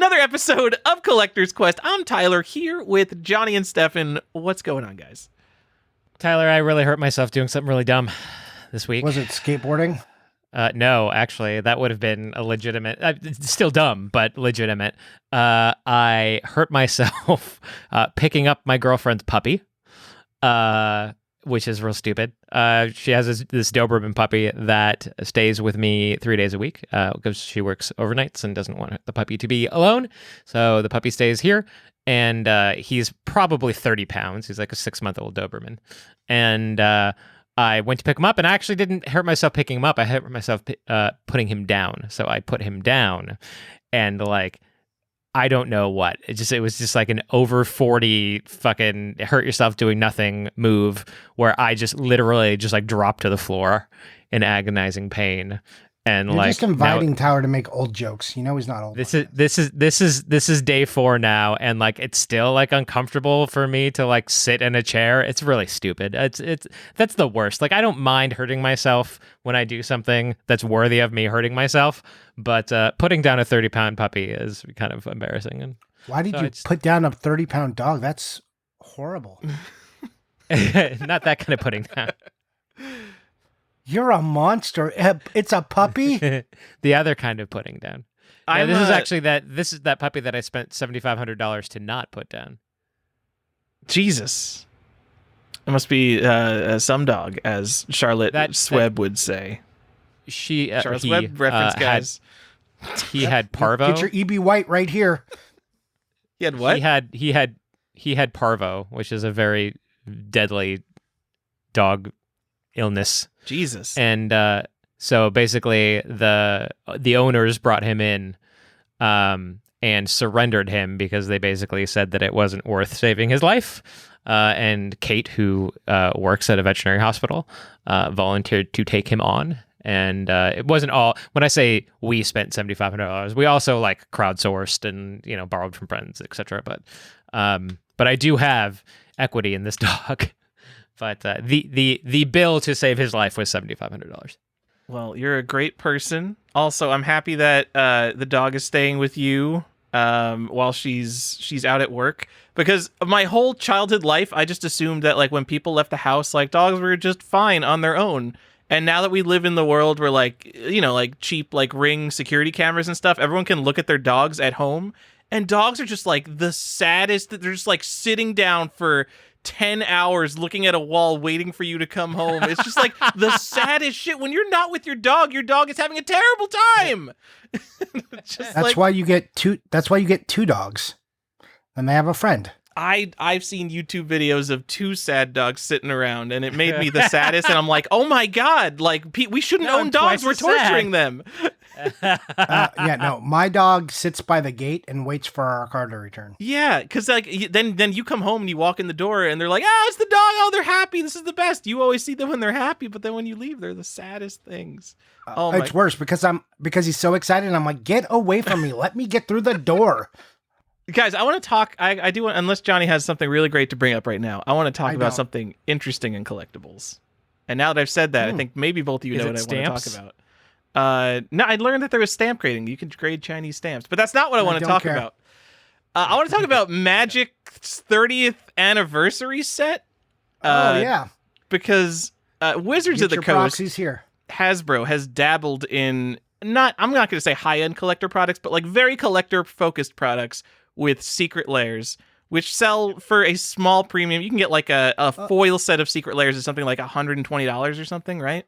another episode of Collector's Quest. I'm Tyler here with Johnny and Stefan. What's going on, guys? Tyler, I really hurt myself doing something really dumb this week. Was it skateboarding? No, actually, that would have been a legitimate, still dumb, but legitimate. I hurt myself picking up my girlfriend's puppy, which is real stupid. She has this Doberman puppy that stays with me 3 days a week because she works overnights and doesn't want the puppy to be alone. So the puppy stays here, and he's probably 30 pounds. He's like a 6-month-old Doberman. And I went to pick him up, and I actually didn't hurt myself picking him up. I hurt myself putting him down. So I put him down, and I don't know what. It was just like an over 40 fucking hurt yourself doing nothing move where I just literally just dropped to the floor in agonizing pain. And You're just inviting Tyler to make old jokes. You know he's not old. This is day 4 now, and it's still uncomfortable for me to sit in a chair. It's really stupid. That's the worst. I don't mind hurting myself when I do something that's worthy of me hurting myself, but putting down a 30-pound puppy is kind of embarrassing. And why did you put down a 30-pound dog? That's horrible. Not that kind of putting down. You're a monster. It's a puppy? The other kind of putting down. This is that puppy that I spent $7,500 to not put down. Jesus. It must be some dog, as Charlotte Swebb would say. Charlotte Swebb reference, guys. He had parvo. Get your E.B. White right here. He had what? He had parvo, which is a very deadly dog illness. Jesus. And so basically the owners brought him in and surrendered him because they basically said that it wasn't worth saving his life. And Kate, who works at a veterinary hospital, volunteered to take him on. And it wasn't all, when I say we spent $7,500, we also crowdsourced and, borrowed from friends, etc. But I do have equity in this dog. But the bill to save his life was $7,500. Well, you're a great person. Also, I'm happy that the dog is staying with you while she's out at work. Because my whole childhood life, I just assumed that when people left the house, dogs were just fine on their own. And now that we live in the world where cheap Ring security cameras and stuff, everyone can look at their dogs at home, and dogs are just the saddest. They're just sitting down for 10 hours looking at a wall waiting for you to come home. It's just the saddest shit. When you're not with your dog is having a terrible time. That's why you get two dogs. Then they have a friend. I've seen YouTube videos of 2 sad dogs sitting around, and it made me the saddest. And I'm like, oh my God, we shouldn't own dogs. We're torturing them. No, my dog sits by the gate and waits for our car to return. Yeah, because then you come home and you walk in the door and they're like, it's the dog. Oh, they're happy. This is the best. You always see them when they're happy, but then when you leave, they're the saddest things. It's worse because he's so excited. And I'm like, get away from me. Let me get through the door. Guys, I want to talk. I do want, unless Johnny has something really great to bring up right now, I want to talk about something interesting in collectibles. And now that I've said that, I think maybe both of you know what I want to talk about. No, I learned that there was stamp grading. You can grade Chinese stamps, but that's not what I want to talk about. I want to talk about Magic's 30th anniversary set. Yeah. Because Wizards of the Coast, proxies here. Hasbro has dabbled in, I'm not going to say high-end collector products, but very collector-focused products with Secret Lairs, which sell for a small premium. You can get a foil set of Secret Lairs is something like $120 or something, right?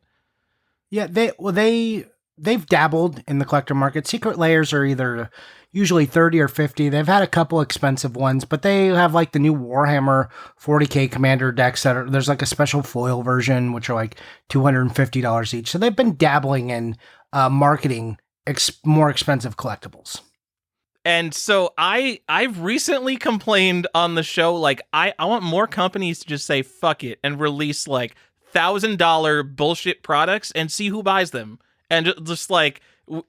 Yeah, they've dabbled in the collector market. Secret Lairs are either usually 30 or 50. They've had a couple expensive ones, but they have the new Warhammer 40K Commander decks there's a special foil version, which are $250 each. So they've been dabbling in marketing more expensive collectibles. And so I've recently complained on the show, I want more companies to just say fuck it and release $1,000 bullshit products and see who buys them. And just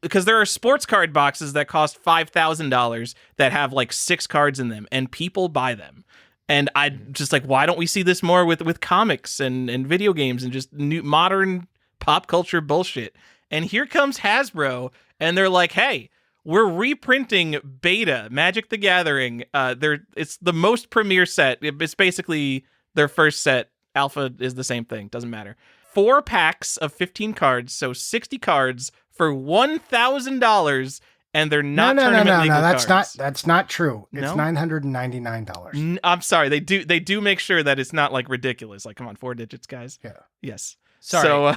because there are sports card boxes that cost $5,000 that have 6 cards in them, and people buy them. And I just why don't we see this more with comics and video games and just new modern pop culture bullshit? And here comes Hasbro, and they're like, hey, we're reprinting Beta Magic the Gathering. It's the most premier set. It's basically their first set. Alpha is the same thing. Doesn't matter. 4 packs of 15 cards, so 60 cards for $1,000, and they're not tournament legal cards. That's not true. It's No? $999. I'm sorry. They do make sure that it's not like ridiculous. Like, come on, 4 digits, guys. Yeah. Yes. Sorry. So,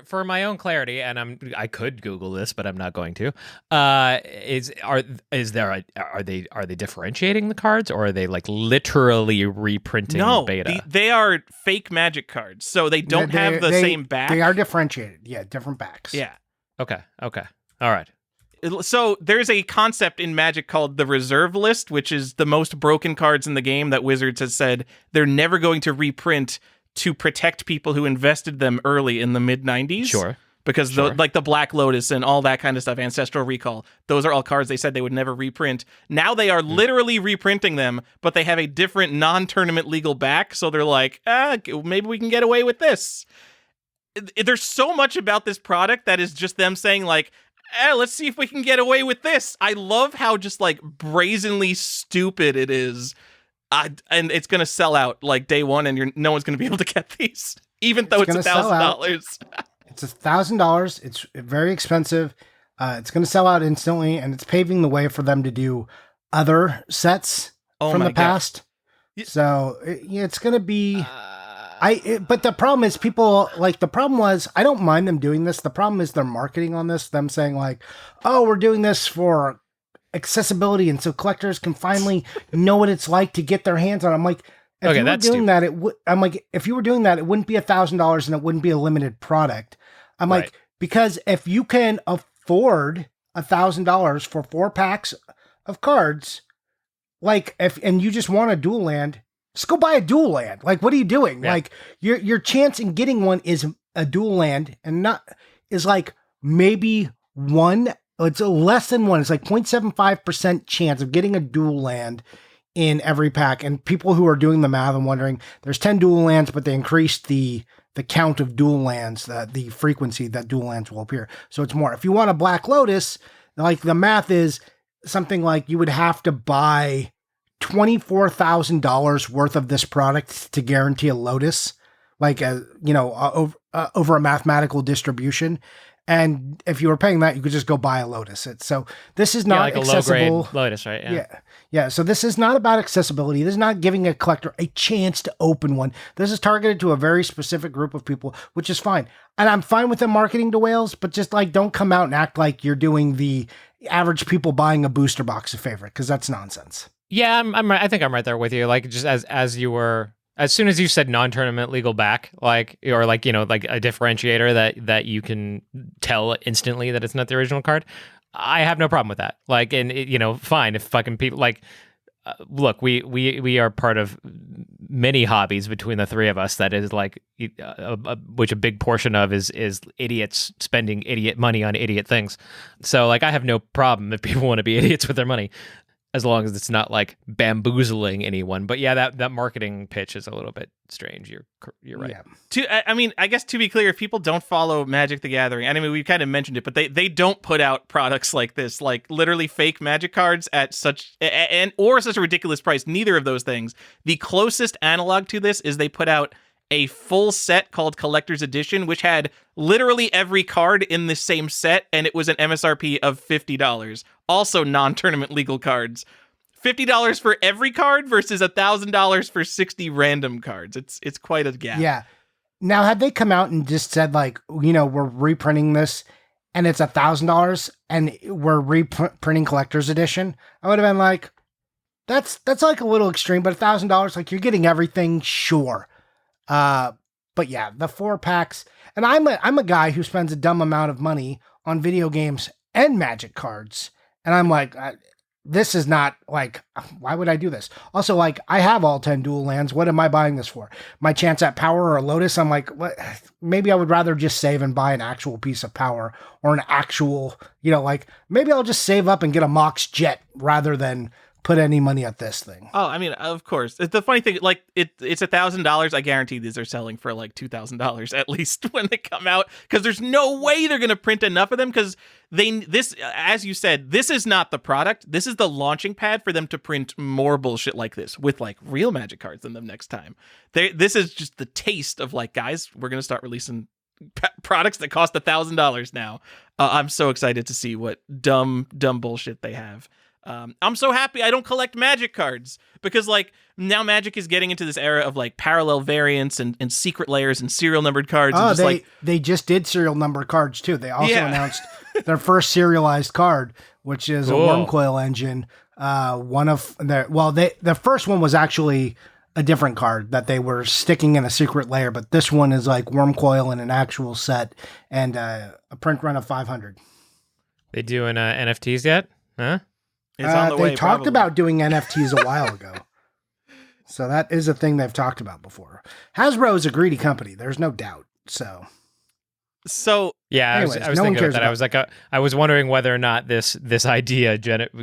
For my own clarity, and I could Google this, but I'm not going to. Are they differentiating the cards, or are they like literally reprinting no, Beta? they are fake Magic cards, so they don't have the same back. They are differentiated. Yeah, different backs. Yeah. Okay. All right. So there's a concept in Magic called the reserve list, which is the most broken cards in the game that Wizards has said they're never going to reprint to protect people who invested them early in the mid-90s. Sure. Because like the Black Lotus and all that kind of stuff, Ancestral Recall, those are all cards they said they would never reprint. Now they are literally reprinting them, but they have a different non-tournament legal back, so they're like, maybe we can get away with this. There's so much about this product that is just them saying like, let's see if we can get away with this. I love how just like brazenly stupid it is. And it's going to sell out like day one, and no one's going to be able to get these, even though it's $1,000. It's $1,000. It's very expensive. It's going to sell out instantly, and it's paving the way for them to do other sets from the past. So it's going to be. But the problem is I don't mind them doing this. The problem is their marketing on this. Them saying like, "Oh, we're doing this for accessibility, and so collectors can finally know what it's like to get their hands on it." I'm like, if you were doing that, if you were doing that, it wouldn't be $1,000 and it wouldn't be a limited product. I'm like, because if you can afford $1,000 for 4 packs of cards, like and you just want a dual land, just go buy a dual land. Like, what are you doing? Yeah. Like your chance in getting one is a dual land, and is like maybe one. It's less than 1. It's like 0.75% chance of getting a dual land in every pack. And people who are doing the math and wondering, there's 10 dual lands, but they increased the count of dual lands, the frequency that dual lands will appear. So it's more. If you want a Black Lotus, like the math is something like you would have to buy $24,000 worth of this product to guarantee a Lotus, like over a mathematical distribution. And if you were paying that, you could just go buy a Lotus. So this is not like accessible. A low-grade Lotus, right? Yeah. So this is not about accessibility. This is not giving a collector a chance to open one. This is targeted to a very specific group of people, which is fine. And I'm fine with them marketing to whales, but just like don't come out and act like you're doing the average people buying a booster box a favor, because that's nonsense. Yeah, I think I'm right there with you. Like just as you were. As soon as you said non-tournament legal back, like a differentiator that you can tell instantly that it's not the original card, I have no problem with that. Like, and fine if fucking people like, look, we are part of many hobbies between the three of us that is like, which a big portion of is idiots spending idiot money on idiot things. So like, I have no problem if people want to be idiots with their money, as long as it's not like bamboozling anyone. But yeah, that marketing pitch is a little bit strange. You're right. Yeah. I guess to be clear, if people don't follow Magic the Gathering, we kind of mentioned it, but they don't put out products like this, like literally fake Magic cards at such a ridiculous price. Neither of those things. The closest analog to this is they put out a full set called Collector's Edition, which had literally every card in the same set, and it was an MSRP of $50. Also non-tournament legal cards. $50 for every card versus $1,000 for 60 random cards. It's quite a gap. Yeah. Now, had they come out and just said like, we're reprinting this and it's $1,000 and we're reprinting Collector's Edition, I would have been like, that's like a little extreme, but $1,000, like you're getting everything, sure. But yeah, the 4 packs, and I'm a guy who spends a dumb amount of money on video games and Magic cards, and I'm like, this is not like, why would I do this? Also, like, I have all 10 dual lands. What am I buying this for? My chance at power or a Lotus? I'm like, what? Maybe I would rather just save and buy an actual piece of power or an actual, like maybe I'll just save up and get a Mox Jet rather than put any money at this thing. Oh, I mean, of course. The funny thing, like it's $1,000. I guarantee these are selling for like $2,000 at least when they come out, because there's no way they're gonna print enough of them. Because this, as you said, this is not the product. This is the launching pad for them to print more bullshit like this with like real Magic cards in them next time. This is just the taste of like, guys, we're gonna start releasing products that cost $1,000 now. I'm so excited to see what dumb bullshit they have. I'm so happy I don't collect Magic cards, because like now Magic is getting into this era of like parallel variants and secret layers and serial numbered cards. Oh, and they just did serial number cards too. They also announced their first serialized card, which is a Wormcoil engine. The first one was actually a different card that they were sticking in a secret layer, but this one is like Wormcoil in an actual set and a print run of 500. They doing NFTs yet? Huh? They talked about doing NFTs a while ago. So that is a thing they've talked about before. Hasbro is a greedy company. There's no doubt. So yeah, anyways, I was thinking about that. I was like, I was wondering whether or not this idea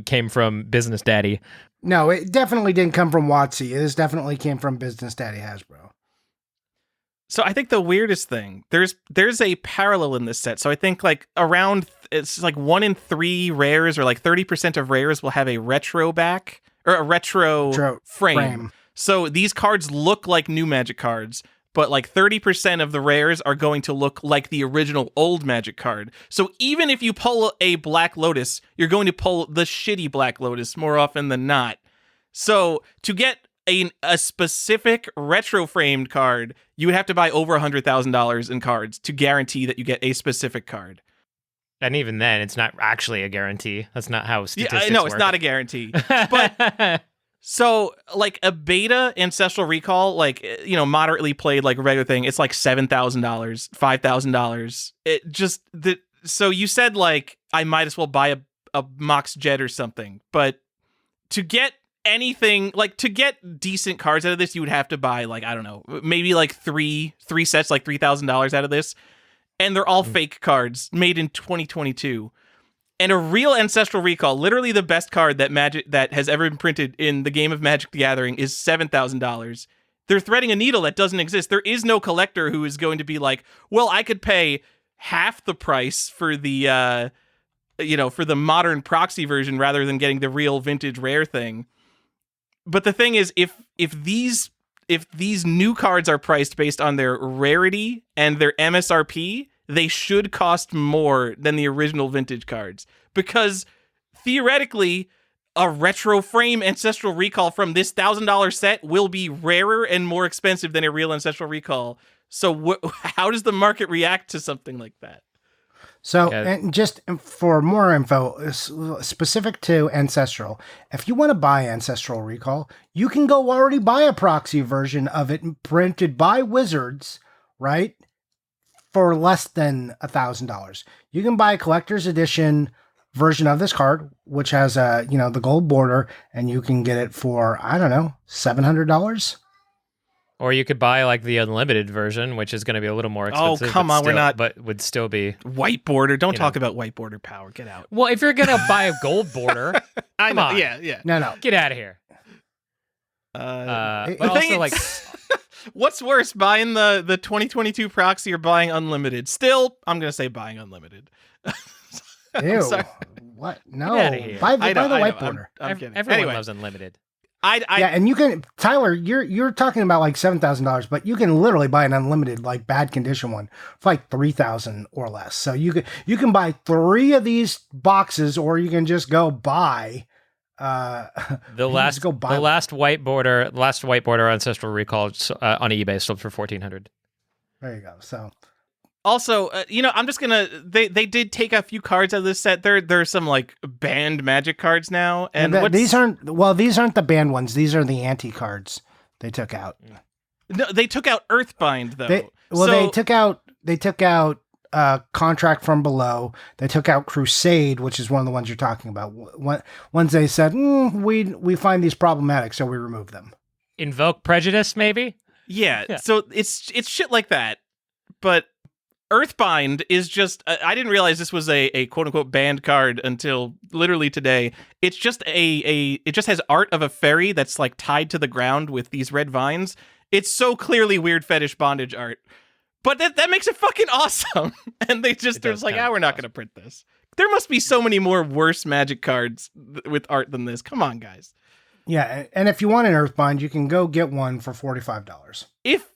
came from Business Daddy. No, it definitely didn't come from WotC. It definitely came from Business Daddy Hasbro. So I think the weirdest thing, there's a parallel in this set. So I think like it's like 1 in 3 rares, or like 30% of rares will have a retro back or a retro frame. So these cards look like new Magic cards, but like 30% of the rares are going to look like the original old Magic card. So even if you pull a Black Lotus, you're going to pull the shitty Black Lotus more often than not. So to get a specific retro framed card, you would have to buy over $100,000 in cards to guarantee that you get a specific card. And even then, it's not actually a guarantee. That's not how statistics work. No, it's not a guarantee. But so, like a beta Ancestral Recall, like, you know, moderately played like a regular thing, it's like $7,000, $5,000. It just so you said like I might as well buy a Mox Jet or something, but to get anything, like to get decent cards out of this, you would have to buy like, I don't know, maybe like three sets, like $3,000 out of this, and they're all fake cards made in 2022. And a real Ancestral Recall, literally the best card that has ever been printed in the game of Magic the Gathering, is $7,000. They're threading a needle that doesn't exist. There is no collector who is going to be like, well, I could pay half the price for the for the modern proxy version rather than getting the real vintage rare thing. But the thing is, if these new cards are priced based on their rarity and their MSRP, they should cost more than the original vintage cards, because theoretically a retro frame Ancestral Recall from this $1,000 set will be rarer and more expensive than a real Ancestral Recall. So how does the market react to something like that? So, and just for more info specific to Ancestral, if you want to buy Ancestral Recall, you can go already buy a proxy version of it printed by Wizards, right? For less than $1,000. You can buy a collector's edition version of this card, which has the gold border, and you can get it for, I don't know, $700. Or you could buy like the unlimited version, which is going to be a little more expensive. Oh, come on, but would still be white border. Don't talk about white border power. Get out. Well, if you're going to buy a gold border, I know. on. Yeah. No. Get out of here. But also, like, what's worse, buying the 2022 proxy or buying unlimited? Still, I'm going to say buying unlimited. Ew. What? No. Get out of here. Buy the white border. I'm kidding. Everyone loves unlimited. Yeah, and you can, Tyler, you're talking about like $7,000, but you can literally buy an unlimited, like bad condition one for like $3,000 or less. So you can buy 3 of these boxes, or you can just go buy. The last white border Ancestral Recall on eBay sold for $1,400. There you go. So. Also, I'm just gonna. They did take a few cards out of this set. There's some like banned Magic cards now, and these aren't the banned ones. These are the anti cards they took out. No, they took out Earthbind though. They took out Contract from Below. They took out Crusade, which is one of the ones you're talking about. Ones they said we find these problematic, so we remove them. Invoke Prejudice, maybe. Yeah. So it's shit like that, but. Earthbind is just, I didn't realize this was a quote unquote banned card until literally today. It's just it just has art of a fairy that's like tied to the ground with these red vines. It's so clearly weird fetish bondage art, but that makes it fucking awesome. And they just, they're just like, we're not going to print this. There must be so many more worse Magic cards with art than this. Come on, guys. Yeah, and if you want an Earthbind, you can go get one for $45. If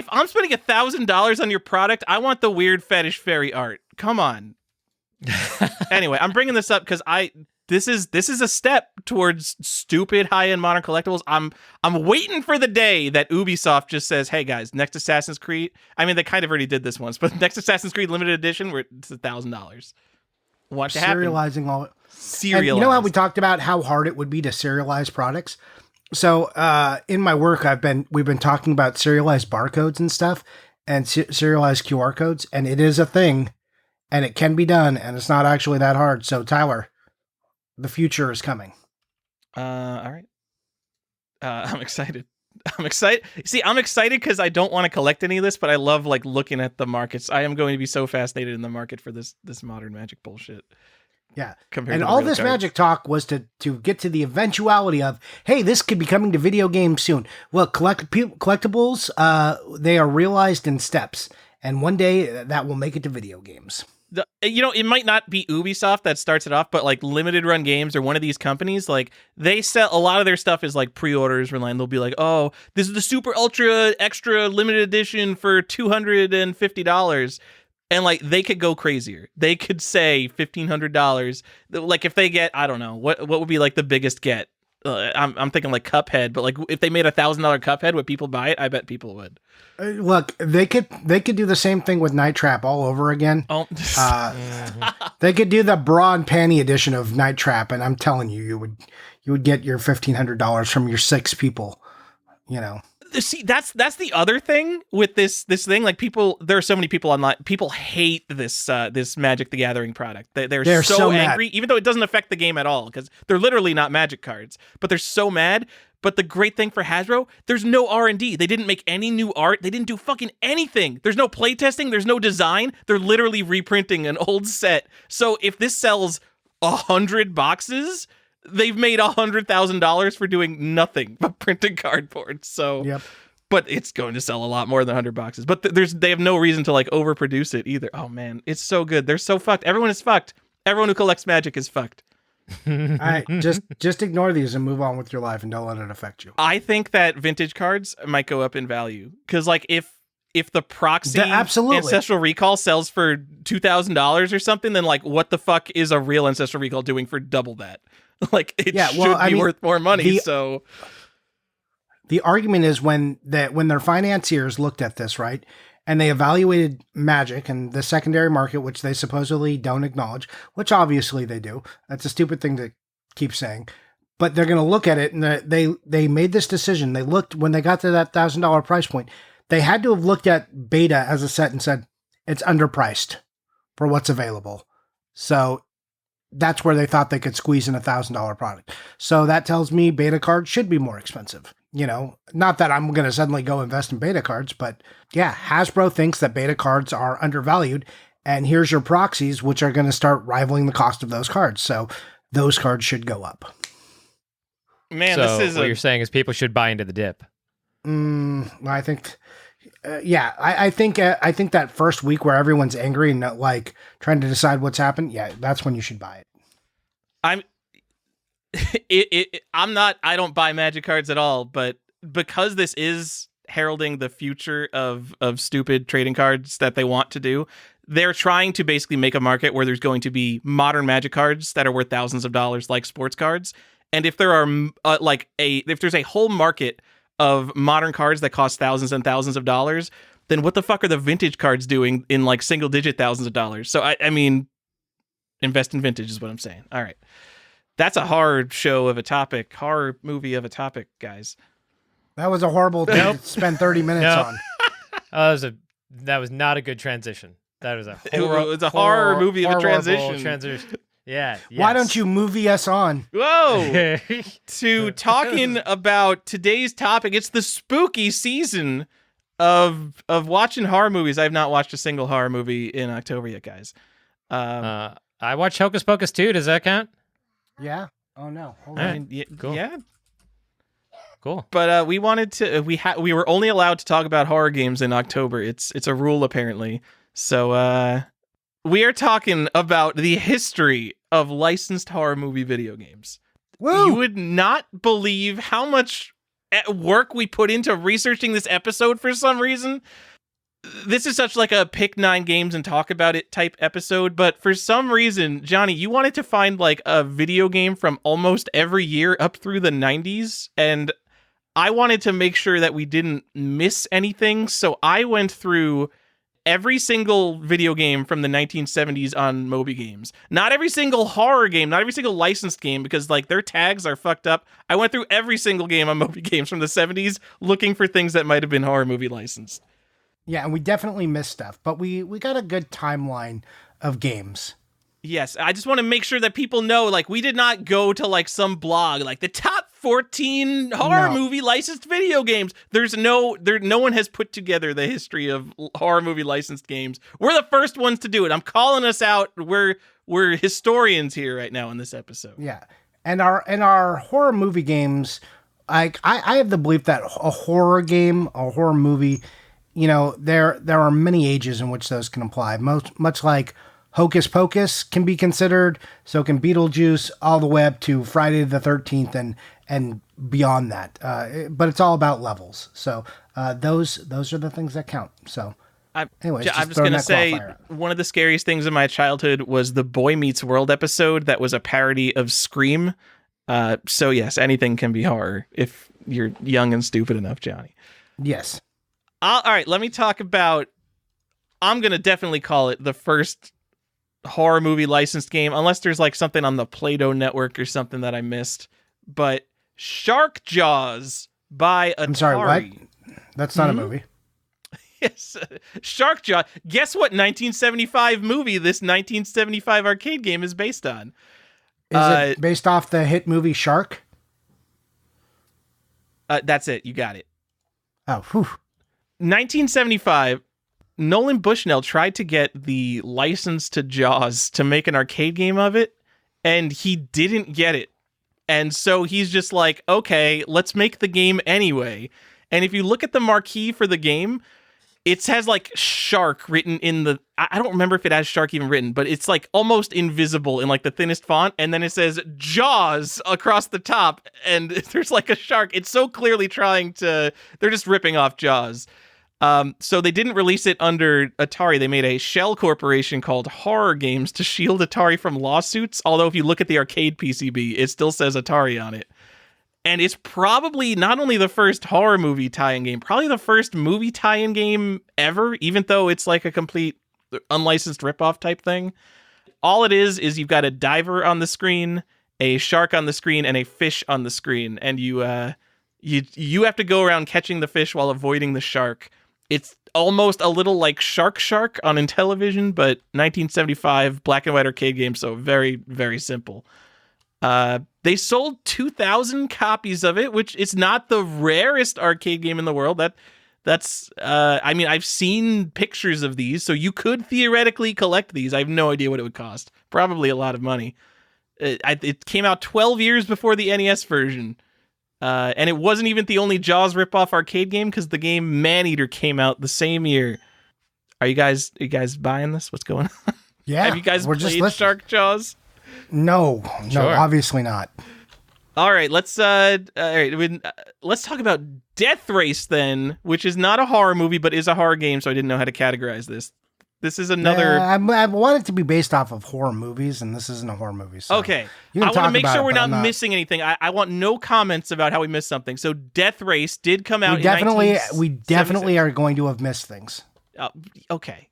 I'm spending $1,000 on your product, I want the weird fetish fairy art. Come on. Anyway, I'm bringing this up because this is a step towards stupid high-end modern collectibles. I'm waiting for the day that Ubisoft just says, "Hey guys, next Assassin's Creed." I mean, they kind of already did this once, but next Assassin's Creed limited edition, where it's $1,000. Want to happen? Serializing all it. Serialized. And you know how we talked about how hard it would be to serialize products? So in my work, we've been talking about serialized barcodes and stuff, and serialized QR codes, and it is a thing, and it can be done, and it's not actually that hard. So Tyler, the future is coming. All right. I'm excited. I'm excited. See, I'm excited because I don't want to collect any of this, but I love like looking at the markets. I am going to be so fascinated in the market for this modern Magic bullshit. Yeah. And all this cards. Magic talk was to get to the eventuality of, hey, this could be coming to video games soon. Well, collectibles, they are realized in steps. And one day that will make it to video games. It might not be Ubisoft that starts it off, but like Limited Run Games or one of these companies, like they sell a lot of their stuff is like pre-orders. Where they'll be like, oh, this is the super ultra extra limited edition for $250. And like they could go crazier. They could say $1,500. Like if they get, I don't know, what would be like the biggest get? I'm thinking like Cuphead, but like if they made $1,000 Cuphead, would people buy it? I bet people would. Look, they could do the same thing with Night Trap all over again. Oh, they could do the bra and panty edition of Night Trap, and I'm telling you, you would get your $1,500 from your 6 people. You know. See, that's the other thing with this thing. Like there are so many people online. People hate this Magic the Gathering product. They're so angry, even though it doesn't affect the game at all, because they're literally not Magic cards. But they're so mad. But the great thing for Hasbro, there's no R&D. They didn't make any new art. They didn't do fucking anything. There's no playtesting. There's no design. They're literally reprinting an old set. So if this sells 100 boxes, they've made $100,000 for doing nothing but printing cardboard. So, yep. But it's going to sell a lot more than 100 boxes. But they have no reason to like overproduce it either. Oh man, it's so good. They're so fucked. Everyone is fucked. Everyone who collects Magic is fucked. All right, just ignore these and move on with your life and don't let it affect you. I think that vintage cards might go up in value because, like, if the proxy Ancestral Recall sells for $2,000 or something, then like, what the fuck is a real Ancestral Recall doing for double that? Like, it should be worth more money. So the argument is when their financiers looked at this, right, and they evaluated Magic and the secondary market, which they supposedly don't acknowledge, which obviously they do. That's a stupid thing to keep saying. But they're going to look at it, and they made this decision. They looked, when they got to that $1,000 price point, they had to have looked at Beta as a set and said, it's underpriced for what's available. So that's where they thought they could squeeze in $1,000 product. So that tells me Beta cards should be more expensive. You know, not that I'm going to suddenly go invest in Beta cards, but yeah, Hasbro thinks that Beta cards are undervalued, and here's your proxies, which are going to start rivaling the cost of those cards. So those cards should go up. Man, so this is what you're saying is people should buy into the dip. I think, I think that first week where everyone's angry and like trying to decide what's happened, yeah, that's when you should buy it. I don't buy Magic cards at all, but because this is heralding the future of stupid trading cards that they want to do, they're trying to basically make a market where there's going to be modern Magic cards that are worth thousands of dollars like sports cards. And if there are if there's a whole market of modern cards that cost thousands and thousands of dollars, then what the fuck are the vintage cards doing in like single digit thousands of dollars? So I mean, invest in vintage is what I'm saying. All right. That's a horror movie of a topic, guys. That was a horrible thing to spend 30 minutes on. That was not a good transition. That was it was a horror movie of a transition. Yeah. Yes. Why don't you movie us on? Whoa! To talking about today's topic. It's the spooky season of watching horror movies, I've not watched a single horror movie in October yet, guys. I watched Hocus Pocus 2. Does that count? Yeah. Oh no. Hold All on. right. Cool. Yeah, Cool. but we wanted to. We were only allowed to talk about horror games in October. It's a rule apparently. So we are talking about the history of licensed horror movie video games. Woo! You would not believe how much work we put into researching this episode for some reason. This is such like a pick 9 games and talk about it type episode, but for some reason, Johnny, you wanted to find like a video game from almost every year up through the 90s, and I wanted to make sure that we didn't miss anything, so I went through every single video game from the 1970s on Moby Games. Not every single horror game, not every single licensed game, because like their tags are fucked up. I went through every single game on Moby Games from the 70s looking for things that might have been horror movie licensed. Yeah, and we definitely missed stuff, but we got a good timeline of games. Yes, I just want to make sure that people know, like, we did not go to like some blog, like the top 14 horror movie licensed video games. No one has put together the history of horror movie licensed games. We're the first ones to do it. I'm calling us out. We're historians here right now in this episode. Yeah, and our horror movie games, I have the belief that a horror game, a horror movie, you know, there are many ages in which those can apply. Much like Hocus Pocus can be considered, so can Beetlejuice, all the way up to Friday the 13th and beyond that. But it's all about levels. So those are the things that count. So anyways, I'm just going to say one of the scariest things in my childhood was the Boy Meets World episode that was a parody of Scream. So yes, anything can be horror if you're young and stupid enough, Johnny. Yes. All right, let me talk about, I'm going to definitely call it the first horror movie licensed game, unless there's like something on the Play-Doh network or something that I missed. But Shark Jaws by Atari. I'm sorry, what? That's not a movie. Yes, Shark Jaws. Guess what 1975 movie this 1975 arcade game is based on? Is it based off the hit movie Shark? That's it. You got it. Oh, whew. 1975, Nolan Bushnell tried to get the license to Jaws to make an arcade game of it, and he didn't get it. And so he's just like, okay, let's make the game anyway. And if you look at the marquee for the game, it has like shark written in the, I don't remember if it has shark even written, but it's like almost invisible in like the thinnest font. And then it says Jaws across the top. And there's like a shark. It's so clearly they're just ripping off Jaws. So they didn't release it under Atari. They made a shell corporation called Horror Games to shield Atari from lawsuits. Although if you look at the arcade PCB, it still says Atari on it. And it's probably not only the first horror movie tie-in game, probably the first movie tie-in game ever, even though it's like a complete unlicensed ripoff type thing. All it is you've got a diver on the screen, a shark on the screen, and a fish on the screen. And you have to go around catching the fish while avoiding the shark. It's almost a little like Shark on Intellivision, but 1975 black and white arcade game, so very, very simple. They sold 2,000 copies of it, which is not the rarest arcade game in the world. That's I mean, I've seen pictures of these, so you could theoretically collect these. I have no idea what it would cost. Probably a lot of money. It came out 12 years before the NES version. And it wasn't even the only Jaws ripoff arcade game, because the game Maneater came out the same year. Are you guys buying this? What's going on? Yeah. Have you guys played Shark Jaws? No, Sure. Obviously not. All right, let's talk about Death Race then, which is not a horror movie but is a horror game, so I didn't know how to categorize this. This is another. I want it to be based off of horror movies, and this isn't a horror movie. So okay, I want to make sure we're not missing anything. I want no comments about how we missed something. So Death Race did come out. We definitely are going to have missed things. Okay,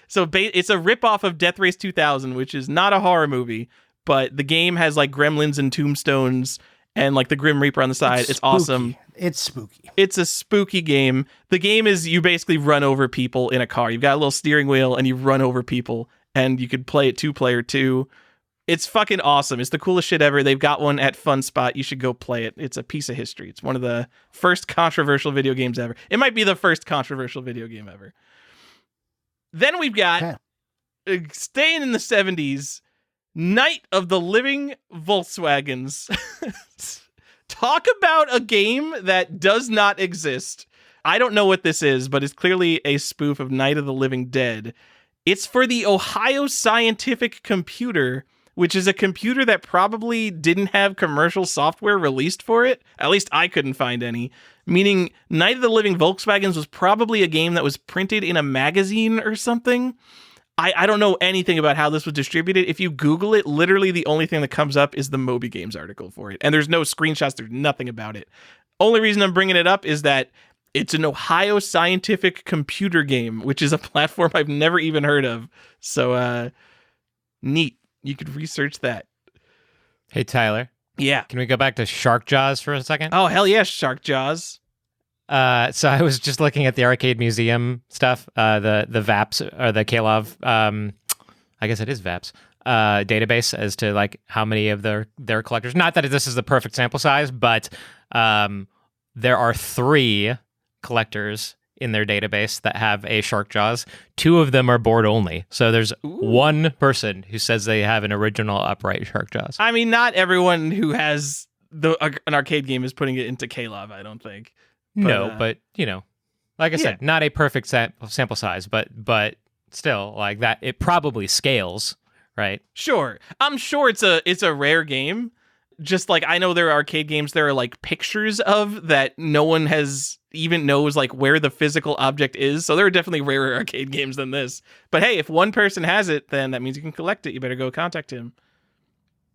so it's a ripoff of Death Race 2000, which is not a horror movie, but the game has like gremlins and tombstones and like the Grim Reaper on the side. It's awesome. It's spooky. It's a spooky game. The game is you basically run over people in a car. You've got a little steering wheel and you run over people, and you could play it 2-player too. It's fucking awesome. It's the coolest shit ever. They've got one at FunSpot. You should go play it. It's a piece of history. It's one of the first controversial video games ever. It might be the first controversial video game ever. Then we've got, staying in the 70s, Night of the Living Volkswagens. Talk about a game that does not exist. I don't know what this is, but it's clearly a spoof of Night of the Living Dead. It's for the Ohio Scientific Computer, which is a computer that probably didn't have commercial software released for it. At least I couldn't find any. Meaning Night of the Living Volkswagens was probably a game that was printed in a magazine or something. I don't know anything about how this was distributed. If you Google it, literally the only thing that comes up is the Moby Games article for it. And there's no screenshots. There's nothing about it. Only reason I'm bringing it up is that it's an Ohio Scientific Computer game, which is a platform I've never even heard of. So, neat. You could research that. Hey, Tyler. Yeah. Can we go back to Shark Jaws for a second? Oh, hell yeah, Shark Jaws. So I was just looking at the Arcade Museum stuff, the VAPS or the Kalov, I guess it is VAPS, database as to like how many of their collectors. Not that this is the perfect sample size, but there are 3 collectors in their database that have a Shark Jaws. 2 of them are board only. So there's one person who says they have an original upright Shark Jaws. I mean, not everyone who has an arcade game is putting it into Kalov, I don't think. But you know, like I said, not a perfect sample size, but still, like that, it probably scales, right? Sure. I'm sure it's a rare game. Just like I know there are arcade games there are like pictures of that no one has even knows like where the physical object is. So there are definitely rarer arcade games than this. But hey, if one person has it, then that means you can collect it. You better go contact him.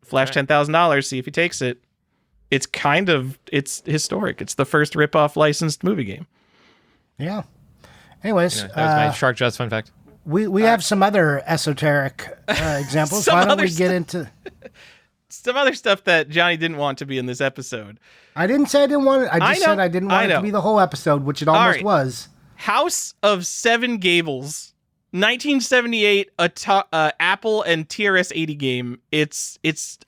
Flash $10,000, see if he takes it. It's historic. It's the first rip-off licensed movie game. Yeah. Anyways, that was my Shark Jaws fun fact. We have some other esoteric examples. Why don't we get into some other stuff that Johnny didn't want to be in this episode? I didn't say I didn't want it. I just said I didn't want it to be the whole episode, which it almost was. House of Seven Gables. 1978, Apple and TRS-80 game. It's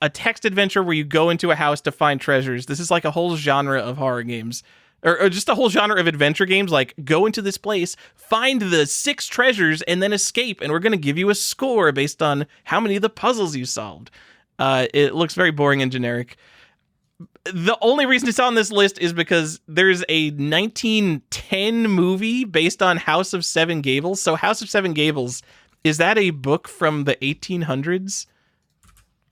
a text adventure where you go into a house to find treasures. This is like a whole genre of horror games, or just a whole genre of adventure games. Like, go into this place, find the 6 treasures, and then escape. And we're going to give you a score based on how many of the puzzles you solved. It looks very boring and generic. The only reason it's on this list is because there's a 1910 movie based on House of Seven Gables. So House of Seven Gables, is that a book from the 1800s?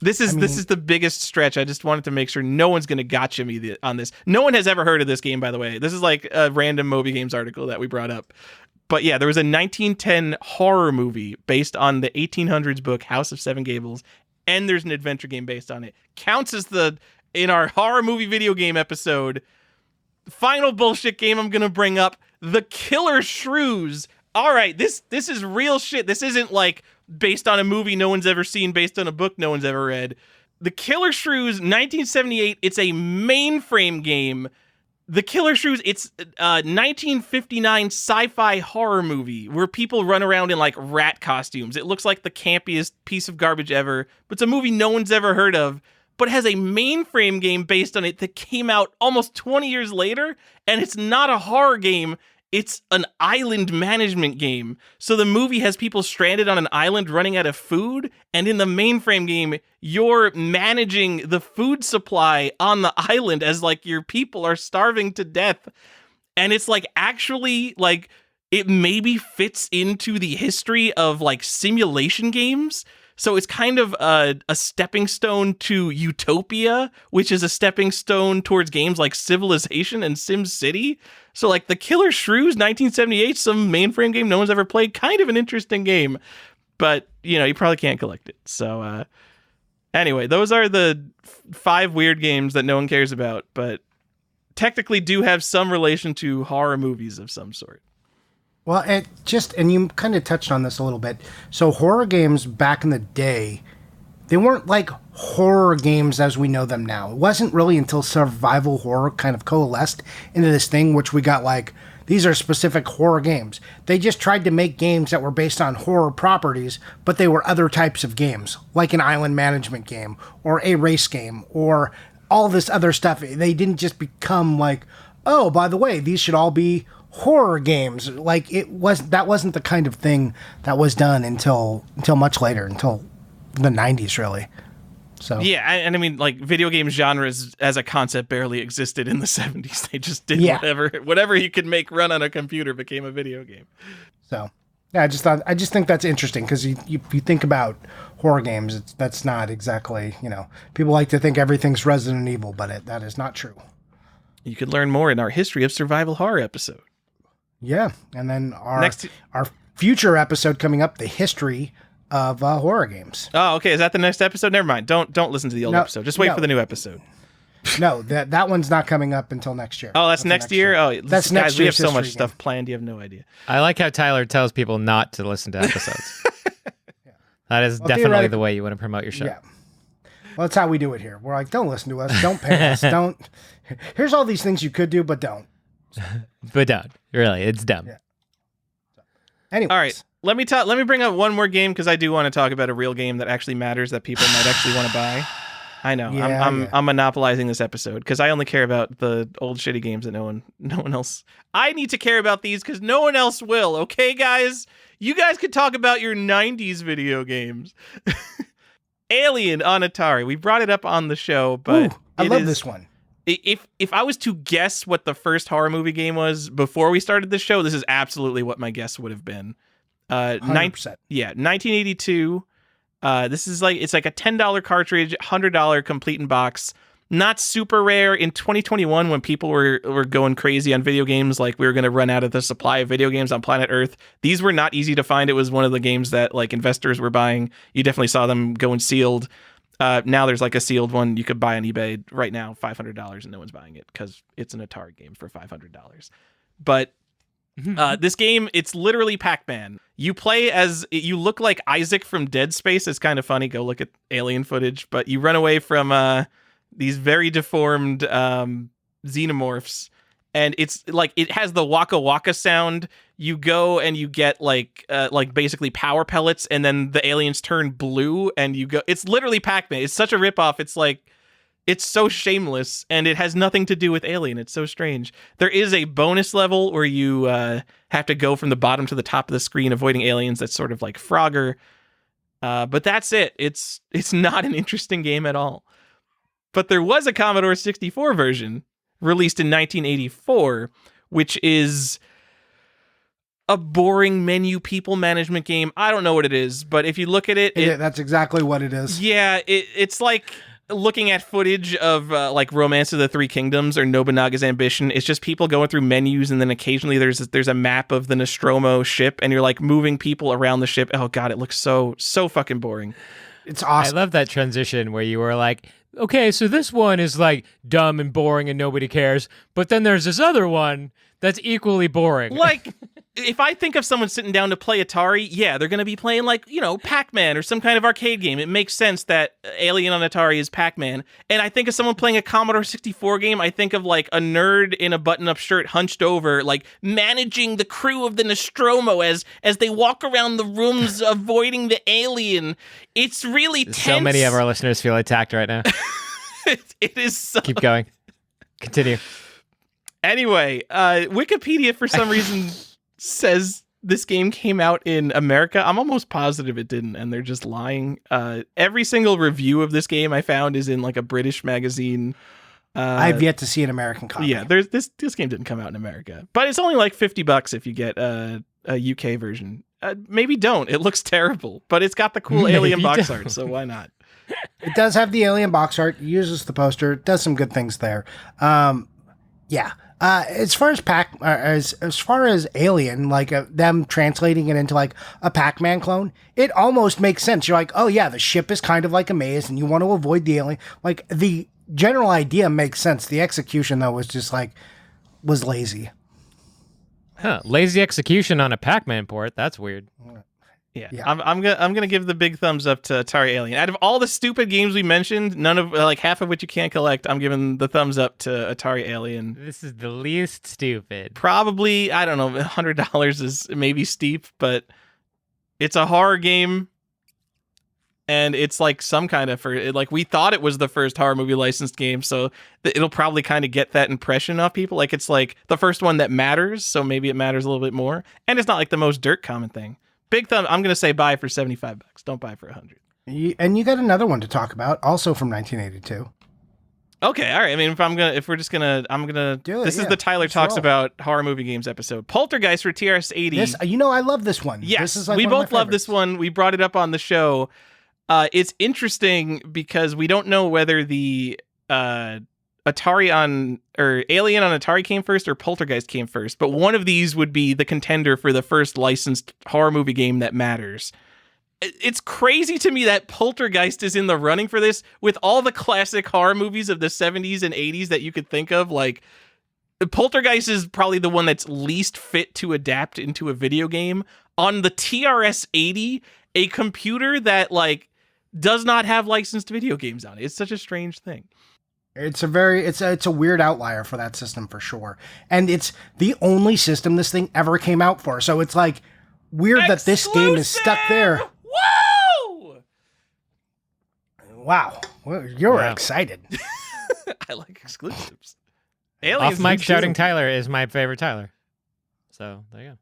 This is the biggest stretch. I just wanted to make sure no one's going to gotcha me on this. No one has ever heard of this game, by the way. This is like a random Moby Games article that we brought up. But yeah, there was a 1910 horror movie based on the 1800s book House of Seven Gables, and there's an adventure game based on it. Counts as in our horror movie video game episode, final bullshit game I'm going to bring up, The Killer Shrews. All right, this is real shit. This isn't like based on a movie no one's ever seen, based on a book no one's ever read. The Killer Shrews, 1978, it's a mainframe game. The Killer Shrews, it's a 1959 sci-fi horror movie where people run around in like rat costumes. It looks like the campiest piece of garbage ever, but it's a movie no one's ever heard of. But it has a mainframe game based on it that came out almost 20 years later, and it's not a horror game, it's an island management game. So the movie has people stranded on an island running out of food, and in the mainframe game, you're managing the food supply on the island as like your people are starving to death. And it's like actually like it maybe fits into the history of like simulation games. So it's kind of a stepping stone to Utopia, which is a stepping stone towards games like Civilization and SimCity. So like The Killer Shrews, 1978, some mainframe game no one's ever played. Kind of an interesting game, but you know, you probably can't collect it. So anyway, those are the 5 weird games that no one cares about, but technically do have some relation to horror movies of some sort. Well, and you kind of touched on this a little bit. So horror games back in the day, they weren't like horror games as we know them now. It wasn't really until survival horror kind of coalesced into this thing, which we got like these are specific horror games. They just tried to make games that were based on horror properties, but they were other types of games, like an island management game or a race game or all this other stuff. They didn't just become like, oh, by the way, these should all be horror games. Like that wasn't the kind of thing that was done until much later, until the 90s, really. So yeah, and I mean, like, video game genres as a concept barely existed in the 70s. They just did whatever you could make run on a computer became a video game. So yeah, I just think that's interesting because you think about horror games, that's not exactly, people like to think everything's Resident Evil, but that is not true. You could learn more in our History of Survival Horror episode. Yeah, and then our future episode coming up, the history of horror games. Oh, okay. Is that the next episode? Never mind. Don't listen to the old episode. Just wait for the new episode. No, that one's not coming up until next year. Oh, that's next year? Oh, that's guys, next year. We have so much stuff planned. You have no idea. I like how Tyler tells people not to listen to episodes. That is definitely the way you want to promote your show. Yeah. Well, that's how we do it here. We're like, don't listen to us. Don't pay us. Don't. Here's all these things you could do, but don't. But don't. Really, it's dumb. Yeah. Anyways. All right. Let me bring up one more game because I do want to talk about a real game that actually matters that people might actually want to buy. I know. Yeah, I'm monopolizing this episode because I only care about the old shitty games that no one else. I need to care about these because no one else will. Okay, guys? You guys could talk about your 90s video games. Alien on Atari. We brought it up on the show, but I love this one. If I was to guess what the first horror movie game was before we started this show, this is absolutely what my guess would have been. 100%. 1982. This is it's like a $10 cartridge, $100 complete in box. Not super rare in 2021 when people were going crazy on video games, like we were going to run out of the supply of video games on planet Earth. These were not easy to find. It was one of the games that like investors were buying. You definitely saw them going sealed. Now there's like a sealed one you could buy on eBay right now, $500, and no one's buying it because it's an Atari game for $500. But this game, it's literally Pac-Man. You play you look like Isaac from Dead Space. It's kind of funny. Go look at alien footage. But you run away from these very deformed xenomorphs. And it's like, it has the Waka Waka sound. You go and you get like basically power pellets, and then the aliens turn blue, and you go. It's literally Pac-Man. It's such a ripoff. It's like, it's so shameless, and it has nothing to do with Alien. It's so strange. There is a bonus level where you have to go from the bottom to the top of the screen, avoiding aliens. That's sort of like Frogger. But that's it. It's not an interesting game at all. But there was a Commodore 64 version released in 1984, which is a boring menu people management game. I don't know what it is, but if you look at it... that's exactly what it is. Yeah, it's like looking at footage of like Romance of the Three Kingdoms or Nobunaga's Ambition. It's just people going through menus, and then occasionally there's a map of the Nostromo ship, and you're like moving people around the ship. Oh god, it looks so fucking boring. It's awesome. I love that transition where you were like, okay, so this one is like dumb and boring and nobody cares, but then there's this other one that's equally boring. Like, if I think of someone sitting down to play Atari, yeah, they're going to be playing like, Pac-Man or some kind of arcade game. It makes sense that Alien on Atari is Pac-Man. And I think of someone playing a Commodore 64 game, I think of like a nerd in a button-up shirt hunched over, like managing the crew of the Nostromo as they walk around the rooms avoiding the alien. It's really tense. So many of our listeners feel attacked right now. It is so... Keep going. Continue. Anyway, Wikipedia for some reason says this game came out in America. I'm almost positive it didn't, and they're just lying. Every single review of this game I found is in like a British magazine. I've yet to see an American copy. Yeah, this game didn't come out in America, but it's only like $50 if you get a UK version. Maybe don't. It looks terrible, but it's got the cool alien box art, so why not? It does have the alien box art. It uses the poster. It does some good things there. Yeah. As far as Alien, like them translating it into like a Pac-Man clone, it almost makes sense. You're like, oh yeah, the ship is kind of like a maze, and you want to avoid the alien. Like the general idea makes sense. The execution though was lazy. Huh? Lazy execution on a Pac-Man port. That's weird. Yeah, Yeah. I'm gonna give the big thumbs up to Atari Alien. Out of all the stupid games we mentioned, none of like half of which you can't collect, I'm giving the thumbs up to Atari Alien. This is the least stupid. Probably, I don't know, $100 is maybe steep, but it's a horror game, and it's like some kind of like we thought it was the first horror movie licensed game, so it'll probably kind of get that impression off people. Like it's like the first one that matters, so maybe it matters a little bit more, and it's not like the most dirt common thing. Big thumb. I'm gonna say buy for $75. Don't buy for $100. And you got another one to talk about, also from 1982. Okay, all right. I mean, I'm gonna. Do it, This is yeah. the Tyler Let's talks roll. about horror movie games episode. Poltergeist for TRS-80. This, I love this one. Yes, this is like we one of my both love this favorites. one. We brought it up on the show. It's interesting because we don't know whether the Atari on or Alien on Atari came first or Poltergeist came first, but one of these would be the contender for the first licensed horror movie game that matters. It's crazy to me that Poltergeist is in the running for this with all the classic horror movies of the 70s and 80s that you could think of. Like, Poltergeist is probably the one that's least fit to adapt into a video game. On the TRS-80, a computer that, like, does not have licensed video games on it. It's such a strange thing. It's a weird outlier for that system for sure. And it's the only system this thing ever came out for. So it's like weird that this game is stuck there. Woo! Wow. Well, you're Wow. excited. I like exclusives. Off Aliens mic is shouting too. Tyler is my favorite Tyler. So there you go.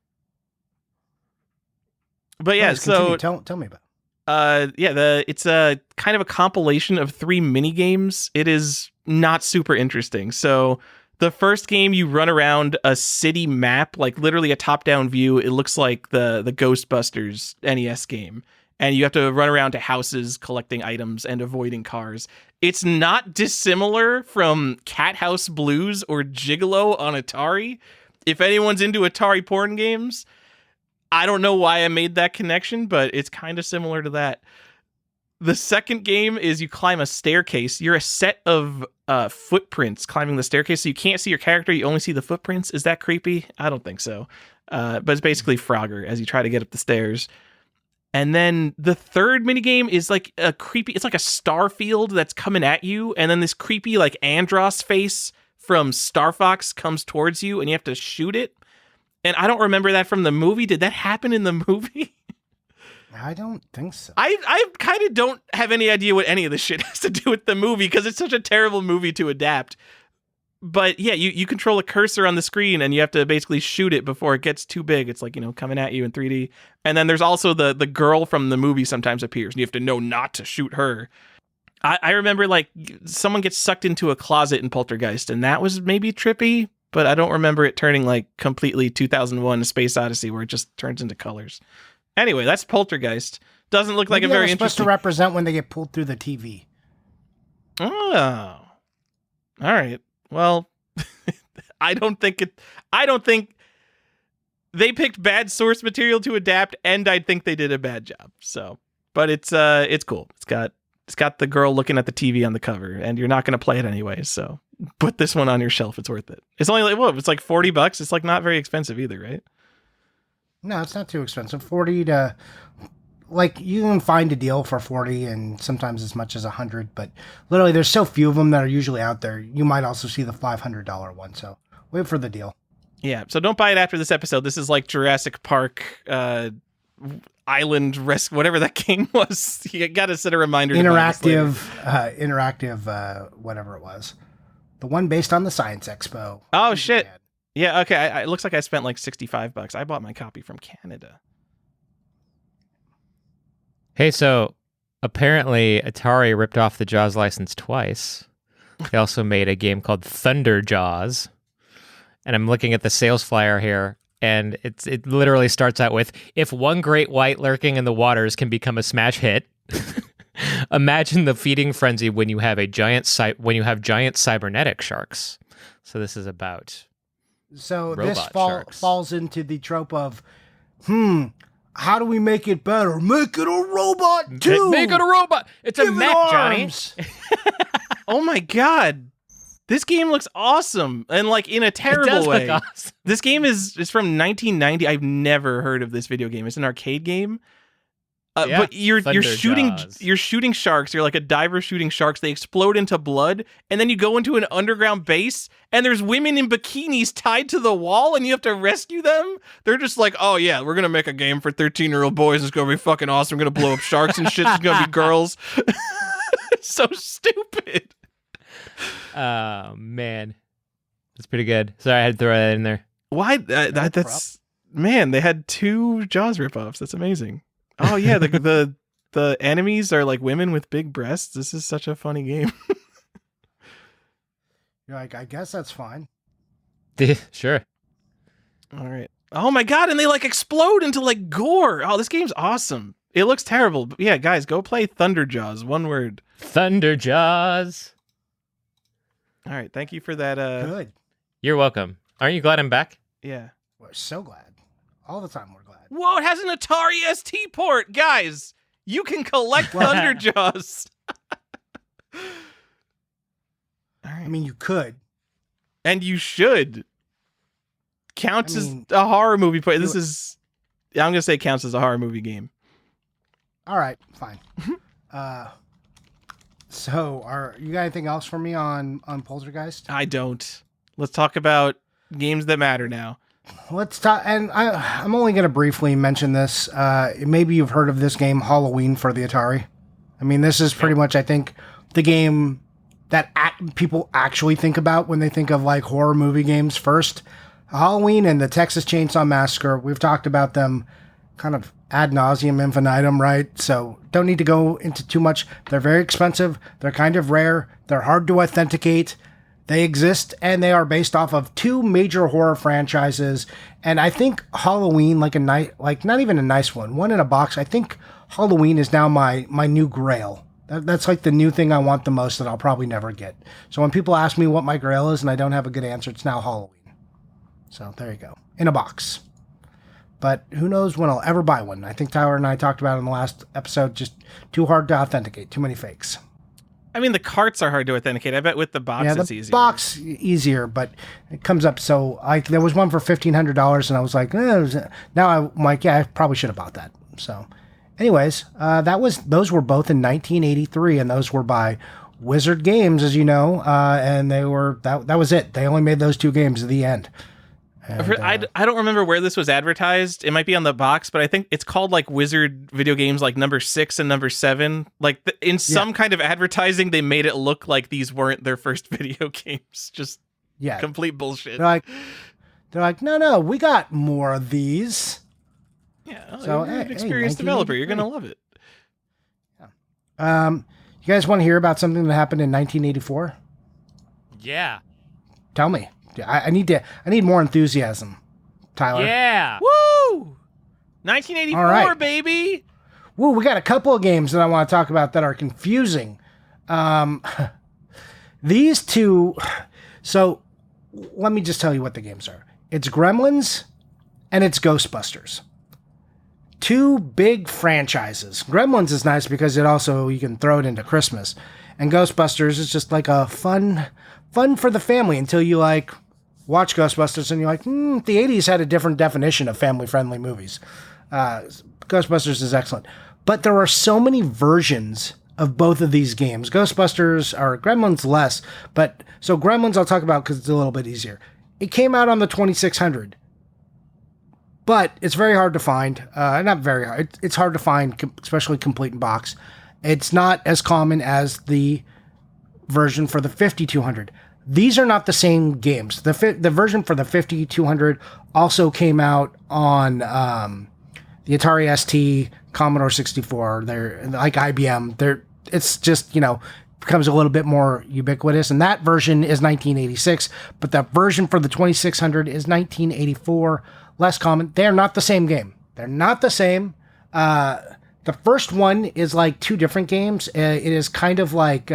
But yeah, Please continue. so tell me about it. it's a kind of a compilation of 3 mini games. It is not super interesting. So the first game, you run around a city map, like literally a top-down view. It looks like the Ghostbusters NES game, and you have to run around to houses collecting items and avoiding cars. It's not dissimilar from Cat House Blues or Gigolo on Atari. If anyone's into Atari porn games, I don't know why I made that connection, but it's kind of similar to that. The second game is you climb a staircase. You're a set of footprints climbing the staircase, so you can't see your character. You only see the footprints. Is that creepy? I don't think so. But it's basically Frogger as you try to get up the stairs. And then the third minigame is like a creepy, it's like a star field that's coming at you. And then this creepy like Andros face from Star Fox comes towards you and you have to shoot it. And I don't remember that from the movie. Did that happen in the movie? I don't think so. I kind of don't have any idea what any of this shit has to do with the movie because it's such a terrible movie to adapt. But yeah, you control a cursor on the screen and you have to basically shoot it before it gets too big. It's like, coming at you in 3D. And then there's also the girl from the movie sometimes appears and you have to know not to shoot her. I remember like someone gets sucked into a closet in Poltergeist and that was maybe trippy, but I don't remember it turning like completely 2001 A Space Odyssey where it just turns into colors. Anyway, that's Poltergeist. Doesn't look like Maybe a very that was supposed interesting... to represent when they get pulled through the TV. Oh. All right. Well, I don't think they picked bad source material to adapt, and I think they did a bad job. So, but it's cool. It's got the girl looking at the TV on the cover, and you're not going to play it anyway. So, put this one on your shelf. It's worth it. It's only like it's like $40. It's like not very expensive either, right? No, it's not too expensive. 40 to like you can find a deal for 40 and sometimes as much as 100, but literally there's so few of them that are usually out there. You might also see the $500 one, so wait for the deal. Yeah, so don't buy it after this episode. This is like Jurassic Park Island Rescue, whatever that game was. You got to set a reminder. Interactive, whatever it was. The one based on the Science Expo. Oh, shit. Yeah, okay. It looks like I spent like $65. I bought my copy from Canada. Hey, so apparently Atari ripped off the Jaws license twice. They also made a game called Thunder Jaws. And I'm looking at the sales flyer here, and it literally starts out with, if one great white lurking in the waters can become a smash hit, imagine the feeding frenzy when you have giant cybernetic sharks. So this is about So robot this sharks. falls into the trope of, how do we make it better? Make it a robot too. Make it a robot. It's a Give it mech, Johnny. arms. Oh my god. This game looks awesome, and like in a It terrible does way. look awesome. This game is from 1990. I've never heard of this video game. It's an arcade game. Yeah, but you're Thunder shooting Jaws. you're shooting sharks. You're like a diver shooting sharks. They explode into blood, and then you go into an underground base, and there's women in bikinis tied to the wall, and you have to rescue them. They're just like, oh yeah, we're gonna make a game for 13-year-old boys. It's gonna be fucking awesome. We're gonna blow up sharks and shit. It's gonna be girls. It's so stupid. Oh man, that's pretty good. Sorry, I had to throw that in there. Why? That's man. They had 2 Jaws ripoffs. That's amazing. Oh yeah, the enemies are like women with big breasts. This is such a funny game. You're like, I guess that's fine. Sure. All right. Oh my god, and they like explode into like gore. Oh, this game's awesome. It looks terrible, but yeah, guys, go play Thunder Jaws. One word. Thunder Jaws. All right, thank you for that. Good. You're welcome. Aren't you glad I'm back? Yeah. We're so glad. All the time we're glad. Whoa, it has an Atari ST port, guys. You can collect Thunder Jaws. All right. I mean, you could. And you should. Counts as a horror movie play. This is, I'm gonna say, counts as a horror movie game. All right, fine. So, you got anything else for me on Poltergeist? I don't. Let's talk about games that matter now. Let's talk, and I'm only going to briefly mention this. Maybe you've heard of this game, Halloween, for the Atari. I mean, this is pretty much, I think, the game that people actually think about when they think of like horror movie games first. Halloween and the Texas Chainsaw Massacre. We've talked about them kind of ad nauseum infinitum, right? So don't need to go into too much. They're very expensive. They're kind of rare. They're hard to authenticate. They exist, and they are based off of 2 major horror franchises. And I think Halloween, like not even a nice one in a box. I think Halloween is now my new grail. That's like the new thing I want the most that I'll probably never get. So when people ask me what my grail is and I don't have a good answer, it's now Halloween. So there you go, in a box. But who knows when I'll ever buy one. I think Tyler and I talked about it in the last episode, just too hard to authenticate, too many fakes. I mean, the carts are hard to authenticate. I bet with the box it's easier. Box easier, but it comes up. So there was one for $1,500, and I was like, now I'm like, yeah, I probably should have bought that. So, anyways, those were both in 1983, and those were by Wizard Games, as you know, and they were that was it. They only made those 2 games at the end. And, I don't remember where this was advertised. It might be on the box, but I think it's called like Wizard Video Games, like number 6 and number 7. Like in some kind of advertising, they made it look like these weren't their first video games. Just complete bullshit. They're like, no, we got more of these. Yeah, so you're an experienced developer. You're gonna love it. Yeah. You guys want to hear about something that happened in 1984? Yeah. Tell me. I need more enthusiasm, Tyler. Yeah. Woo! 1984, all right, baby. Woo, we got a couple of games that I want to talk about that are confusing. These 2. So let me just tell you what the games are. It's Gremlins and it's Ghostbusters. 2 big franchises. Gremlins is nice because you can throw it into Christmas. And Ghostbusters is just like a fun for the family until you like watch Ghostbusters and you're like, the 80s had a different definition of family-friendly movies. Ghostbusters is excellent. But there are so many versions of both of these games. Gremlins less, but so Gremlins I'll talk about because it's a little bit easier. It came out on the 2600, but it's very hard to find. Not very hard. It's hard to find, especially complete in box. It's not as common as the version for the 5200. These are not the same games. The version for the 5200 also came out on the Atari ST, Commodore 64. They're like IBM. It's just, becomes a little bit more ubiquitous. And that version is 1986, but the version for the 2600 is 1984. Less common. They're not the same game. They're not the same. The first one is like 2 different games. It is kind of like...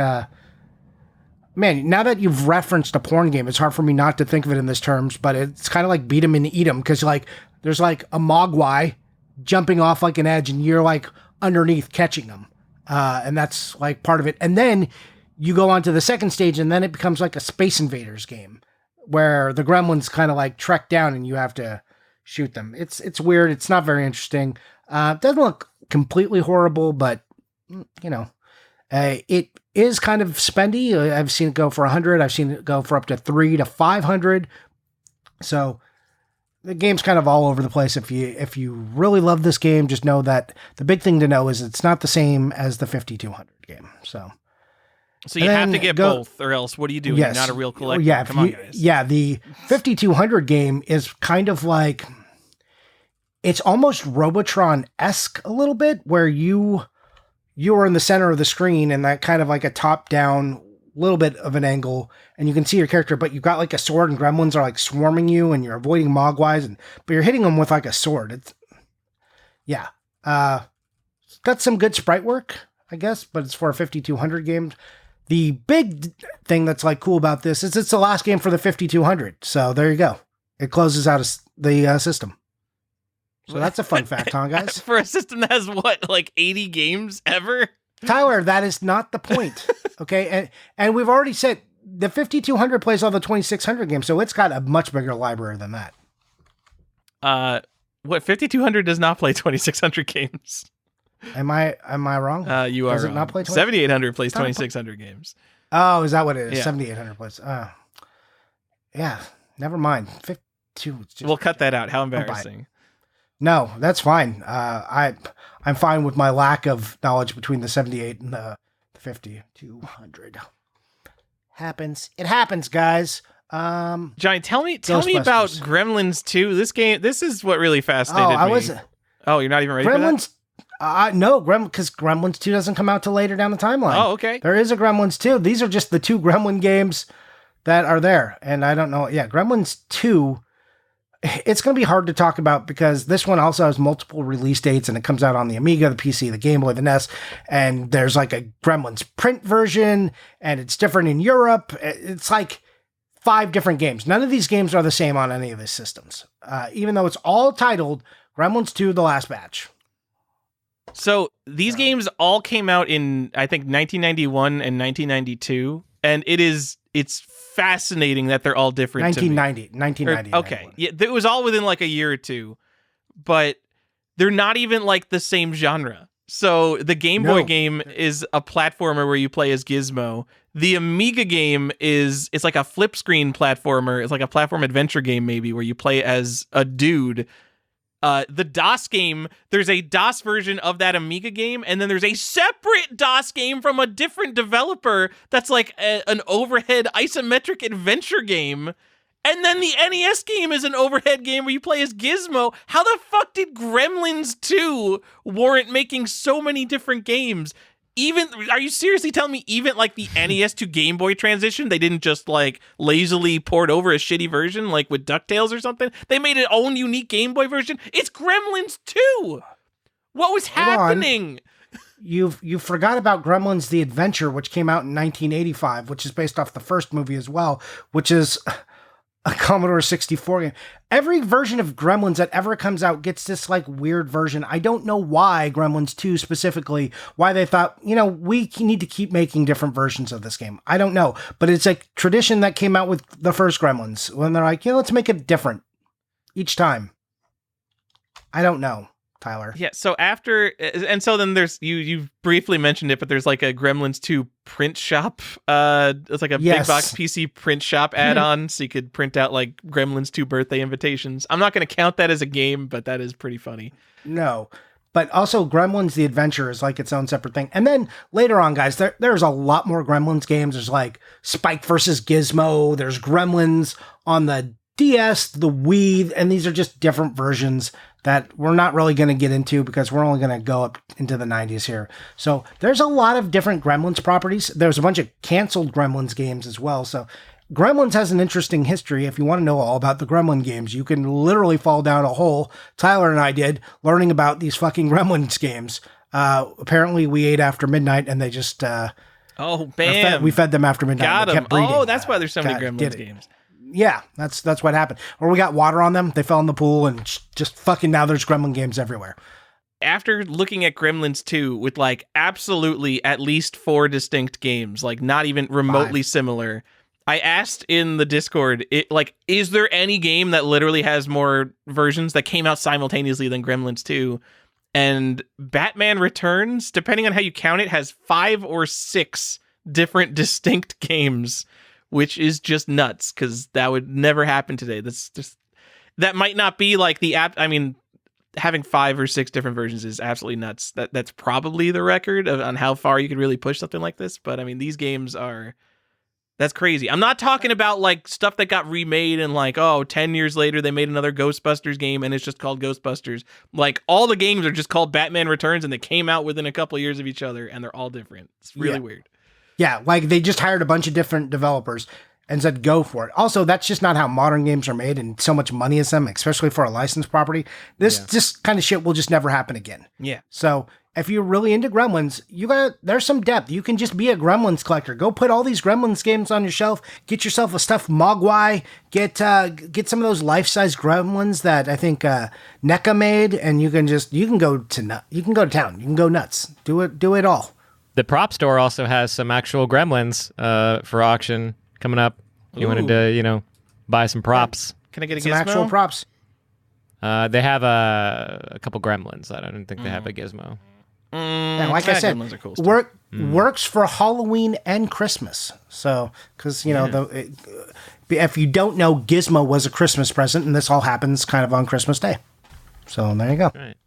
Man, now that you've referenced a porn game, it's hard for me not to think of it in these terms, but it's kind of like beat 'em and eat 'em, because like there's like a mogwai jumping off like an edge and you're like underneath catching them. And that's like part of it. And then you go on to the second stage and then it becomes like a Space Invaders game where the gremlins kind of like trek down and you have to shoot them. It's weird. It's not very interesting. It doesn't look completely horrible, but it is kind of spendy. I've seen it go for 100. I've seen it go for up to 300 to 500. So the game's kind of all over the place. If you really love this game, just know that the big thing to know is it's not the same as the 5200 game. So you have to get both, or else what are you doing? Yes. You're not a real collector. Yeah, Come on, guys. Yeah, the 5200 game is kind of like, it's almost Robotron-esque a little bit, where you are in the center of the screen and that kind of like a top-down little bit of an angle, and you can see your character, but you've got like a sword and gremlins are like swarming you and you're avoiding mogwais, but you're hitting them with like a sword. Got some good sprite work, I guess, but it's for a 5200 game. The big thing that's like cool about this is it's the last game for the 5200. So there you go. It closes out the system. So that's a fun fact, huh, guys? For a system that has what, like 80 games ever? Tyler, that is not the point. Okay. And we've already said the 5200 plays all the 2600 games. So it's got a much bigger library than that. What, 5200 does not play 2600 games? Am I wrong? You are Does it wrong. not play 7800 plays 2600 games. Oh, is that what it is? Yeah. 7800 plays. Yeah, never mind. 52. We'll cut that out. How embarrassing. No, that's fine. I'm fine with my lack of knowledge between the 78 and the 5200. It happens, guys. Johnny, tell me about Gremlins 2. This is what really fascinated me. Oh, you're not even ready for that? No, because Gremlins 2 doesn't come out till later down the timeline. Oh, okay. There is a Gremlins 2. These are just the two Gremlin games that are there. And I don't know. Yeah, Gremlins 2, it's going to be hard to talk about because this one also has multiple release dates and it comes out on the Amiga, the PC, the Game Boy, the NES. And there's like a Gremlins print version and it's different in Europe. It's like 5 different games. None of these games are the same on any of the systems, even though it's all titled Gremlins 2, The Last Batch. So these games all came out in, I think, 1991 and 1992, and it's fascinating that they're all different. 1990. Okay, yeah, it was all within like a year or two, but they're not even like the same genre. So the Game Boy game is a platformer where you play as Gizmo. The Amiga game it's like a flip screen platformer. It's like a platform adventure game maybe where you play as a dude. The DOS game, there's a DOS version of that Amiga game, and then there's a separate DOS game from a different developer that's like an overhead isometric adventure game. And then the NES game is an overhead game where you play as Gizmo. How the fuck did Gremlins 2 warrant making so many different games? Are you seriously telling me even like the NES to Game Boy transition, they didn't just like lazily port over a shitty version like with DuckTales or something? They made an own unique Game Boy version. It's Gremlins 2. What was happening? You forgot about Gremlins The Adventure, which came out in 1985, which is based off the first movie as well, which is a Commodore 64 game. Every version of Gremlins that ever comes out gets this like weird version. I don't know why Gremlins 2 specifically, why they thought, we need to keep making different versions of this game. I don't know, but it's a tradition that came out with the first Gremlins when they're like, let's make it different each time. I don't know, Tyler. Yeah, so then there's, you briefly mentioned it, but there's like a Gremlins 2 print shop. It's like a big box PC print shop add-on, so you could print out like Gremlins 2 birthday invitations. I'm not going to count that as a game, but that is pretty funny. No, but also Gremlins The Adventure is like its own separate thing. And then later on, guys, there's a lot more Gremlins games. There's like Spike versus Gizmo. There's Gremlins on the DS, the Wii, and these are just different versions that we're not really going to get into because we're only going to go up into the 90s here. So there's a lot of different Gremlins properties. There's a bunch of canceled Gremlins games as well. So Gremlins has an interesting history. If you want to know all about the Gremlin games, you can literally fall down a hole. Tyler and I did, learning about these fucking Gremlins games. Apparently we ate after midnight and they just... oh, bam! We fed them after midnight. Got them. Oh, that's why there's so many Gremlins games. Yeah, that's what happened. Or we got water on them, they fell in the pool, and just fucking now there's Gremlin games everywhere. After looking at Gremlins 2 with like absolutely at least 4 distinct games, like not even remotely similar, I asked in the Discord, is there any game that literally has more versions that came out simultaneously than Gremlins 2? And Batman Returns, depending on how you count it, has 5 or 6 different distinct games, which is just nuts because that would never happen today. That might not be like the app. I mean, having 5 or 6 different versions is absolutely nuts. That's probably the record on how far you could really push something like this. But I mean, these games that's crazy. I'm not talking about like stuff that got remade and like, 10 years later they made another Ghostbusters game and it's just called Ghostbusters. Like all the games are just called Batman Returns and they came out within a couple of years of each other and they're all different. It's really weird. Yeah, like they just hired a bunch of different developers and said, go for it. Also, that's just not how modern games are made and so much money is them, especially for a licensed property. This kind of shit will just never happen again. Yeah. So if you're really into Gremlins, there's some depth. You can just be a Gremlins collector. Go put all these Gremlins games on your shelf. Get yourself a stuffed Mogwai. Get some of those life-size Gremlins that I think NECA made, and you can go to town. You can go nuts. Do it all. The prop store also has some actual Gremlins for auction coming up. You wanted to, buy some props. Can I get some Gizmo? actual props? They have a couple Gremlins. I don't think they have a Gizmo. And like I said, Gremlins are cool stuff. Works for Halloween and Christmas. So, because, if you don't know, Gizmo was a Christmas present, and this all happens kind of on Christmas Day. So, there you go. Right.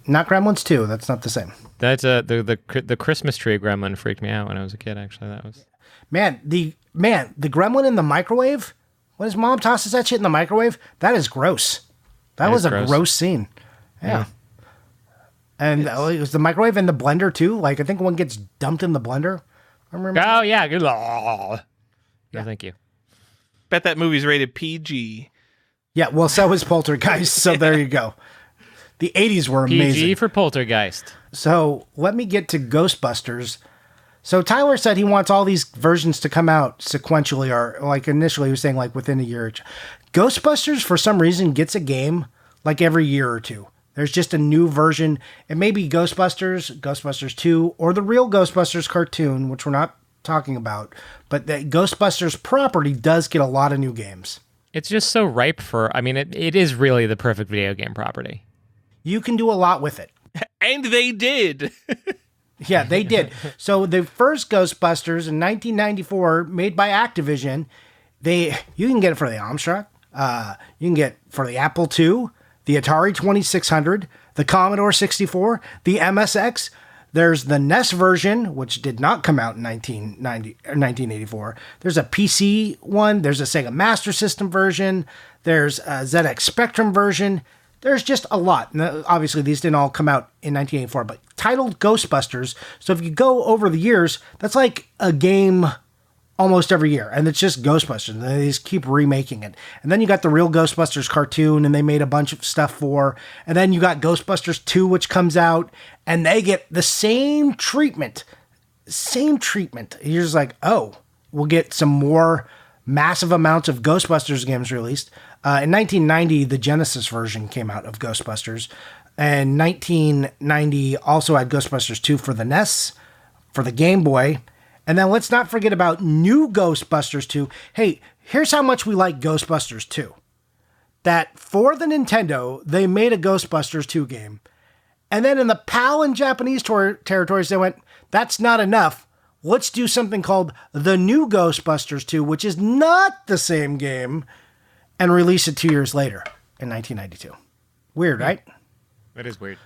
Not Gremlins 2. That's not the same. That's the Christmas tree gremlin freaked me out when I was a kid, actually. That was... the gremlin in the microwave, when his mom tosses that shit in the microwave, that is gross. That was a gross scene. Yeah. And it was the microwave and the blender too. Like I think one gets dumped in the blender. I remember. Oh yeah, good. No, thank you. Bet that movie's rated PG. Yeah, well, so was Poltergeist. So there you go. The 80s were amazing. PG for Poltergeist. So let me get to Ghostbusters. So Tyler said he wants all these versions to come out sequentially, or like initially he was saying like within a year or two. Ghostbusters, for some reason, gets a game like every year or two. There's just a new version. It may be Ghostbusters, Ghostbusters 2, or the real Ghostbusters cartoon, which we're not talking about. But the Ghostbusters property does get a lot of new games. It's just so ripe for, it is really the perfect video game property. You can do a lot with it. And they did. Yeah, they did. So the first Ghostbusters in 1994, made by Activision, you can get it for the Amstrad. You can get for the Apple II, the Atari 2600, the Commodore 64, the MSX. There's the NES version, which did not come out in 1984. There's a PC one. There's a Sega Master System version. There's a ZX Spectrum version. There's just a lot. Now, obviously, these didn't all come out in 1984, but titled Ghostbusters. So if you go over the years, that's like a game almost every year. And it's just Ghostbusters. And they just keep remaking it. And then you got the real Ghostbusters cartoon, and they made a bunch of stuff for. And then you got Ghostbusters 2, which comes out, and they get the same treatment. Same treatment. You're just like, oh, we'll get some more massive amounts of Ghostbusters games released. In 1990, the Genesis version came out of Ghostbusters. And 1990 also had Ghostbusters 2 for the NES, for the Game Boy. And then let's not forget about new Ghostbusters 2. Hey, here's how much we like Ghostbusters 2. That for the Nintendo, they made a Ghostbusters 2 game. And then in the PAL and Japanese territories, they went, that's not enough. Let's do something called the new Ghostbusters 2, which is not the same game, and release it 2 years later in 1992. Weird, right? That is weird.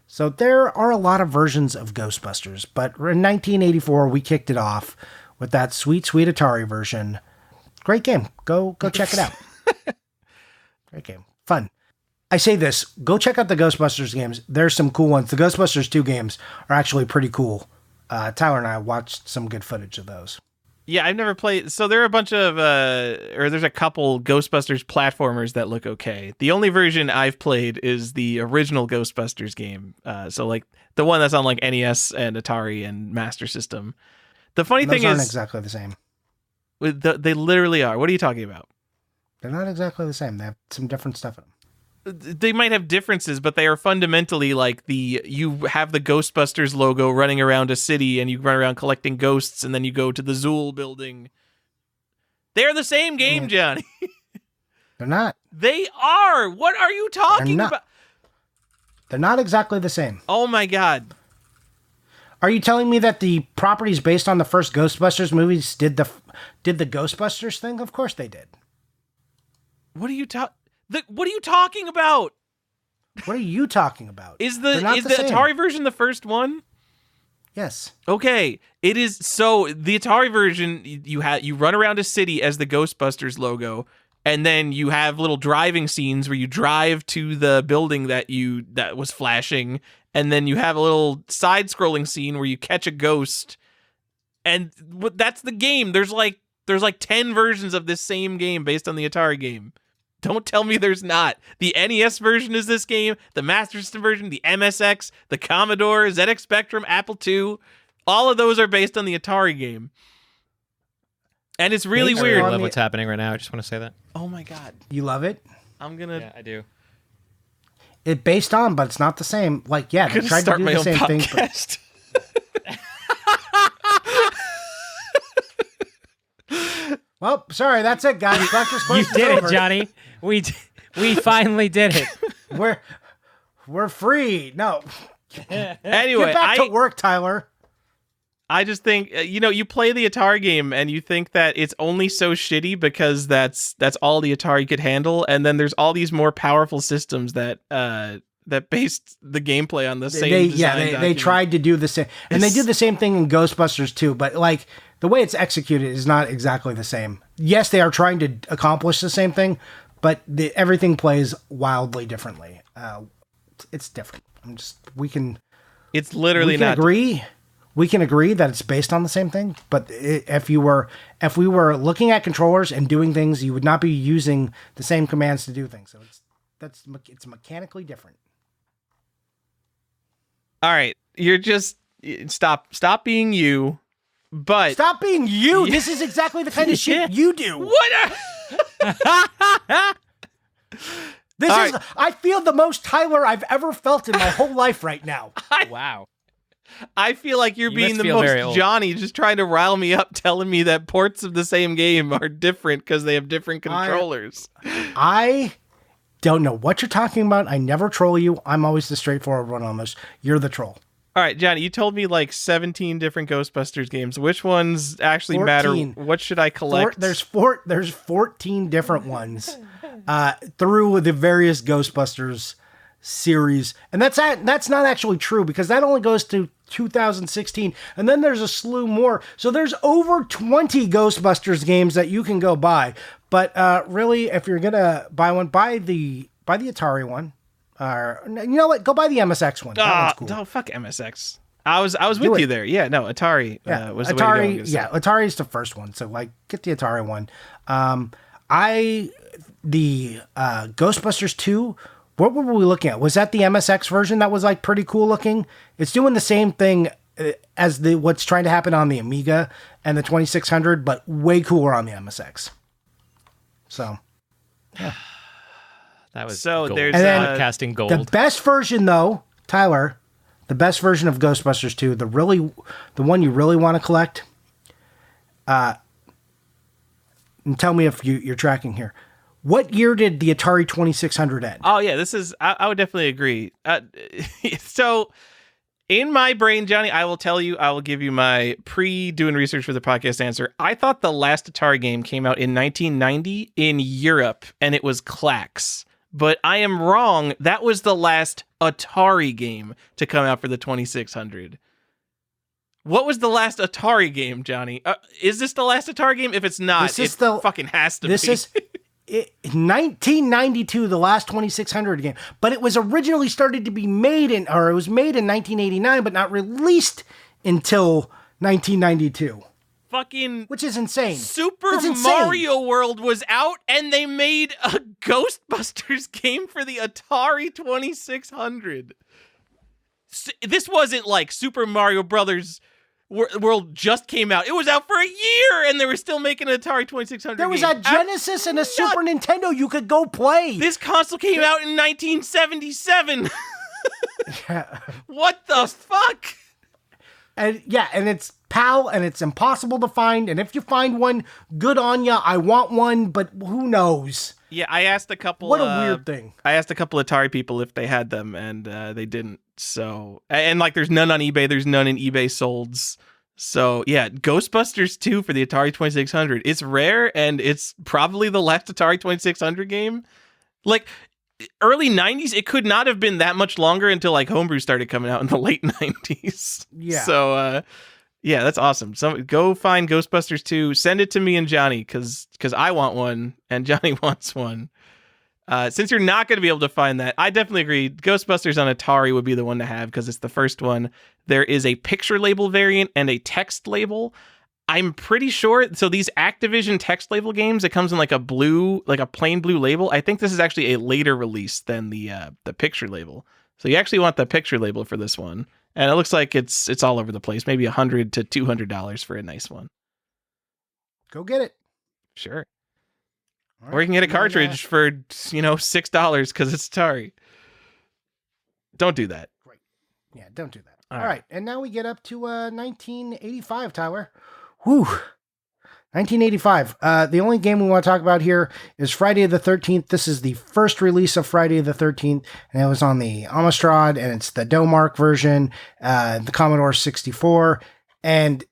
So there are a lot of versions of Ghostbusters, but in 1984, we kicked it off with that sweet, sweet Atari version. Great game. Go check it out. Great game. Fun. I say this, go check out the Ghostbusters games. There's some cool ones. The Ghostbusters 2 games are actually pretty cool. Tyler and I watched some good footage of those. Yeah, I've never played. So there are a bunch of, there's a couple Ghostbusters platformers that look okay. The only version I've played is the original Ghostbusters game. So like the one that's on like NES and Atari and Master System. The funny thing aren't is, exactly the same. They literally are. What are you talking about? They're not exactly the same. They have some different stuff in them. They might have differences, but they are fundamentally like you have the Ghostbusters logo running around a city and you run around collecting ghosts and then you go to the Zool building. They're the same game, Johnny. They're not. They are. What are you talking about? They're not exactly the same. Oh my god. Are you telling me that the properties based on the first Ghostbusters movies did the Ghostbusters thing? Of course they did. What are you What are you talking about? What are you talking about? Is the same. Atari version the first one? Yes. Okay, it is. So the Atari version, you run around a city as the Ghostbusters logo, and then you have little driving scenes where you drive to the building that was flashing, and then you have a little side-scrolling scene where you catch a ghost, and that's the game. There's like 10 versions of this same game based on the Atari game. Don't tell me there's not. The NES version is this game, the Master System version, the MSX, the Commodore, ZX Spectrum, Apple II. All of those are based on the Atari game. And it's really I weird. love what's happening right now. I just want to say that. Oh my god. You love it? I'm gonna Yeah, I do. It based on, but it's not the same. Like, yeah, they tried to start do my the own same thing. podcast. Well, sorry, that's it, guys. Collector's You Quest is did over. it, Johnny. We finally did it. We're free. No. Anyway, Get back to work, Tyler. I just think you play the Atari game and you think that it's only so shitty because that's all the Atari could handle, and then there's all these more powerful systems that based the gameplay on the same. They tried to do the same, and they do the same thing in Ghostbusters too. But like the way it's executed is not exactly the same. Yes, they are trying to accomplish the same thing, but everything plays wildly differently. It's different. It's literally not. We can agree that it's based on the same thing, but if we were looking at controllers and doing things, you would not be using the same commands to do things. So it's mechanically different. All right, you're just stop being you. But stop being you. This is exactly the kind of shit you do. What? I feel the most Tyler I've ever felt in my whole life right now. Wow. I feel like you're being the very most old. Johnny, just trying to rile me up, telling me that ports of the same game are different because they have different controllers. I don't know what you're talking about. I never troll you. I'm always the straightforward one on this. You're the troll. All right, Johnny, you told me like 17 different Ghostbusters games. Which ones actually 14. matter? What should I collect? There's 14 different ones through the various Ghostbusters series. And that's not actually true because that only goes to 2016. And then there's a slew more. So there's over 20 Ghostbusters games that you can go buy. But really, if you're going to buy one, buy the Atari one. You know what? Go buy the MSX one. That one's cool. No, fuck MSX. I was with you there. Yeah, no, Atari was the Atari, way to go. Yeah, Atari is the first one. So like, get the Atari one. The Ghostbusters 2. What were we looking at? Was that the MSX version that was like pretty cool looking? It's doing the same thing as what's trying to happen on the Amiga and the 2600, but way cooler on the MSX. So, yeah. That was so gold. there's casting gold. The best version though, Tyler, the best version of Ghostbusters 2, the one you really want to collect. And tell me if you're tracking here. What year did the Atari 2600 end? Oh yeah, I would definitely agree. So in my brain, Johnny, I will give you my doing research for the podcast answer. I thought the last Atari game came out in 1990 in Europe, and it was Klax. But I am wrong. That was the last Atari game to come out for the 2600. What was the last Atari game, Johnny? Is this the last Atari game? If it's not, fucking has to be. This is 1992, the last 2600 game. But it was originally started to be made it was made in 1989, but not released until 1992. Which is insane. Super Mario World was out, and they made a Ghostbusters game for the Atari 2600. This wasn't like Super Mario Brothers World just came out. It was out for a year, and they were still making an Atari 2600 There was game. a Genesis and a Super Nintendo you could go play. This console came out in 1977. What the fuck? And it's PAL, and it's impossible to find. And if you find one, good on ya. I want one, but who knows? Yeah, I asked a couple. What a weird thing. I asked a couple Atari people if they had them, and they didn't. So, and like, there's none on eBay. There's none in eBay solds. So yeah, Ghostbusters 2 for the Atari 2600. It's rare, and it's probably the last Atari 2600 game. Like, early 90s, it could not have been that much longer until like Homebrew started coming out in the late 90s. Yeah. So yeah, that's awesome. So go find Ghostbusters 2, send it to me and Johnny, because I want one and Johnny wants one. Since you're not going to be able to find that, I definitely agree. Ghostbusters on Atari would be the one to have because it's the first one. There is a picture label variant and a text label. I'm pretty sure. So these Activision text label games, it comes in like a blue, like a plain blue label. I think this is actually a later release than the picture label. So you actually want the picture label for this one, and it looks like it's all over the place. Maybe $100 to $200 for a nice one. Go get it. Sure. All Or you can get a right. cartridge for, $6 because it's Atari. Don't do that. Yeah, don't do that. All All right. And now we get up to 1985, Tyler. Whew. 1985. The only game we want to talk about here is Friday the 13th. This is the first release of Friday the 13th, and it was on the Amstrad, and it's the Domark version, the Commodore 64, and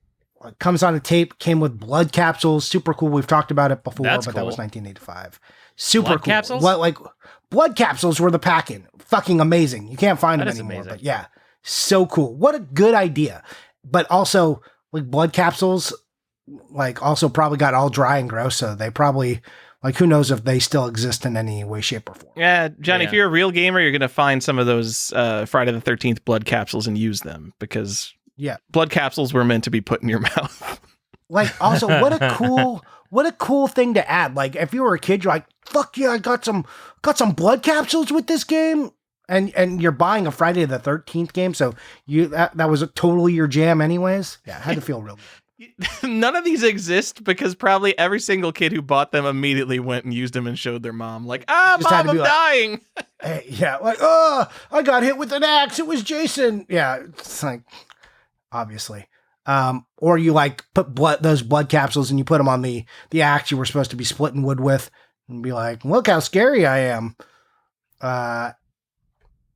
it comes on a tape, came with blood capsules. Super cool. We've talked about it before, That's but that cool. was 1985. Super Blood cool. capsules? What, like, blood capsules were the pack-in. Fucking amazing. You can't find That them is anymore, amazing. but yeah, so cool. What a good idea. But also, like, blood capsules, like, also probably got all dry and gross, so they probably, like, who knows if they still exist in any way, shape, or form. Yeah, Johnny, if Yeah. you're a real gamer, you're going to find some of those Friday the 13th blood capsules and use them, because Yeah. blood capsules were meant to be put in your mouth. Like, also, what a cool thing to add. Like, if you were a kid, you're like, fuck yeah, I got some blood capsules with this game. And you're buying a Friday the 13th game, so that was totally your jam anyways. Yeah, it had to feel real good. None of these exist because probably every single kid who bought them immediately went and used them and showed their mom, like, Just had Mom, to I'm be like- dying. Hey, yeah, like, oh, I got hit with an axe. It was Jason. Yeah, it's like, obviously. Or you like put those blood capsules and you put them on the axe you were supposed to be splitting wood with, and be like, look how scary I am.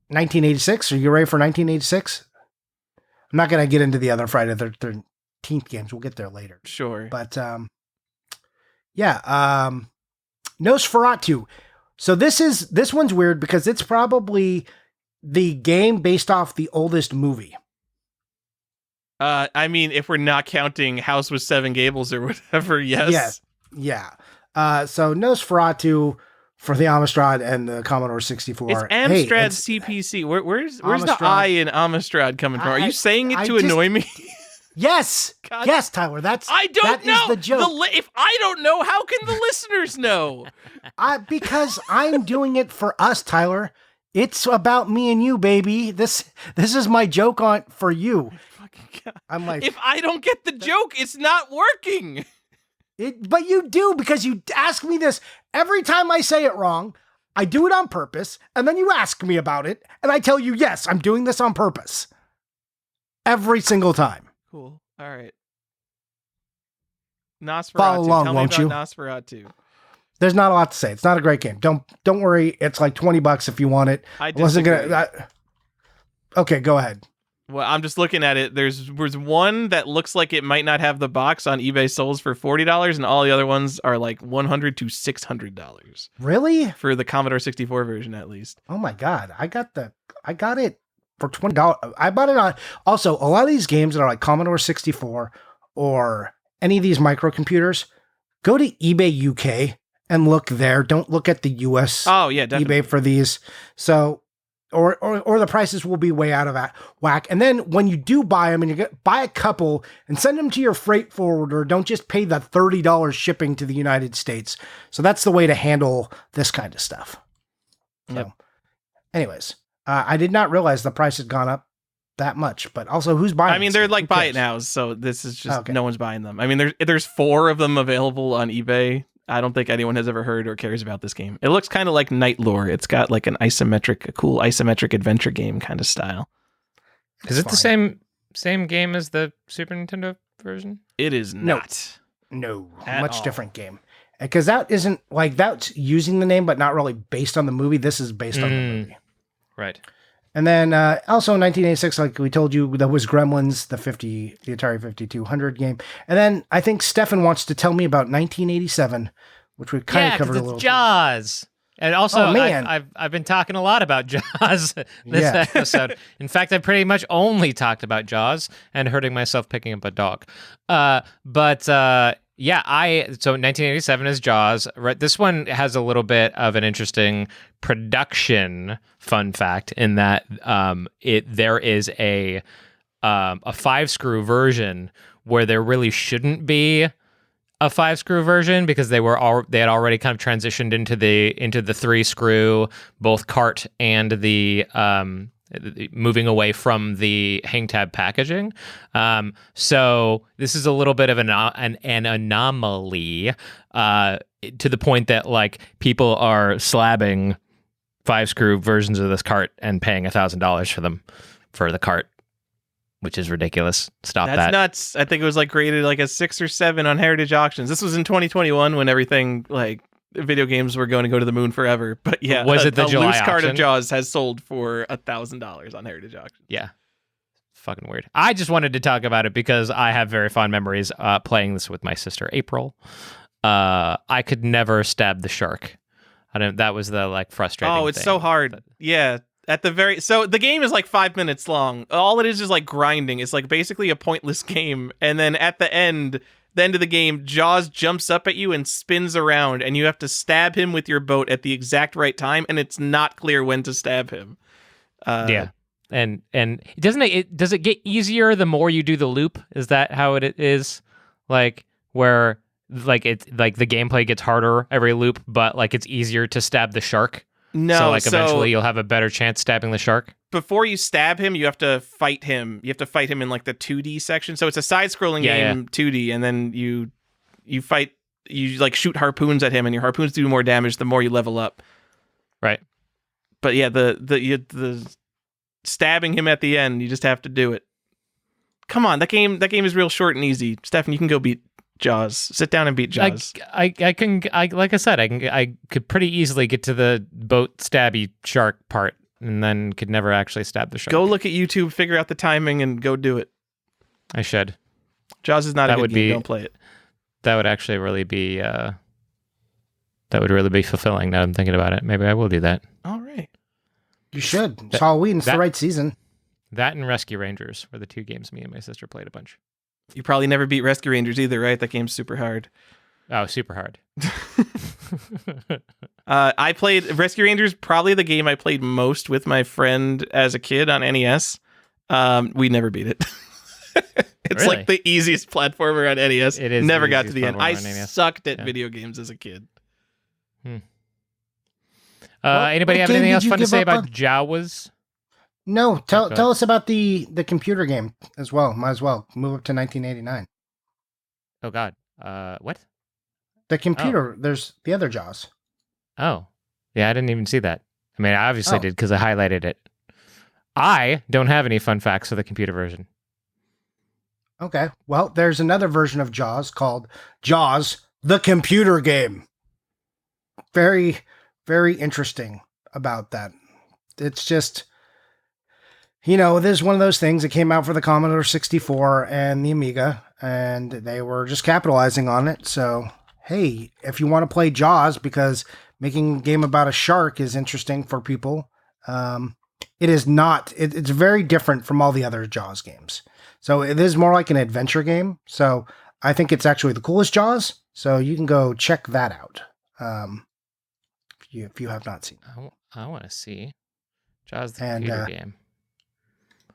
1986. Are you ready for 1986? I'm not gonna get into the other Friday the 13th games. We'll get there later. Sure. But yeah, Nosferatu. So this one's weird because it's probably the game based off the oldest movie. I mean, if we're not counting House with Seven Gables or whatever, yes. Yeah. So Nosferatu for the Amstrad and the Commodore 64. It's Amstrad CPC. Where's the Amstrad. I in Amstrad coming from? Are you saying it I to just- annoy me? Yes. God. Yes, Tyler. That I don't is know. the joke. If I don't know, how can the listeners know? Because I'm doing it for us, Tyler. It's about me and you, baby. This is my joke for you. Fucking God. I'm like, If I don't get the joke, it's not working. but you do, because you ask me this every time I say it wrong. I do it on purpose, and then you ask me about it, and I tell you, yes, I'm doing this on purpose. Every single time. Cool. All right. Nosferatu. Follow along, Tell won't me you? about Nosferatu. There's not a lot to say. It's not a great game. Don't worry. It's like $20 if you want it. I I wasn't disagree. gonna. Okay, go ahead. Well, I'm just looking at it. There's one that looks like it might not have the box on eBay Souls for $40, and all the other ones are like $100 to $600 Really? for the Commodore 64 version, at least. Oh my god! I got it for $20. I bought it on. Also, a lot of these games that are like Commodore 64 or any of these microcomputers, go to eBay UK and look there. Don't look at the US Oh yeah, definitely. eBay for these. So, or the prices will be way out of whack. And then when you do buy them, and buy a couple and send them to your freight forwarder, don't just pay the $30 shipping to the United States. So that's the way to handle this kind of stuff. Yep. So, anyways, I did not realize the price had gone up that much. But also, who's buying? I mean, this? they're like Who buy it cares? now, so this is just Okay. no one's buying them. I mean, there's 4 of them available on eBay. I don't think anyone has ever heard or cares about this game. It looks kind of like Night Lore. It's got like a cool isometric adventure game kind of style. Is it the same game as the Super Nintendo version? It is No. not. No, At much all. different game. Because that isn't like that's using the name, but not really based on the movie. This is based on the movie. Right. And then also in 1986, like we told you, there was Gremlins, the Atari 5200 game. And then I think Stefan wants to tell me about 1987, which we kind of covered a little. Jaws. And also, Oh, man. I've been talking a lot about Jaws this episode. In fact, I pretty much only talked about Jaws and hurting myself picking up a dog. So 1987 is Jaws. Right, this one has a little bit of an interesting production fun fact in that there is a 5-screw version where there really shouldn't be a 5-screw version because they had already kind of transitioned into the 3-screw, both cart and the moving away from the hang tab packaging. So this is a little bit of an anomaly to the point that like people are slabbing 5-screw versions of this cart and paying $1,000 for them for the cart, which is ridiculous. Stop That's that. nuts. I think it was like graded like a 6 or 7 on Heritage Auctions. This was in 2021 when everything like video games were going to go to the moon forever. But yeah, Was it the a July loose cart of auction? Jaws has sold for $1,000 on Heritage Auctions. Yeah. Fucking weird. I just wanted to talk about it because I have very fond memories playing this with my sister April. I could never stab the shark. That was the like frustrating Oh, it's thing. so hard. But- Yeah. So the game is like 5 minutes long. All it is like grinding. It's like basically a pointless game. And then at the end of the game, Jaws jumps up at you and spins around, and you have to stab him with your boat at the exact right time, and it's not clear when to stab him. Yeah. And does it get easier the more you do the loop? Is that how it is? Like where like it's like the gameplay gets harder every loop, but like it's easier to stab the shark. No, So like eventually you'll have a better chance stabbing the shark. before you stab him, you have to fight him. You have to fight him in like the 2D section. So it's a side-scrolling game, 2D, and then you fight. You like shoot harpoons at him, and your harpoons do more damage the more you level up. Right. But yeah, the stabbing him at the end, you just have to do it. Come on, that game is real short and easy. Stefan, you can go beat Jaws. Sit down and beat Jaws. I like I said, I could pretty easily get to the boat stabby shark part and then could never actually stab the shark. Go look at YouTube, figure out the timing, and go do it. I should. Jaws is not a good game. Don't play it. That would actually really be fulfilling now I'm thinking about it. Maybe I will do that. All right. You should. It's Halloween. It's the right season. That and Rescue Rangers were the two games me and my sister played a bunch. You probably never beat Rescue Rangers either, right? That game's super hard. Oh, super hard. I played Rescue Rangers, probably the game I played most with my friend as a kid on NES. We never beat it. It's Really? like the easiest platformer on NES. It is Never the got to easiest the end. platformer I on NES. sucked at Yeah. video games as a kid. Anybody what have game anything did else you fun to give say up about on? Jawas? No, tell Okay. tell us about the computer game as well. Might as well move up to 1989. Oh God. What? The computer. There's the other Jaws. Oh, yeah, I didn't even see that. I mean, I obviously Oh. did because I highlighted it. I don't have any fun facts for the computer version. Okay. Well, there's another version of Jaws called Jaws: The Computer Game. Very, very interesting about that. It's just, this is one of those things that came out for the Commodore 64 and the Amiga, and they were just capitalizing on it. So, hey, if you want to play Jaws, because making a game about a shark is interesting for people, it is not. It's very different from all the other Jaws games. So it is more like an adventure game. So I think it's actually the coolest Jaws. So you can go check that out if you have not seen. I want to see Jaws the And, computer game.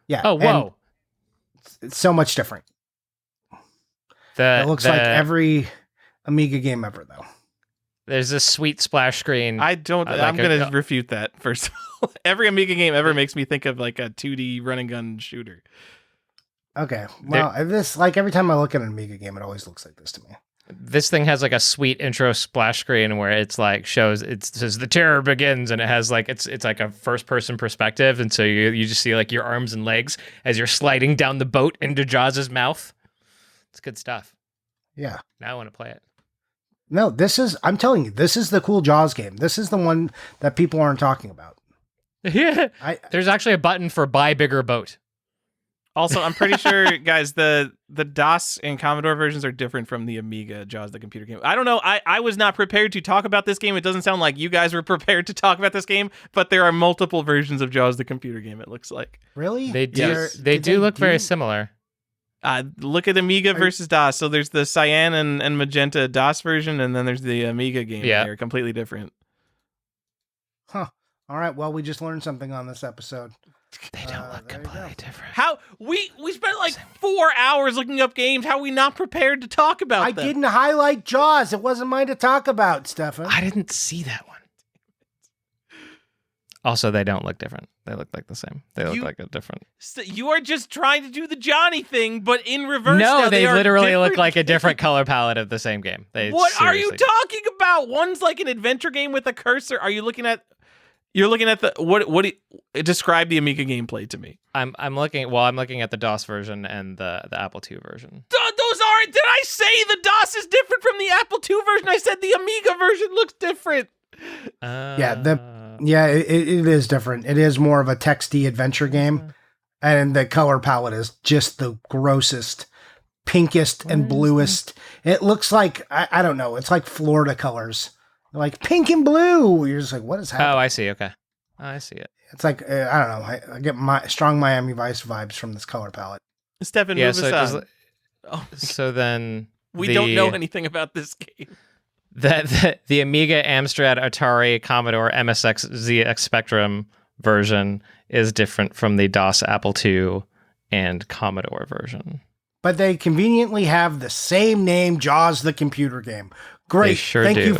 Yeah. Oh, and whoa! it's so much different. It looks like every Amiga game ever, though. There's this sweet splash screen. I'm going to refute that, first of all. Every Amiga game ever makes me think of like a 2D run and gun shooter. Okay. Well, this like every time I look at an Amiga game, it always looks like this to me. This thing has like a sweet intro splash screen where it's like it says the terror begins, and it has like it's like a first person perspective, and so you just see like your arms and legs as you're sliding down the boat into Jaws' mouth. It's good stuff. Yeah. Now I want to play it. No, I'm telling you, this is the cool Jaws game. This is the one that people aren't talking about. Yeah. There's actually a button for buy bigger boat. Also, I'm pretty sure, guys, the DOS and Commodore versions are different from the Amiga Jaws, the computer game. I don't know. I was not prepared to talk about this game. It doesn't sound like you guys were prepared to talk about this game, but there are multiple versions of Jaws, the computer game, it looks like. Really? They do. Yes. They do look very similar. Look at Amiga versus DOS. So there's the cyan and magenta DOS version, and then there's the Amiga game. Yeah. They're completely different. Huh. All right. Well, we just learned something on this episode. They don't look there you completely go. different. How we spent like 4 hours looking up games. How are we not prepared to talk about I them? didn't highlight Jaws. It wasn't mine to talk about, Stefan. I didn't see that one. Also, they don't look different. They look like the same. They look like a different. You are just trying to do the Johnny thing, but in reverse. No, now. they are literally look different like a games. different color palette of the same game. What are you talking about? One's like an adventure game with a cursor. Are you looking at? You're looking at the what? Describe the Amiga gameplay to me. I'm looking at the DOS version and the Apple II version. Those aren't. Did I say the DOS is different from the Apple II version? I said the Amiga version looks different. Yeah, it is different. It is more of a texty adventure game, and the color palette is just the grossest, pinkest and bluest. It looks like I don't know. It's like Florida colors, like pink and blue. You're just like, what is happening? Oh, I see. Okay, I see it. It's like I don't know. I get my strong Miami Vice vibes from this color palette. Stefan, Yeah, move so us on. Oh, So then we don't know anything about this game. The Amiga, Amstrad, Atari, Commodore, MSX, ZX Spectrum version is different from the DOS, Apple II, and Commodore version. But they conveniently have the same name, Jaws the computer game. Great. They sure do.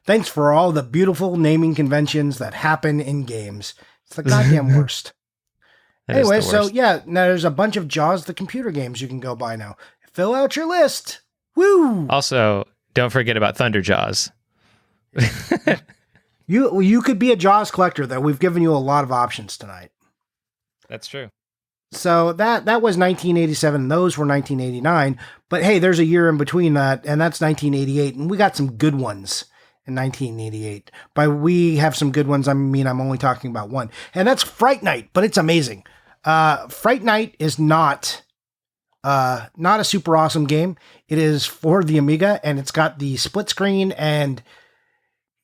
Thanks for all the beautiful naming conventions that happen in games. It's the goddamn worst. Anyway, so yeah, now there's a bunch of Jaws the computer games you can go buy now. Fill out your list. Woo! Also, don't forget about Thunder Jaws. You could be a Jaws collector, though. We've given you a lot of options tonight. That's true. So that was 1987. Those were 1989. But hey, there's a year in between that, and that's 1988. And we got some good ones in 1988. By we have some good ones, I mean I'm only talking about one. And that's Fright Night, but it's amazing. Fright Night is not a super awesome game. It is for the Amiga, and it's got the split screen, and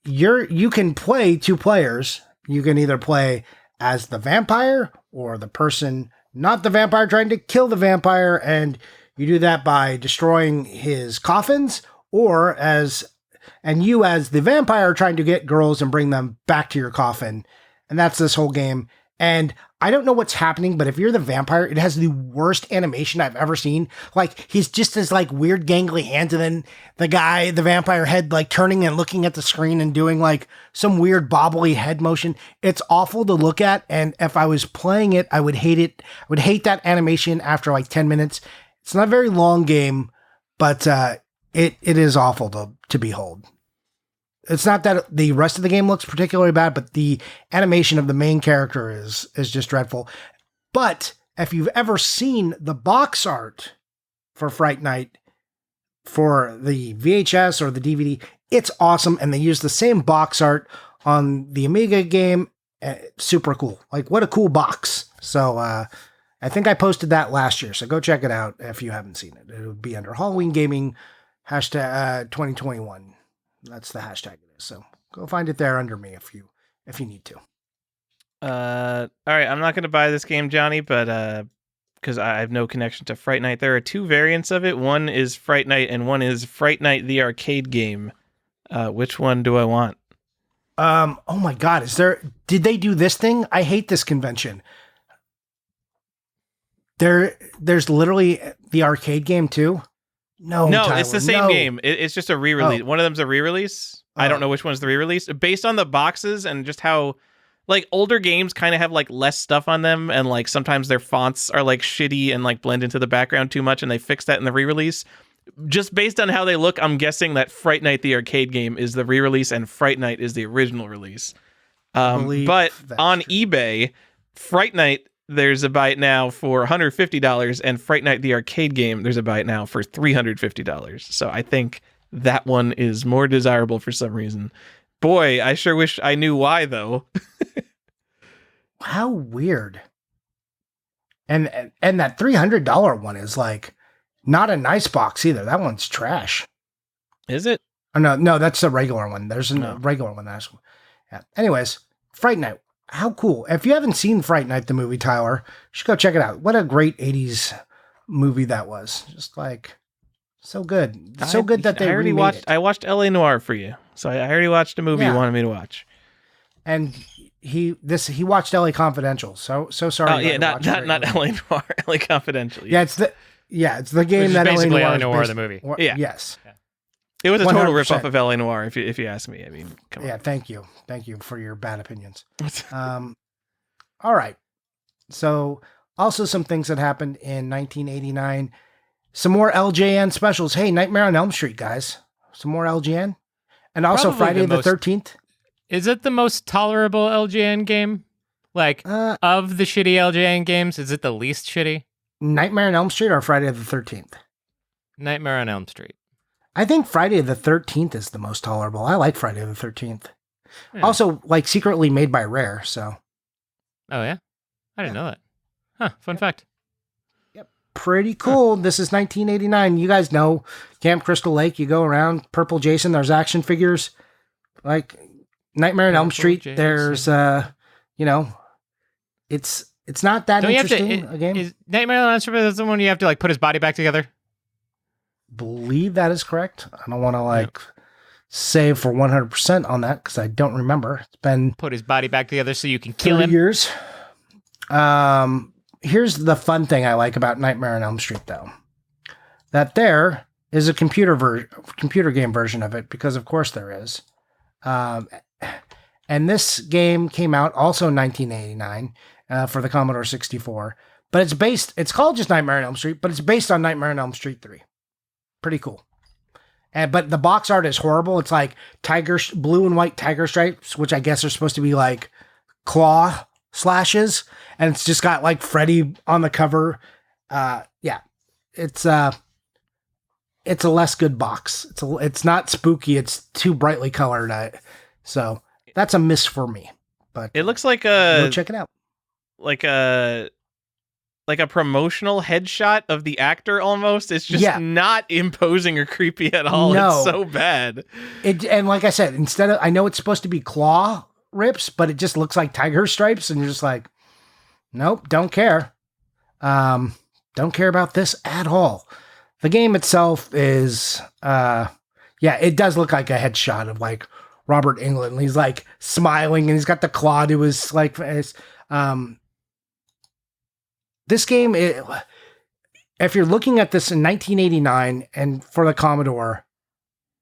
you can play two players. You can either play as the vampire or the person not the vampire trying to kill the vampire, and you do that by destroying his coffins, or as the vampire trying to get girls and bring them back to your coffin. And that's this whole game. And I don't know what's happening, but if you're the vampire, it has the worst animation I've ever seen. Like, he's just this like weird gangly hands, and then the vampire head like turning and looking at the screen and doing like some weird bobbly head motion. It's awful to look at, and if I was playing it, I would hate it. I would hate that animation after like 10 minutes. It's not a very long game, but it is awful to behold. It's not that the rest of the game looks particularly bad, but the animation of the main character is just dreadful. But if you've ever seen the box art for Fright Night for the VHS or the DVD, it's awesome. And they use the same box art on the Amiga game. Super cool. Like, what a cool box. So I think I posted that last year. So go check it out if you haven't seen it. It would be under Halloween Gaming hashtag 2021. That's the hashtag it is. So go find it there under me if you need to. All right, I'm not going to buy this game, Johnny, but because I have no connection to Fright Night. There are two variants of it. One is Fright Night, and one is Fright Night the arcade game. Which one do I want? Oh my God, did they do this thing? I hate this convention. There's literally the arcade game too. No, Tyler, it's the same game. It's just a re-release. One of them's a re-release. I don't know which one's the re-release. Based on the boxes and just how, like, older games kind of have, like, less stuff on them, and, like, sometimes their fonts are, like, shitty and, like, blend into the background too much, and they fix that in the re-release. Just based on how they look, I'm guessing that Fright Night the arcade game is the re-release and Fright Night is the original release. But on eBay, Fright Night there's a buy it now for $150, and Fright Night the arcade game, there's a buy it now for $350. So I think that one is more desirable for some reason. Boy, I sure wish I knew why, though. How weird. And that $300 one is like not a nice box either. That one's trash. Is it? Oh, no, that's the regular one. There's a No. regular one. Yeah. Anyways, Fright Night. How cool. If you haven't seen Fright Night, the movie, Tyler, you should go check it out. What a great 80s movie that was. Just like so good. So good that they already remade watched. it. I watched L.A. Noire for you, so I already watched a movie you wanted me to watch. And he watched LA Confidential. So sorry. Oh yeah, not L.A. Noire, L.A. Confidential. Yeah, it's the game Which is that basically LA LA Noire Noire is the movie. Yeah. Yes. It was a total 100%. ripoff of L.A. Noire, if you ask me. I mean, come on. Yeah. Thank you for your bad opinions. All right. So also some things that happened in 1989. Some more LJN specials. Hey, Nightmare on Elm Street, guys. Some more LJN. And also Probably Friday the the most- 13th. Is it the most tolerable LJN game? Like, of the shitty LJN games, is it the least shitty? Nightmare on Elm Street or Friday the 13th? Nightmare on Elm Street. I think Friday the 13th is the most tolerable. I like Friday the 13th. Yeah. Also, like secretly made by Rare, so Oh, yeah? I didn't know that. Huh, fun fact. pretty cool. This is 1989. You guys know Camp Crystal Lake. You go around, Purple Jason, there's action figures. Like Nightmare on Elm Purple Street, Jason. there's it's not that Don't you have interesting to, a game. is Nightmare on Elm Street the one you have to, like, put his body back together? Believe that is correct. I don't want to say for 100% on that because I don't remember. It's been Put his body back together so you can kill 30 him? years. Here's the fun thing I like about Nightmare on Elm Street, though. That there is a computer game version of it, because of course there is. And this game came out also in 1989 for the Commodore 64. But it's called just Nightmare on Elm Street, but it's based on Nightmare on Elm Street 3. Pretty cool. But the box art is horrible. It's like blue and white tiger stripes, which I guess are supposed to be like claw slashes. And it's just got like Freddy on the cover. It's a less good box. It's not spooky. It's too brightly colored. So that's a miss for me. But It looks like go check it out. like a promotional headshot of the actor almost. It's just not imposing or creepy at all. No. It's so bad. And like I said, I know it's supposed to be claw rips, but it just looks like tiger stripes, and you're just like, nope, don't care. Don't care about this at all. The game itself is, it does look like a headshot of like Robert Englund. He's like smiling, and he's got the claw to his like face. This game, if you're looking at this in 1989 and for the Commodore,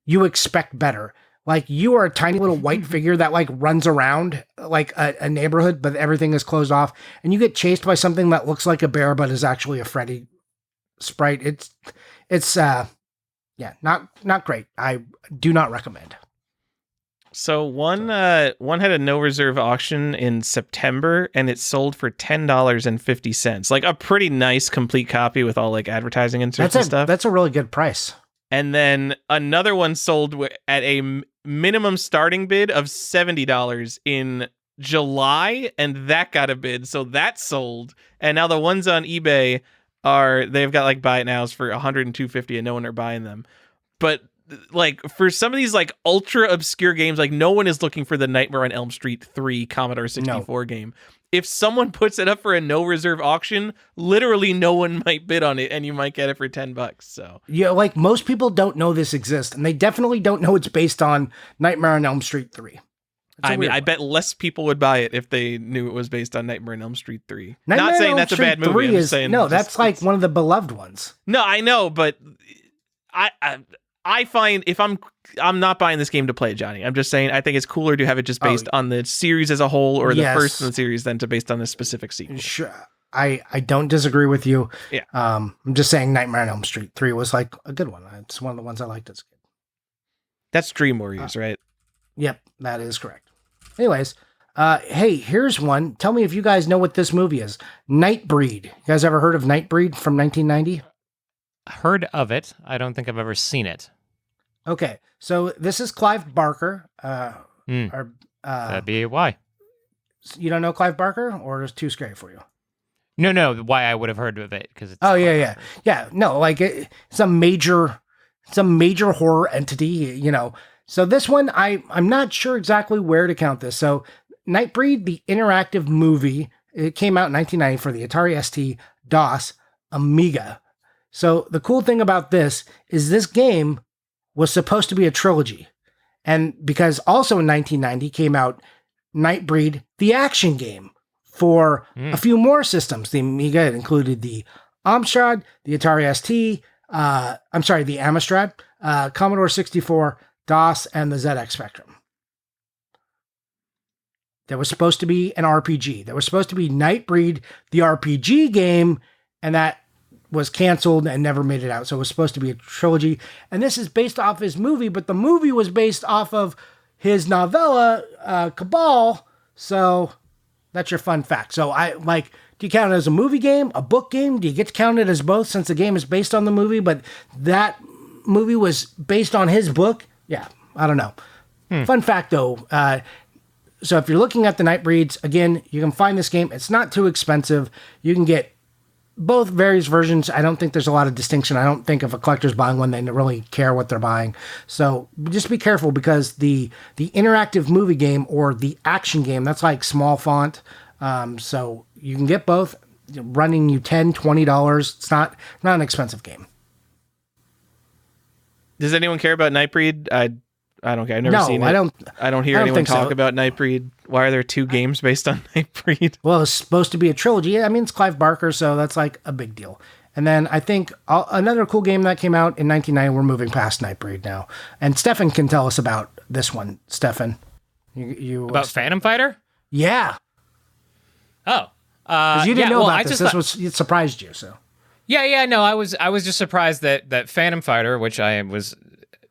you expect better. Like, you are a tiny little white figure that like runs around like a neighborhood, but everything is closed off, and you get chased by something that looks like a bear but is actually a Freddy sprite. It's not great. I do not recommend. So one had a no reserve auction in September, and it sold for $10.50. Like a pretty nice complete copy with all like advertising inserts and stuff. That's a really good price. And then another one sold at a minimum starting bid of $70 in July, and that got a bid, so that sold. And now the ones on eBay they've got like buy it nows for $100 and $250, and no one are buying them. But like for some of these like ultra obscure games, like no one is looking for the Nightmare on Elm Street 3 Commodore 64 game. If someone puts it up for a no reserve auction, literally no one might bid on it, and you might get it for $10. So yeah, like most people don't know this exists, and they definitely don't know it's based on Nightmare on Elm Street 3. I mean, I bet less people would buy it if they knew it was based on Nightmare on Elm Street 3. Nightmare Not on saying Elm that's a Street bad movie. 3 I'm just is, saying that's like one of the beloved ones. No, I know, but I find if I'm not buying this game to play it, Johnny. I'm just saying I think it's cooler to have it just based on the series as a whole, or the first in the series, than to based on this specific sequel. Sure. I don't disagree with you. Yeah. I'm just saying Nightmare on Elm Street 3 was like a good one. It's one of the ones I liked as a kid. That's Dream Warriors, right? Yep, that is correct. Anyways, Hey, here's one. Tell me if you guys know what this movie is. Nightbreed. You guys ever heard of Nightbreed from 1990? Heard of it. I don't think I've ever seen it. Okay, so this is Clive Barker. That'd be why. You don't know Clive Barker, or is it too scary for you? No, why I would have heard of it because it's. Oh yeah. No, like it's a major horror entity. You know. So this one, I'm not sure exactly where to count this. So Nightbreed, the interactive movie, it came out in 1990 for the Atari ST, DOS, Amiga. So the cool thing about this is this game was supposed to be a trilogy. And because also in 1990 came out Nightbreed, the action game for a few more systems. The Amiga, it included the Amstrad, the Atari ST, the Amstrad, Commodore 64, DOS, and the ZX Spectrum. There was supposed to be an RPG. There was supposed to be Nightbreed, the RPG game, and that was canceled and never made it out. So it was supposed to be a trilogy. And this is based off his movie, but the movie was based off of his novella, Cabal. So that's your fun fact. So do you count it as a movie game, a book game? Do you get to count it as both since the game is based on the movie, but that movie was based on his book? Yeah, I don't know. Fun fact though, so if you're looking at the Nightbreeds, again, you can find this game. It's not too expensive. You can get both various versions. I don't think there's a lot of distinction. I don't think if a collector's buying one, they don't really care what they're buying. So just be careful because the interactive movie game or the action game, that's like small font. So you can get both, running you $10, $20. It's not an expensive game. Does anyone care about Nightbreed? I don't care. I've never seen it. I don't hear anyone talk about Nightbreed. Why are there two games based on Nightbreed? Well, it's supposed to be a trilogy. I mean, it's Clive Barker, so that's like a big deal. And then I think another cool game that came out in 1990, we're moving past Nightbreed now. And Stefan can tell us about this one. Stefan. You about Phantom Fighter? Yeah. Oh. Because you didn't know about this. It surprised you, so. Yeah, no, I was just surprised that Phantom Fighter, which I was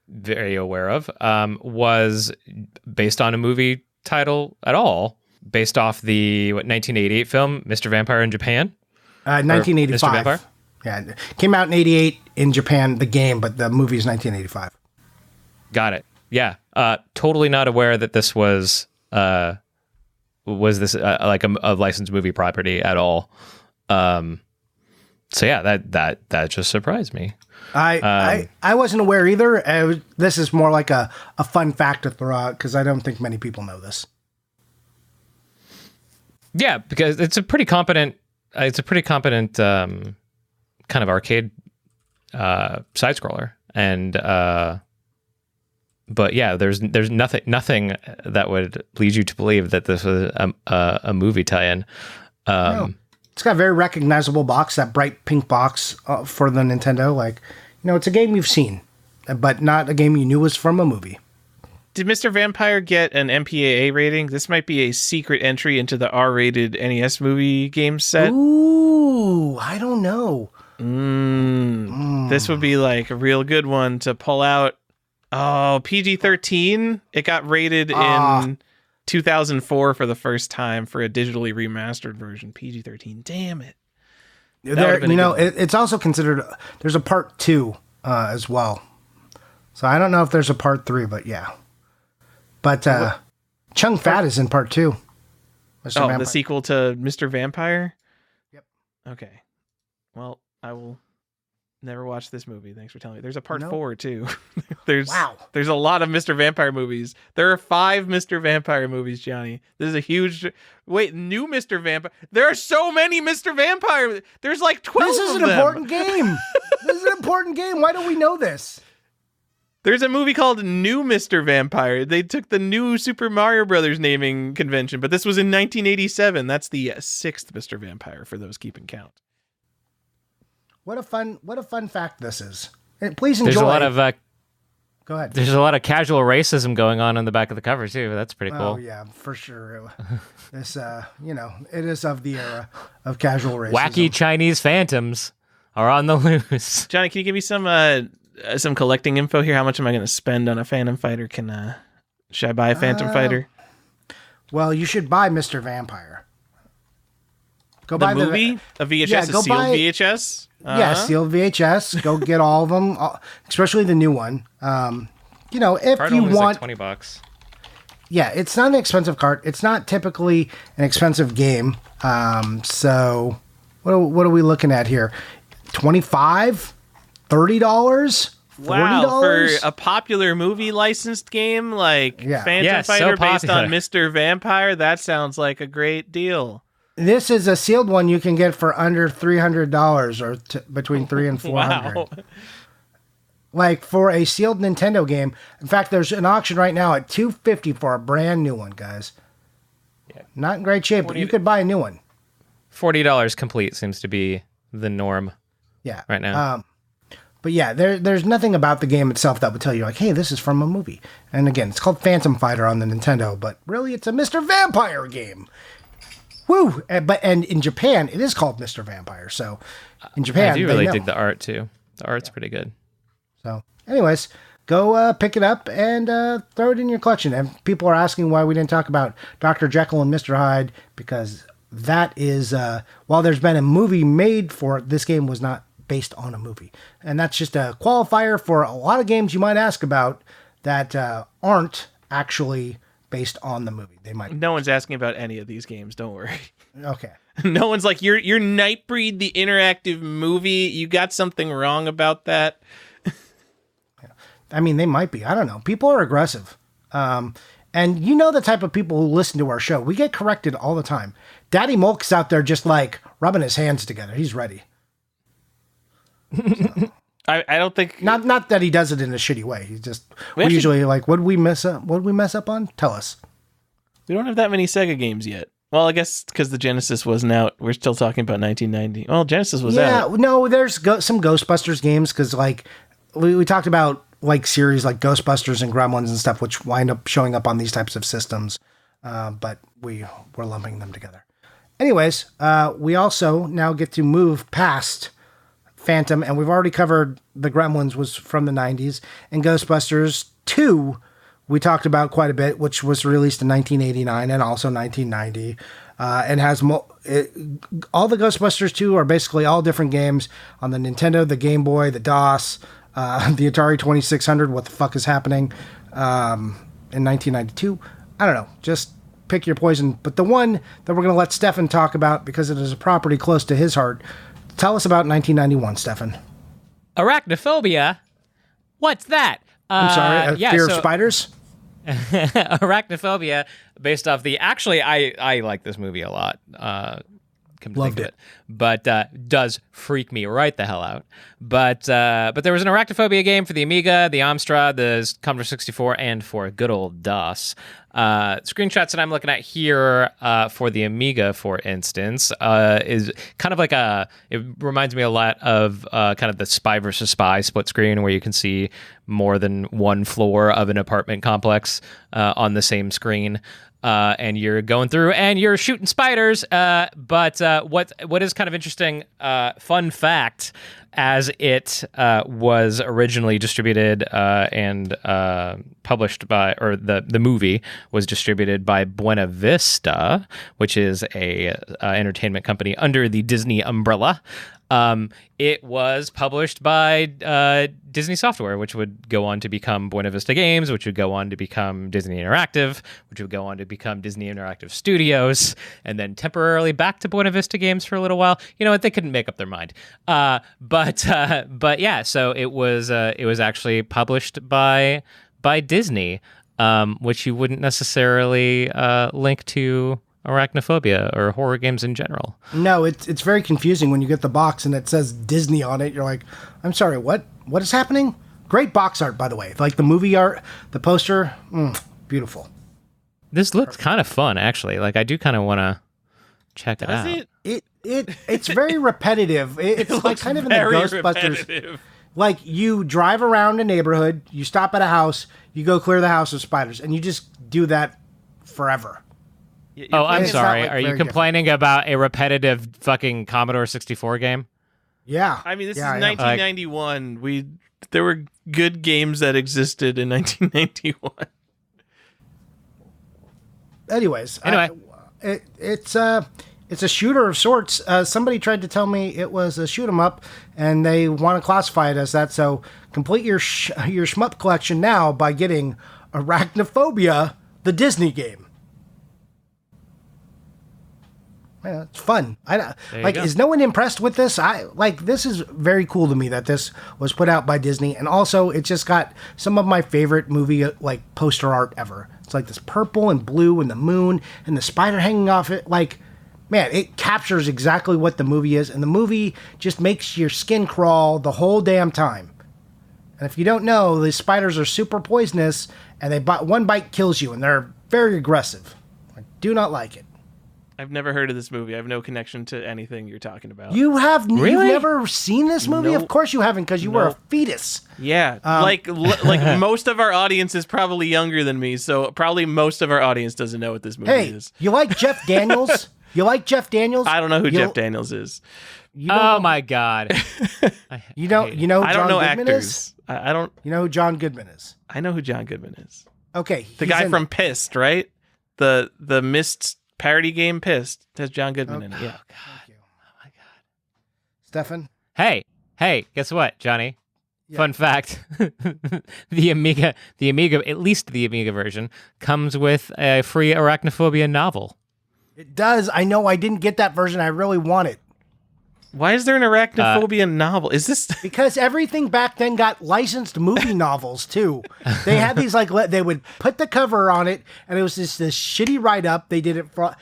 very aware of, was based on a movie title at all, based off the 1988 film Mr. Vampire in Japan. 1985. Mr. Vampire? Yeah, it came out in 88 in Japan, the game, but the movie is 1985. Got it. Yeah, totally not aware that this was this like a licensed movie property at all. So yeah, that just surprised me. I wasn't aware either. This is more like a fun fact to throw out because I don't think many people know this. Yeah, because it's a pretty competent kind of arcade side scroller, and but yeah, there's nothing that would lead you to believe that this was a movie tie-in. No. It's got a very recognizable box, that bright pink box for the Nintendo. Like, it's a game you've seen, but not a game you knew was from a movie. Did Mr. Vampire get an MPAA rating? This might be a secret entry into the R-rated NES movie game set. Ooh, I don't know. This would be like a real good one to pull out. Oh, PG-13? It got rated in 2004 for the first time for a digitally remastered version. PG-13. Damn it. It's also considered, there's a part 2 as well. So I don't know if there's a part 3, but yeah. But Chung Fat is in part 2. The sequel to Mr. Vampire? Yep. Okay. Well, I will never watch this movie. Thanks for telling me. There's a part 4 too. There's a lot of Mr. Vampire movies. There are 5 Mr. Vampire movies, Johnny. This is a huge new Mr. Vampire. There are so many Mr. Vampire. There's like 12 of them. This is an important game. This is an important game. Why don't we know this? There's a movie called New Mr. Vampire. They took the new Super Mario Brothers naming convention, but this was in 1987. That's the 6th Mr. Vampire for those keeping count. What a fun fact this is. And please enjoy. There's a lot of go ahead. There's a lot of casual racism going on the back of the cover too. That's pretty cool. Oh yeah, for sure. This it is of the era of casual racism. Wacky Chinese phantoms are on the loose. Johnny, can you give me some collecting info here? How much am I going to spend on a Phantom Fighter? Should I buy a Phantom Fighter? Well, you should buy Mr. Vampire. Go The buy movie? A VHS, Yeah, a go sealed buy- VHS? Yeah, sealed VHS. Go get all of them, especially the new one. If Card you only was want, like $20. yeah, it's not an expensive cart. It's not typically an expensive game. So what are we looking at here? $25, $30, Wow, for $40? a popular movie licensed game like Yeah. Phantom Yeah, so Fighter based on popular. Mr. Vampire, that sounds like a great deal. This is a sealed one you can get for under $300 or between $300 and $400. Wow. Like for a sealed Nintendo game. In fact, there's an auction right now at $250 for a brand new one, guys. Yeah. Not in great shape, but you could buy a new one. $40 complete seems to be the norm Yeah. right now. But yeah, there's nothing about the game itself that would tell you like, hey, this is from a movie. And again, it's called Phantom Fighter on the Nintendo, but really it's a Mr. Vampire game. Woo! And in Japan, it is called Mr. Vampire. So in Japan, I do they really know. dig the art too. The art's pretty good. So, anyways, go pick it up and throw it in your collection. And people are asking why we didn't talk about Dr. Jekyll and Mr. Hyde, because that is, while there's been a movie made for it, this game was not based on a movie. And that's just a qualifier for a lot of games you might ask about that aren't actually based on the movie. They might. No one's asking about any of these games, don't worry. Okay. No one's like, you're Nightbreed, the interactive movie. You got something wrong about that. I mean, they might be. I don't know. People are aggressive. And you know the type of people who listen to our show. We get corrected all the time. Daddy Mulk's out there just like rubbing his hands together. He's ready. I don't think... Not that he does it in a shitty way. He just we actually- usually like, what did we mess up? What did we mess up on? Tell us. We don't have that many Sega games yet. Well, I guess because the Genesis wasn't out. We're still talking about 1990. Well, Genesis was Yeah, out. no, there's some Ghostbusters games because like we talked about like series like Ghostbusters and Gremlins and stuff, which wind up showing up on these types of systems, but we're lumping them together. Anyways, we also now get to move past Phantom, and we've already covered the Gremlins was from the 90s, and Ghostbusters 2 we talked about quite a bit, which was released in 1989 and also 1990, and has all the Ghostbusters 2 are basically all different games on the Nintendo, the Game Boy, the DOS, the Atari 2600. What the fuck is happening in 1992? I don't know. Just pick your poison. But the one that we're going to let Stefan talk about because it is a property close to his heart. Tell us about 1991, Stefan. Arachnophobia? What's that? I'm sorry, fear of so spiders? Arachnophobia, based off the... Actually, I like this movie a lot. Come to Loved think of it. But does freak me right the hell out. But there was an Arachnophobia game for the Amiga, the Amstrad, the Commodore 64, and for good old DOS. Screenshots that I'm looking at here for the Amiga, for instance, is kind of like it reminds me a lot of kind of the Spy versus Spy split screen where you can see more than one floor of an apartment complex on the same screen. And you're going through and you're shooting spiders. But what is kind of interesting, fun fact, as it was originally distributed and published by, or the movie was distributed by Buena Vista, which is a entertainment company under the Disney umbrella. It was published by Disney Software, which would go on to become Buena Vista Games, which would go on to become Disney Interactive, which would go on to become Disney Interactive Studios, and then temporarily back to Buena Vista Games for a little while. You know what? They couldn't make up their mind. But yeah, so it was actually published by Disney, which you wouldn't necessarily link to arachnophobia or horror games in general. No, it's very confusing when you get the box and it says Disney on it. You're like, I'm sorry, what is happening? Great box art, by the way. Like the movie art, the poster, beautiful. This looks kind of fun, actually. Like I do kind of want to check it out. Does it? It's very repetitive. It's like kind of in the Very Ghostbusters. repetitive. Like you drive around a neighborhood, you stop at a house, you go clear the house of spiders, and you just do that forever. Oh, I'm It's not, sorry. like, Are you very complaining about a repetitive fucking Commodore 64 game? Yeah. I mean, this Yeah, is I am. 1991. There were good games that existed in 1991. Anyways, Anyway. it's a shooter of sorts. Somebody tried to tell me it was a shoot 'em up, and they want to classify it as that. So complete your shmup collection now by getting Arachnophobia, the Disney game. Yeah, it's fun. Is no one impressed with this? This is very cool to me that this was put out by Disney, and also it just got some of my favorite movie poster art ever. It's like this purple and blue and the moon and the spider hanging off it. Man, it captures exactly what the movie is, and the movie just makes your skin crawl the whole damn time. And if you don't know, the spiders are super poisonous, and one bite kills you, and they're very aggressive. I do not like it. I've never heard of this movie. I have no connection to anything you're talking about. You have Really? You've never seen this movie? Nope. Of course you haven't, because you were a Nope. fetus. Yeah, like most of our audience is probably younger than me, so probably most of our audience doesn't know what this movie Hey, is. you like Jeff Daniels? You like Jeff Daniels? I don't know who Jeff Daniels is. Oh my God. You know who John I don't know Goodman actors. is? I don't. You know who John Goodman is? I know who John Goodman is. Okay, The guy from Pissed, right? The Mist parody game Pissed has John Goodman in it. Yeah. Stefan. Hey, guess what, Johnny? Yeah. Fun fact: the Amiga, at least the Amiga version, comes with a free Arachnophobia novel. It does. I know. I didn't get that version. I really want it. Why is there an arachnophobia novel? Is this Because everything back then got licensed movie novels too. They had these they would put the cover on it, and it was this shitty write up. They did it for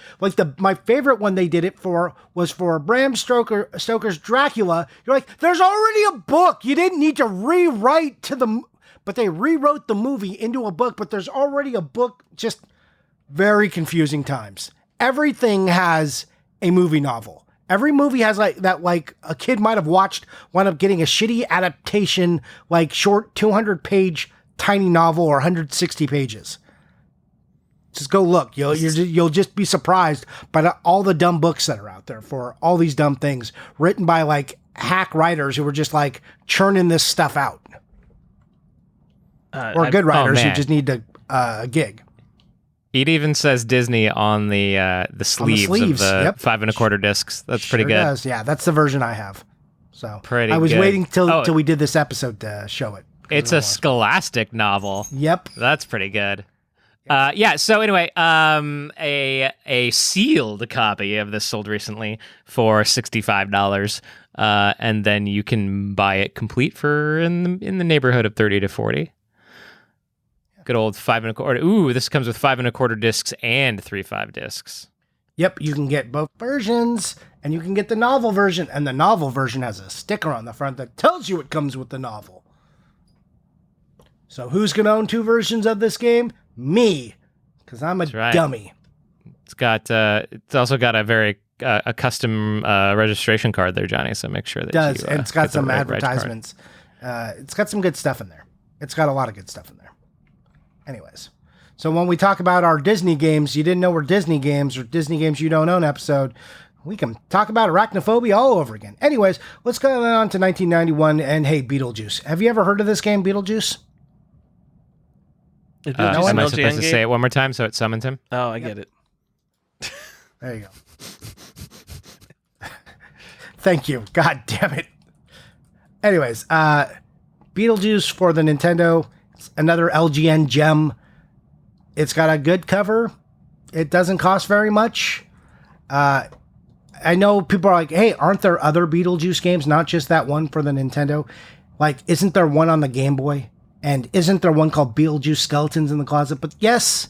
my favorite one they did it for was for Bram Stoker's Dracula. You're like, there's already a book. You didn't need to rewrite but they rewrote the movie into a book. But there's already a book. Just very confusing times. Everything has a movie novel. Every movie has a kid might have watched, wound up getting a shitty adaptation, short 200-page tiny novel or 160 pages. Just go look. You'll just be surprised by all the dumb books that are out there for all these dumb things written by hack writers who were just churning this stuff out. Or good writers who just need a gig. It even says Disney on the sleeves of the yep. 5 1/4 discs. That's pretty good. Does. Yeah, that's the version I have. So Pretty I was good. waiting till we did this episode to show it. It's a Scholastic novel. Yep. That's pretty good. Yeah. So anyway, a sealed copy of this sold recently for $65, and then you can buy it complete for in the neighborhood of 30 to 40. Good old 5 1/4. Ooh, this comes with 5 1/4 discs and 3.5 discs. Yep, you can get both versions, and you can get the novel version, and the novel version has a sticker on the front that tells you it comes with the novel. So who's going to own 2 versions of this game? Me, because I'm a dummy. It's also got a very a custom registration card there, Johnny. So make sure that It does, and it's got get the some right advertisements. It's got some good stuff in there. It's got a lot of good stuff in there. Anyways, so when we talk about our Disney games, you didn't know were Disney games or Disney games you don't own episode, we can talk about Arachnophobia all over again. Anyways, let's go on to 1991 and hey, Beetlejuice. Have you ever heard of this game, Beetlejuice? Am I supposed to say it one more time so it summons him? Oh, I get it. There you go. Thank you. God damn it. Anyways, Beetlejuice for the Nintendo. It's another LGN gem. It's got a good cover. It doesn't cost very much. I know people are like, hey, aren't there other Beetlejuice games, not just that one for the Nintendo? Isn't there one on the Game Boy? And isn't there one called Beetlejuice Skeletons in the Closet? But yes,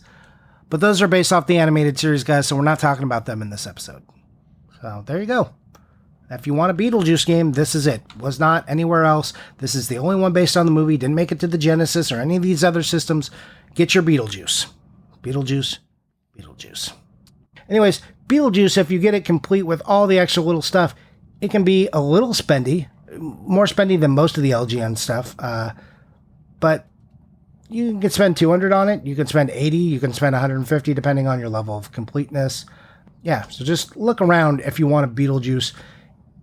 but those are based off the animated series, guys, so we're not talking about them in this episode. So there you go. If you want a Beetlejuice game, this is it. Was not anywhere else. This is the only one based on the movie. Didn't make it to the Genesis or any of these other systems. Get your Beetlejuice. Beetlejuice. Anyways, Beetlejuice, if you get it complete with all the extra little stuff, it can be a little spendy. More spendy than most of the LGN stuff. But you can spend $200 on it. You can spend $80. You can spend $150 depending on your level of completeness. Yeah, so just look around if you want a Beetlejuice.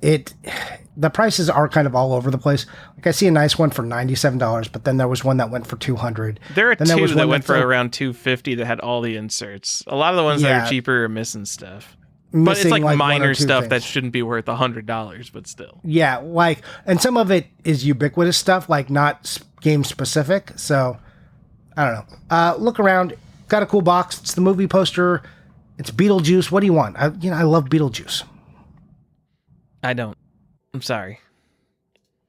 the prices are kind of all over the place. Like I see a nice one for $97, but then there was one that went for $200. There are then two was that one went for that's around $250 that had all the inserts. A lot of the ones that Yeah. are cheaper are missing stuff. But it's missing, like one or minor two stuff things. that shouldn't be worth $100, but still. Yeah, like, and some of it is ubiquitous stuff, like not game specific. So I don't know. Look around. Got a cool box. It's the movie poster. It's Beetlejuice. What do you want? I love Beetlejuice. I don't. I'm sorry.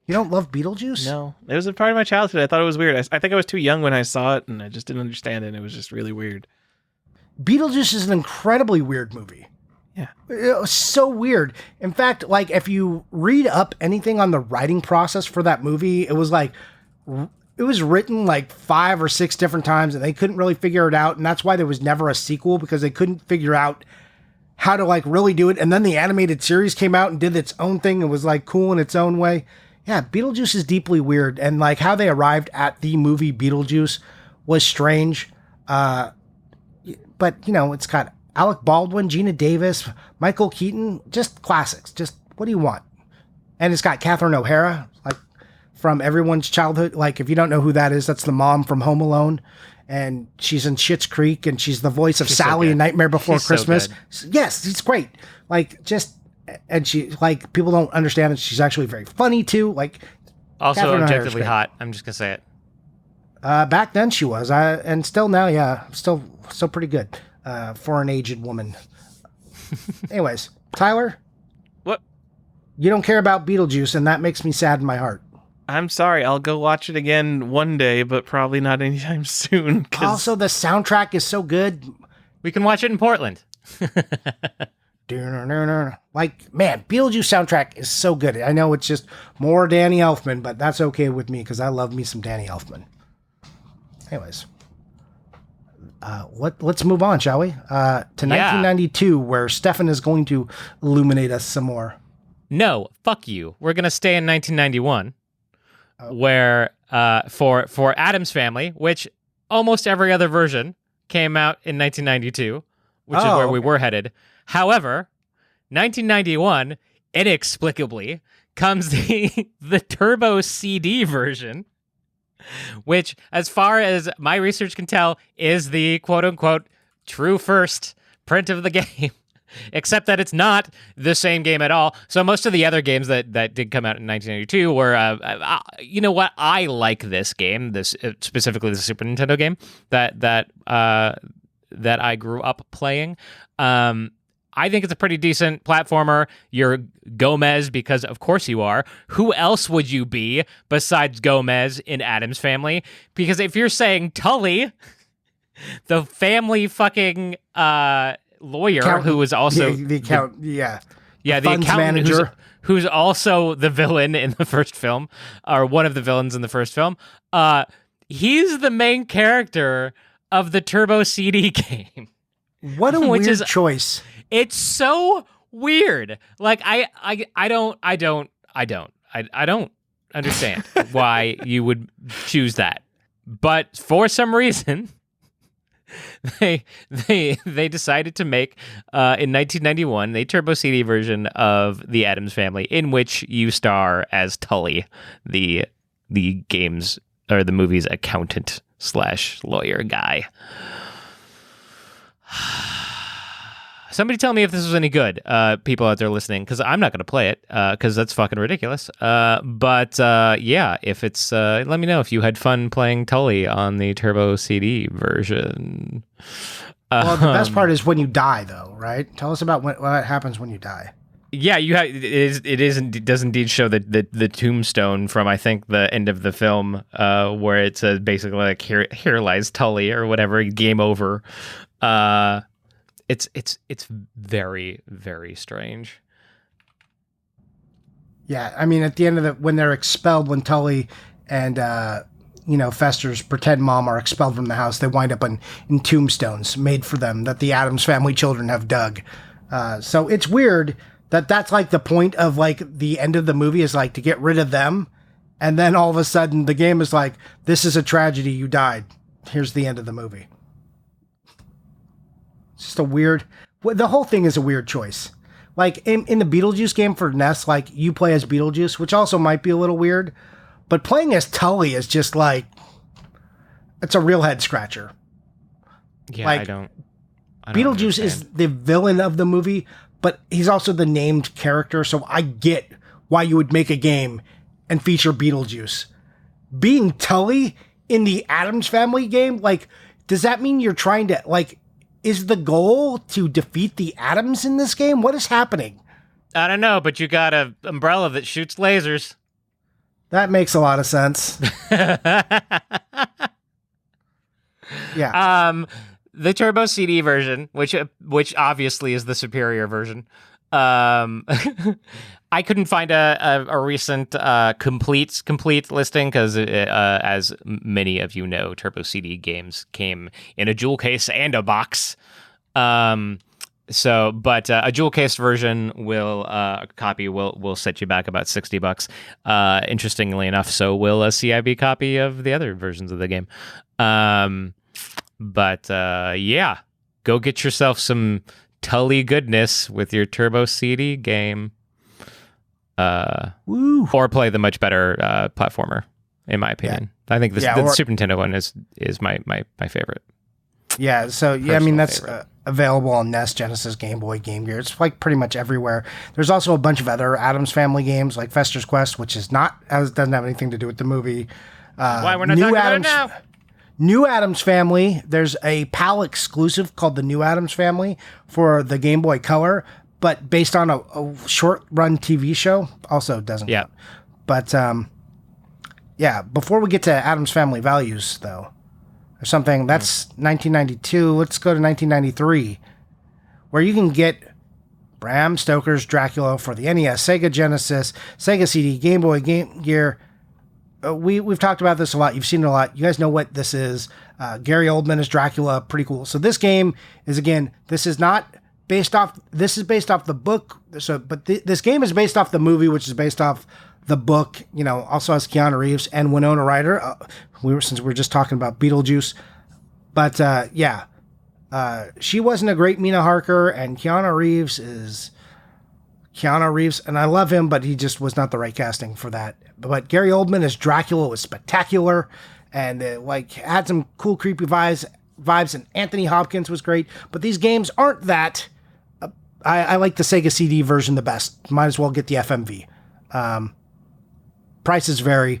You don't love Beetlejuice? No. It was a part of my childhood. I thought it was weird. I think I was too young when I saw it, and I just didn't understand it. And it was just really weird. Beetlejuice is an incredibly weird movie. Yeah. It was so weird. In fact, like, if you read up anything on the writing process for that movie, it was like, it was written like 5 or 6 different times and they couldn't really figure it out. And that's why there was never a sequel, because they couldn't figure out how to like really do it. And then the animated series came out and did its own thing and was like cool in its own way. Yeah, Beetlejuice is deeply weird. And like how they arrived at the movie Beetlejuice was strange. But you know, it's got Alec Baldwin, Gina Davis, Michael Keaton, just classics. Just what do you want? And it's got Catherine O'Hara, like from everyone's childhood. Like if you don't know who that is, that's the mom from Home Alone, and she's in Schitt's Creek, and she's the voice of She's so Sally good. in Nightmare Before She's so Christmas. good. Yes, it's great. Like just, and she like people don't understand that she's actually very funny too. Like Also Catherine O'Hara's objectively great. hot. I'm just gonna say it. Back then she was, and still now, yeah, still pretty good for an aged woman. Anyways, Tyler, What? you don't care about Beetlejuice, and that makes me sad in my heart. I'm sorry. I'll go watch it again one day, but probably not anytime soon. 'Cause Also, the soundtrack is so good. We can watch it in Portland. Like, man, Beetlejuice soundtrack is so good. I know it's just more Danny Elfman, but that's okay with me because I love me some Danny Elfman. Anyways, let's move on, shall we? To 1992, where Stefan is going to illuminate us some more. No, fuck you. We're gonna stay in 1991, where for Addams Family, which almost every other version came out in 1992, which is where we okay. were headed. However, 1991 inexplicably comes the Turbo CD version, which, as far as my research can tell, is the quote-unquote true first print of the game, except that it's not the same game at all. So most of the other games that did come out in 1992 were, you know what, I like this game, this specifically the Super Nintendo game that I grew up playing. I think it's a pretty decent platformer. You're Gomez because, of course, you are. Who else would you be besides Gomez in Addams Family? Because if you're saying Tully, the family fucking lawyer Accountant. who was also the account, yeah. the funds accountant manager. who's also the villain in the first film, or one of the villains in the first film. He's the main character of the Turbo CD game. What a Which weird is- choice. It's so weird. Like I don't understand why you would choose that. But for some reason, they decided to make in 1991 a Turbo CD version of the Addams Family, in which you star as Tully, the game's or the movie's accountant / lawyer guy. Somebody tell me if this was any good, people out there listening, because I'm not going to play it, because that's fucking ridiculous. But yeah, if it's, let me know if you had fun playing Tully on the Turbo CD version. Well, the best part is when you die, though, right? Tell us about what happens when you die. Yeah, you have. It does indeed show the tombstone from, I think, the end of the film, where it says basically like here lies Tully or whatever, game over. It's very, very strange. Yeah, I mean, at the end of when they're expelled, when Tully and Fester's pretend mom are expelled from the house, they wind up in tombstones made for them that the Addams Family children have dug. So it's weird that that's like the point of like the end of the movie is like to get rid of them, and then all of a sudden the game is like, this is a tragedy, you died. Here's the end of the movie. It's just a weird. The whole thing is a weird choice. Like in the Beetlejuice game for NES, like you play as Beetlejuice, which also might be a little weird, but playing as Tully is just like, it's a real head scratcher. Yeah, like, I don't Beetlejuice is the villain of the movie, but he's also the named character, so I get why you would make a game and feature Beetlejuice. Being Tully in the Addams Family game, like, does that mean you're trying to, like, is the goal to defeat the Addams in this game? What is happening? I don't know, but you got a umbrella that shoots lasers. That makes a lot of sense. Yeah. The Turbo CD version, which obviously is the superior version. I couldn't find a recent complete listing because, as many of you know, Turbo CD games came in a jewel case and a box. But a jewel case version will set you back about $60. Interestingly enough, so will a CIB copy of the other versions of the game. Yeah, go get yourself some Tully goodness with your Turbo CD game. Or play the much better platformer, in my opinion. Yeah. I think the Super Nintendo one is my favorite. Yeah, so yeah, I mean that's available on NES, Genesis, Game Boy, Game Gear. It's like pretty much everywhere. There's also a bunch of other Addams Family games like Fester's Quest, which doesn't have anything to do with the movie. Why we're not talking about it now? New Addams Family. There's a PAL exclusive called the New Addams Family for the Game Boy Color, but based on a short-run TV show. Also doesn't count. But, before we get to Addams Family Values, though, there's something that's 1992. Let's go to 1993, where you can get Bram Stoker's Dracula for the NES, Sega Genesis, Sega CD, Game Boy, Game Gear. We've talked about this a lot. You've seen it a lot. You guys know what this is. Gary Oldman as Dracula. Pretty cool. So this game is, again, this is based off the book. So, but this game is based off the movie, which is based off the book. You know, also has Keanu Reeves and Winona Ryder. Since we were just talking about Beetlejuice, but she wasn't a great Mina Harker, and Keanu Reeves, and I love him, but he just was not the right casting for that. But Gary Oldman as Dracula was spectacular, and had some cool, creepy vibes. And Anthony Hopkins was great. But these games aren't that. I like the Sega CD version the best. Might as well get the FMV. Prices vary.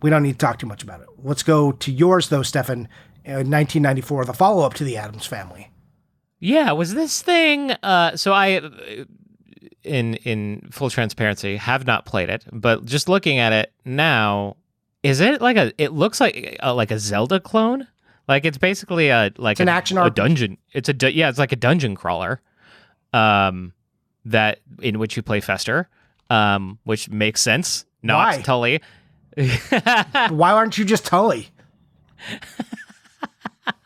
We don't need to talk too much about it. Let's go to yours, though, Stefan. 1994, the follow-up to the Addams Family. Yeah, was this thing... so I... In full transparency, have not played it, but just looking at it now, is it it looks like a Zelda clone? Like it's basically an action RPG. Dungeon. It's like a dungeon crawler, that in which you play Fester, which makes sense. Not Tully. Why aren't you just Tully?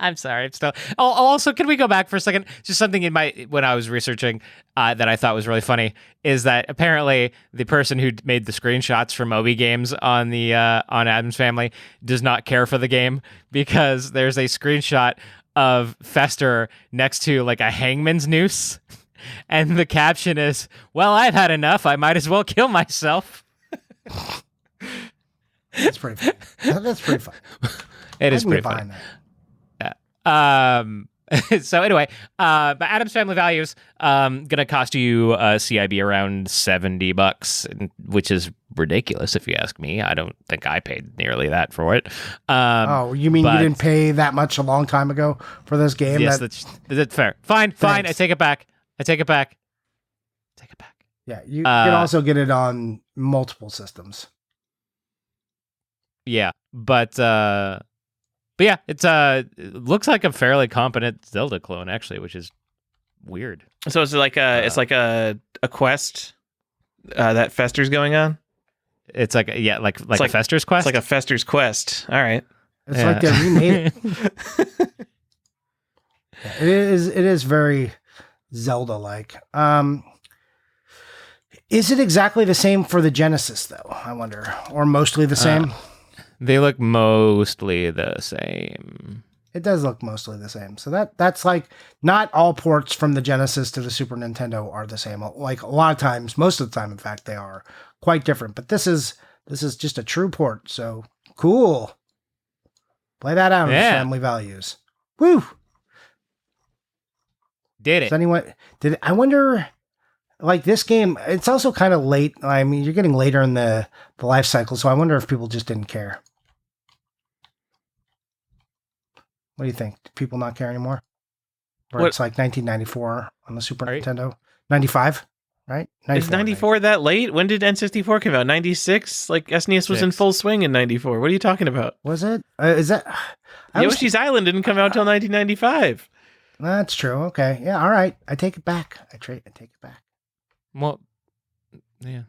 I'm sorry. I'm still. Also, can we go back for a second? Just something when I was researching that I thought was really funny is that apparently the person who made the screenshots from Moby Games on the on Addams Family does not care for the game because there's a screenshot of Fester next to like a hangman's noose, and the caption is, "Well, I've had enough. I might as well kill myself." That's pretty fun. That's pretty fun. It is pretty fun. So anyway, but Addams Family Values, gonna cost you CIB around $70, which is ridiculous if you ask me. I don't think I paid nearly that for it. You mean you didn't pay that much a long time ago for this game? Yes, that's fair. Fine. I take it back. Yeah, you can also get it on multiple systems. Yeah, but yeah, it looks like a fairly competent Zelda clone, actually, which is weird. So it's like a quest that Fester's going on. It's like a Fester's quest. It's like a Fester's quest. All right. It's like they remade it. It is very Zelda-like. Is it exactly the same for the Genesis, though? I wonder, or mostly the same. They look mostly the same. It does look mostly the same. So that's like not all ports from the Genesis to the Super Nintendo are the same. Like a lot of times, most of the time, in fact, they are quite different. But this is just a true port. So cool. Play that out Yeah. of Family Values. Woo! Did Does it? anyone I wonder like this game, it's also kind of late. I mean, you're getting later in the life cycle, so I wonder if people just didn't care. What do you think? Do people not care anymore? Or What- it's like 1994 on the Super Right. Nintendo. 95, right? Is 94 that late? When did N64 come out? 96? Like SNES was in Six. full swing in 94. What are you talking about? Was it? Is that? I was- Yoshi's Island didn't come out until 1995. That's true. Okay. Yeah. All right. I take it back. I take it back. Well, yeah.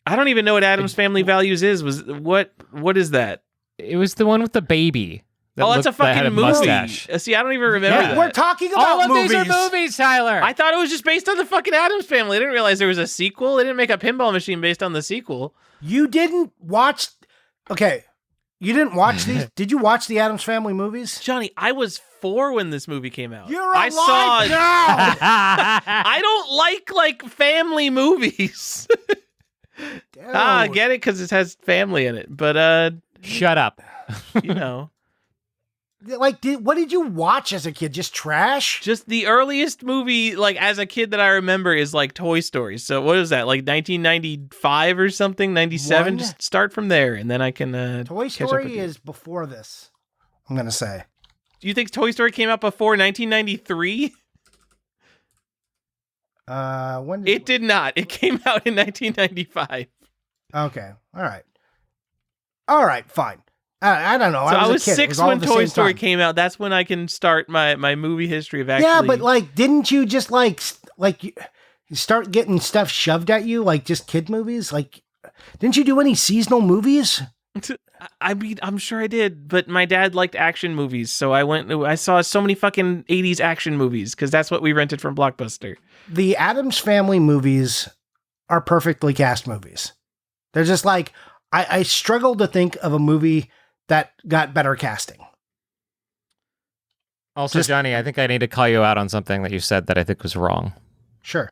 I don't even know what Adam's Family Values is. What is that? It was the one with the baby. that Oh, that's a looked- that had fucking a movie. mustache. See, I don't even remember Yeah, that. we're talking about All of movies. these are movies, Tyler. I thought it was just based on the fucking Adams Family. I didn't realize there was a sequel. They didn't make a pinball machine based on the sequel. You didn't watch. Okay. You didn't watch these. Did you watch the Addams Family movies? Johnny, I was 4 when this movie came out. You're I alive saw. now. I don't like family movies. I Dude. get it because it has family in it, but Shut up. you know, Like, what did you watch as a kid? Just trash? just the earliest movie, like as a kid that I remember, is like Toy Story. So what is that? Like 1995 or something? 97. One? Just start from there, and then I can. Toy catch up with Story you. is before this. I'm gonna say. Do you think Toy Story came out before 1993? When It did not. It came out in 1995. Okay. All right. Fine. I don't know. So I was was a kid. It 6 was all when at the Toy same Story time. came out. That's when I can start my movie history of actually. Yeah, but like, didn't you just like you start getting stuff shoved at you, like just kid movies? Like, didn't you do any seasonal movies? I mean, I'm sure I did, but my dad liked action movies, so I saw so many fucking 80s action movies because that's what we rented from Blockbuster. The Addams Family movies are perfectly cast movies. They're just like I struggle to think of a movie that got better casting. Also, Just- Johnny, I think I need to call you out on something that you said that I think was wrong. Sure.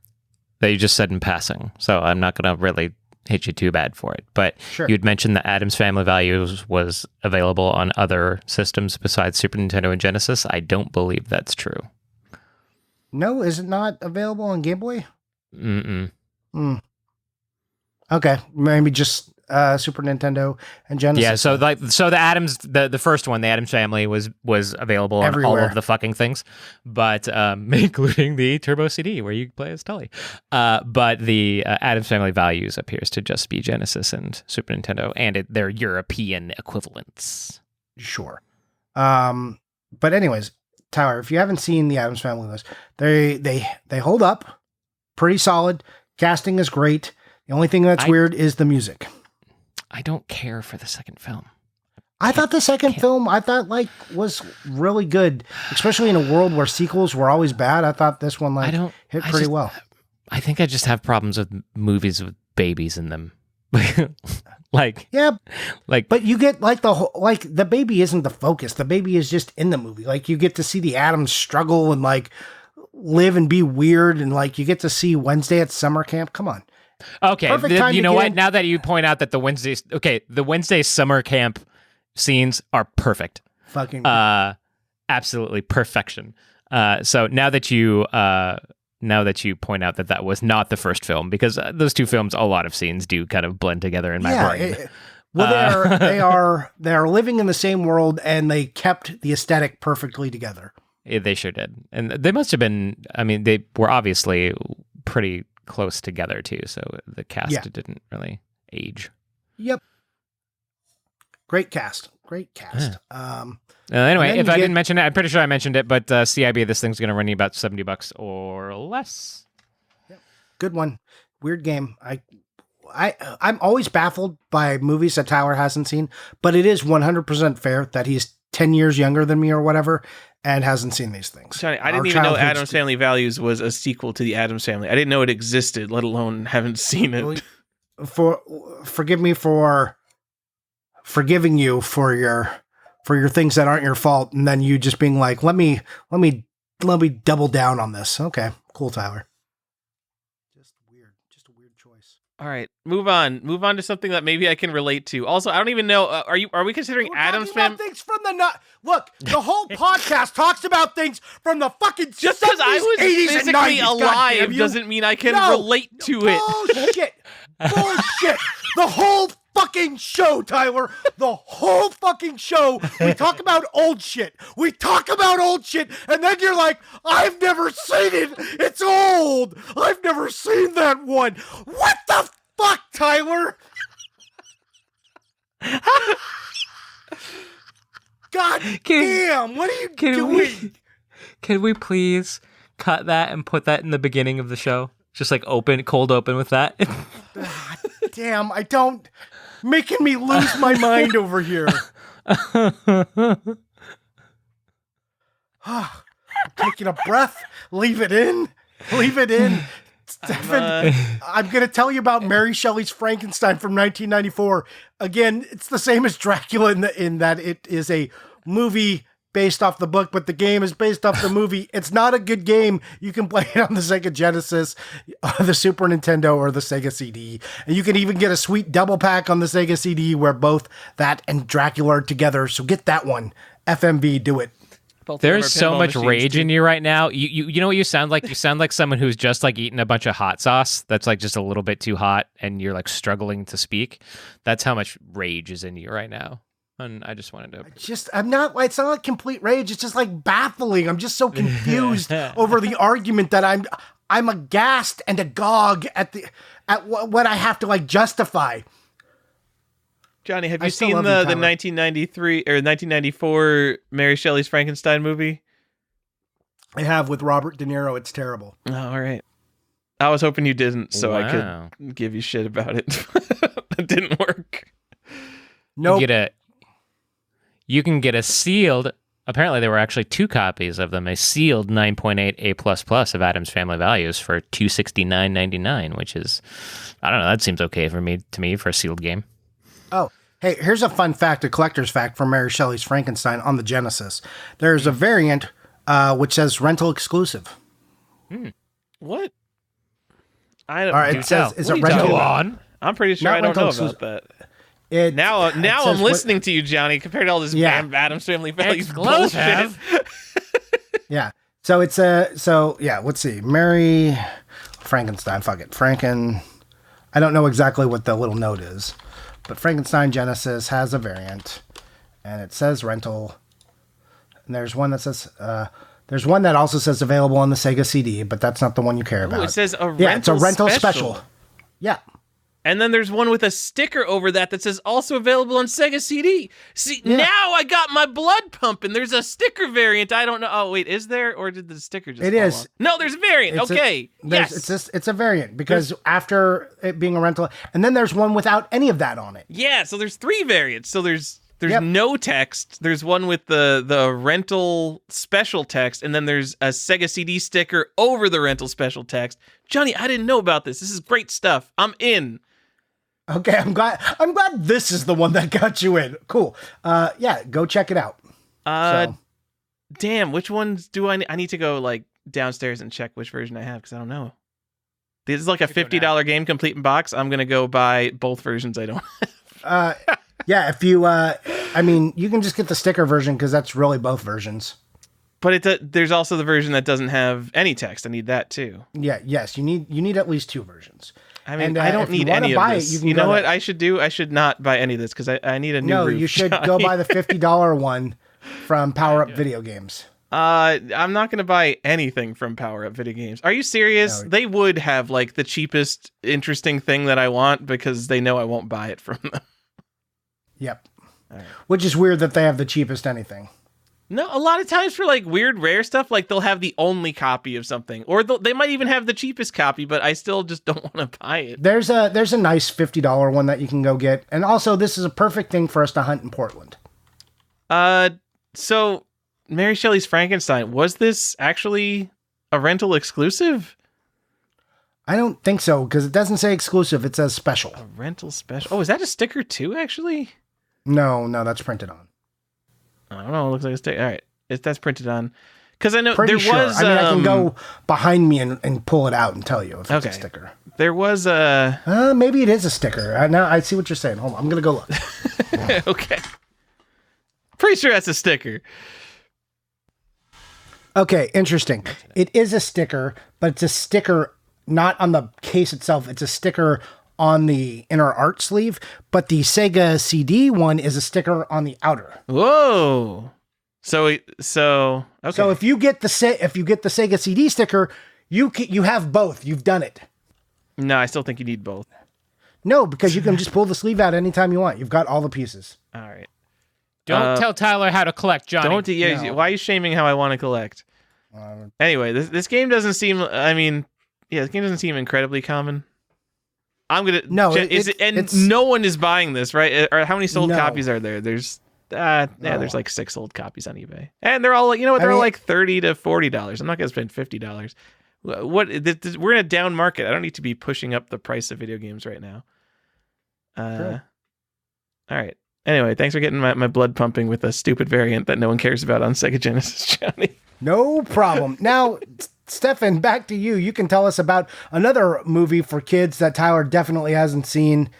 That you just said in passing. So I'm not going to really hit you too bad for it. But Sure. you'd mentioned that Adam's Family Values was available on other systems besides Super Nintendo and Genesis. I don't believe that's true. No, is it not available on Game Boy? Mm-mm. Okay, maybe just Super Nintendo and Genesis. Yeah, so the Adams the first one, the Adams Family was available on all Everywhere. of the fucking things, but including the Turbo CD where you play as Tully. But the Adams Family Values appears to just be Genesis and Super Nintendo and their European equivalents. Sure. But anyways, Tyler, if you haven't seen the Addams Family list, they hold up pretty solid. Casting is great. The only thing that's weird is the music. I don't care for the second film. I thought the second film was really good, especially in a world where sequels were always bad. I thought this one hit pretty well. I think I just have problems with movies with babies in them. Yeah, like but you get the baby isn't the focus. The baby is just in the movie. Like you get to see the Addams struggle and like live and be weird, and like you get to see Wednesday at summer camp. Come on. okay, Perfect time you to know get what? in. Now that you point out that the Wednesday summer camp scenes are perfect. Fucking Absolutely perfection. So now that you point out that was not the first film, because those two films, a lot of scenes do kind of blend together in my brain. They are living in the same world, and they kept the aesthetic perfectly together. They sure did, and they must have been. I mean, they were obviously pretty close together too, so the cast didn't really age. Yep. Great cast. Anyway, then if you I get- didn't mention it, I'm pretty sure I mentioned it, but CIB, this thing's going to run you about $70 or less. Good one. Weird game. I'm always baffled by movies that Tyler hasn't seen, but it is 100% fair that he's 10 years younger than me or whatever and hasn't seen these things. Johnny, I Our didn't even know childhoods- Addams Family Values was a sequel to the Addams Family. I didn't know it existed, let alone haven't seen it. Forgive me for forgiving you for your for your things that aren't your fault, and then you just being like, let me double down on this. Okay, cool, Tyler. Just a weird choice. All right, move on to something that maybe I can relate to. Also, I don't even know. Are we considering Addams Family? Things from the look. The whole podcast talks about things from the fucking just because I was 80s physically and 90s, alive doesn't mean I can relate to it. Bullshit. The whole fucking show, Tyler. The whole fucking show. We talk about old shit. And then you're like, I've never seen it. It's old. I've never seen that one. What the fuck, Tyler? God damn. What are you doing? Can we please cut that and put that in the beginning of the show? Just like cold open with that. Damn, I don't... Making me lose my mind over here. Taking a breath. Leave it in. Stefan, I'm going to tell you about Mary Shelley's Frankenstein from 1994. Again, it's the same as Dracula in that it is a movie based off the book, but the game is based off the movie. It's not a good game. You can play it on the Sega Genesis, the Super Nintendo, or the Sega CD. And you can even get a sweet double pack on the Sega CD where both that and Dracula are together. So get that one. FMV, do it. There's so much rage in you right now. You know what you sound like? You sound like someone who's just like eaten a bunch of hot sauce that's like just a little bit too hot and you're like struggling to speak. That's how much rage is in you right now. And I just wanted to... it's not like complete rage. It's just like baffling. I'm just so confused over the argument that I'm aghast and agog at what I have to like justify. Johnny, have you seen the 1993 or 1994 Mary Shelley's Frankenstein movie? I have, with Robert De Niro. It's terrible. Oh, all right. I was hoping you didn't, so I could give you shit about it. It didn't work. Nope. You can get a sealed, apparently there were actually 2 copies of them, a sealed 9.8 A++ of Addams Family Values for $269.99, which is, I don't know, that seems okay to me for a sealed game. Oh, hey, here's a fun fact, a collector's fact from Mary Shelley's Frankenstein on the Genesis. There's a variant which says rental exclusive. What? I don't. All right, it says, is it rental on? I'm pretty sure I don't know about that. Now I'm listening to you, Johnny, compared to all this Addams Family Values bullshit. Yeah. So it's let's see. Mary Frankenstein, fuck it. I don't know exactly what the little note is, but Frankenstein Genesis has a variant and it says rental. And there's one that says there's one that also says available on the Sega CD, but that's not the one you care about. It says it's a rental special. Yeah. And then there's one with a sticker over that says also available on Sega CD. See, now I got my blood pumping. There's a sticker variant. I don't know. Oh, wait, is there? Or did the sticker just fall off? No, there's a variant. Yes. It's a variant because after it being a rental, and then there's one without any of that on it. Yeah, so there's 3 variants. So there's no text. There's one with the rental special text, and then there's a Sega CD sticker over the rental special text. Johnny, I didn't know about this. This is great stuff. I'm in. Okay, I'm glad this is the one that got you in. Cool. Go check it out. Damn, which ones do I need to go like downstairs and check which version I have because I don't know. This is like a $50 game complete in box. I'm going to go buy both versions I don't have. If you you can just get the sticker version because that's really both versions. But there's also the version that doesn't have any text. I need that too. Yeah, yes, you need at least 2 versions. I mean, I don't need any of this. You know what I should do? I should not buy any of this because I need a new roof. You should go buy the $50 one from Power Up Video Games. I'm not going to buy anything from Power Up Video Games. Are you serious? No. They would have like the cheapest interesting thing that I want because they know I won't buy it from them. Yep. Right. Which is weird that they have the cheapest anything. No, a lot of times for like weird rare stuff, like they'll have the only copy of something, or they might even have the cheapest copy, but I still just don't want to buy it. There's a nice $50 one that you can go get, and also this is a perfect thing for us to hunt in Portland. So Mary Shelley's Frankenstein, was this actually a rental exclusive? I don't think so because it doesn't say exclusive; it says special. A rental special. Oh, is that a sticker too? Actually, no, that's printed on. I don't know. It looks like a sticker. All right, that's printed on. Because I know Pretty there sure. was. I mean, I can go behind me and pull it out and tell you if it's Okay. a sticker. There was a. Maybe it is a sticker. Now I see what you're saying. Hold on, I'm gonna go look. Okay. Pretty sure that's a sticker. Okay, interesting. It is a sticker, but it's a sticker not on the case itself. It's a sticker on the inner art sleeve, but the Sega CD one is a sticker on the outer. Whoa. So okay. So if you get the Sega CD sticker, you have both. You've done it. No, I still think you need both. No, because you can just pull the sleeve out anytime you want. You've got all the pieces. All right. Don't tell Tyler how to collect, Johnny. No. Why are you shaming how I want to collect? Anyway, this game doesn't seem. I mean, this game doesn't seem incredibly common. I'm gonna. No, it's no one is buying this, right? Or how many sold No. copies are there? There's there's like 6 sold copies on eBay, and they're all they're all like $30 to $40. I'm not gonna spend $50. What? We're in a down market. I don't need to be pushing up the price of video games right now. Sure. All right. Anyway, thanks for getting my blood pumping with a stupid variant that no one cares about on Sega Genesis, Johnny. No problem. Now, Stefan, back to you. You can tell us about another movie for kids that Tyler definitely hasn't seen,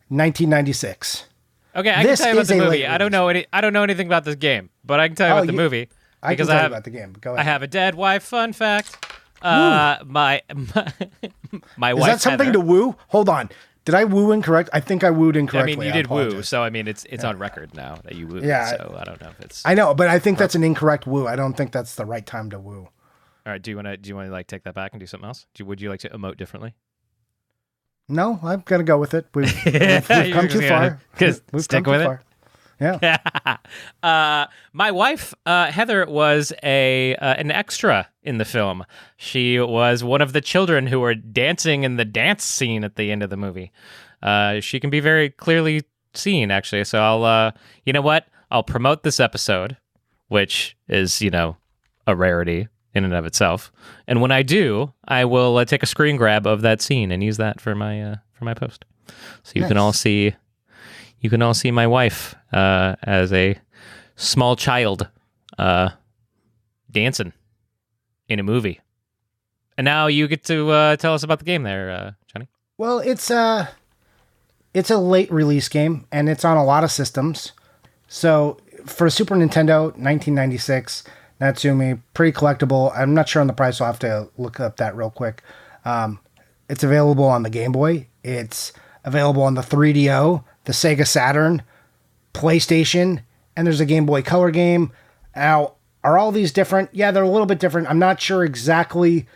1996. Okay, I This can tell you about is the a movie. late I don't know anything about this game, but I can tell you about the movie. I can because tell you about the game. Go I ahead. have a dead wife. Fun fact. My wife. Is that something Heather, to woo? Hold on. Did I woo incorrect? I think I wooed I incorrectly. mean, you did woo, apologize. so I mean, it's on record now that you wooed. Yeah. So I don't know if it's. I know, but I think that's an incorrect woo. I don't think that's the right time to woo. All right. Do you want to like take that back and do something else? Would you like to emote differently? No, I'm gonna go with it. We've come too far. We've stick come with too it. far. Yeah. My wife, Heather, was an extra in the film. She was one of the children who were dancing in the dance scene at the end of the movie. She can be very clearly seen, actually. So I'll, you know what? I'll promote this episode, which is, a rarity in and of itself. And when I do, I will take a screen grab of that scene and use that for my post. So you can all see. You can all see my wife as a small child dancing in a movie. And now you get to tell us about the game there, Johnny. Well, it's a late release game, and it's on a lot of systems. So for Super Nintendo, 1996, Natsumi, pretty collectible. I'm not sure on the price, so I'll have to look up that real quick. It's available on the Game Boy. It's available on the 3DO, the Sega Saturn, PlayStation, and there's a Game Boy Color game. Now, are all these different? Yeah, they're a little bit different. I'm not sure exactly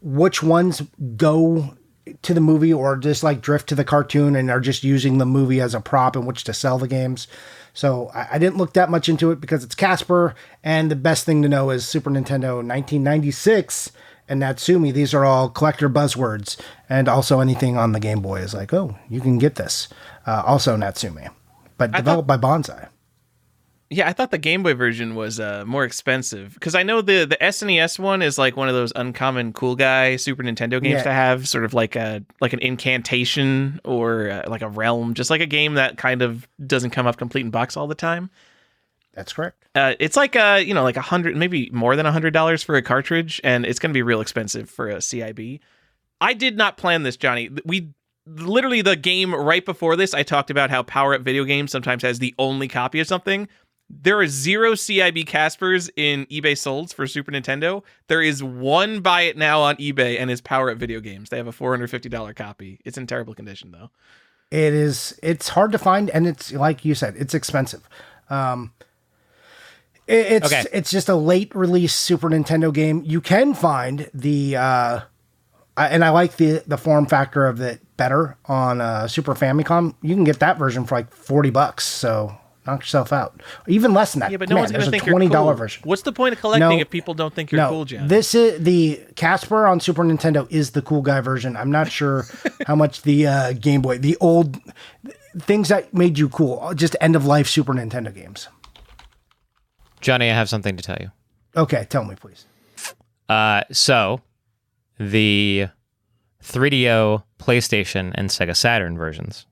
which ones go to the movie or just like drift to the cartoon and are just using the movie as a prop in which to sell the games. So I didn't look that much into it because it's Casper, and the best thing to know is Super Nintendo 1996 and Natsumi. These are all collector buzzwords, and also anything on the Game Boy is like, oh, you can get this. Also Natsumi, but developed by Bonsai. Yeah, I thought the Game Boy version was more expensive because I know the SNES one is like one of those uncommon cool guy Super Nintendo games to have, sort of like an incantation or like a realm, just like a game that kind of doesn't come up complete in box all the time. That's correct. It's like like $100, maybe more than $100 for a cartridge, and it's going to be real expensive for a CIB. I did not plan this, Johnny. We literally the game right before this, I talked about how Power Up Video Games sometimes has the only copy of something. There are 0 CIB Caspers in eBay solds for Super Nintendo. There is one buy it now on eBay, and it's Power Up Video Games. They have a $450 copy. It's in terrible condition, though. It is. It's hard to find, and it's like you said, it's expensive. It's just a late release Super Nintendo game. You can find the and I like the form factor of it better on Super Famicom. You can get that version for like $40. So knock yourself out. Even less than that. Yeah, but no one's going to think there's a $20 you're cool. version. What's the point of collecting if people don't think you're cool, John? This is the Casper on Super Nintendo is the cool guy version. I'm not sure how much the Game Boy, the old things that made you cool, just end of life Super Nintendo games. Johnny, I have something to tell you. Okay, tell me, please. So the 3DO, PlayStation, and Sega Saturn versions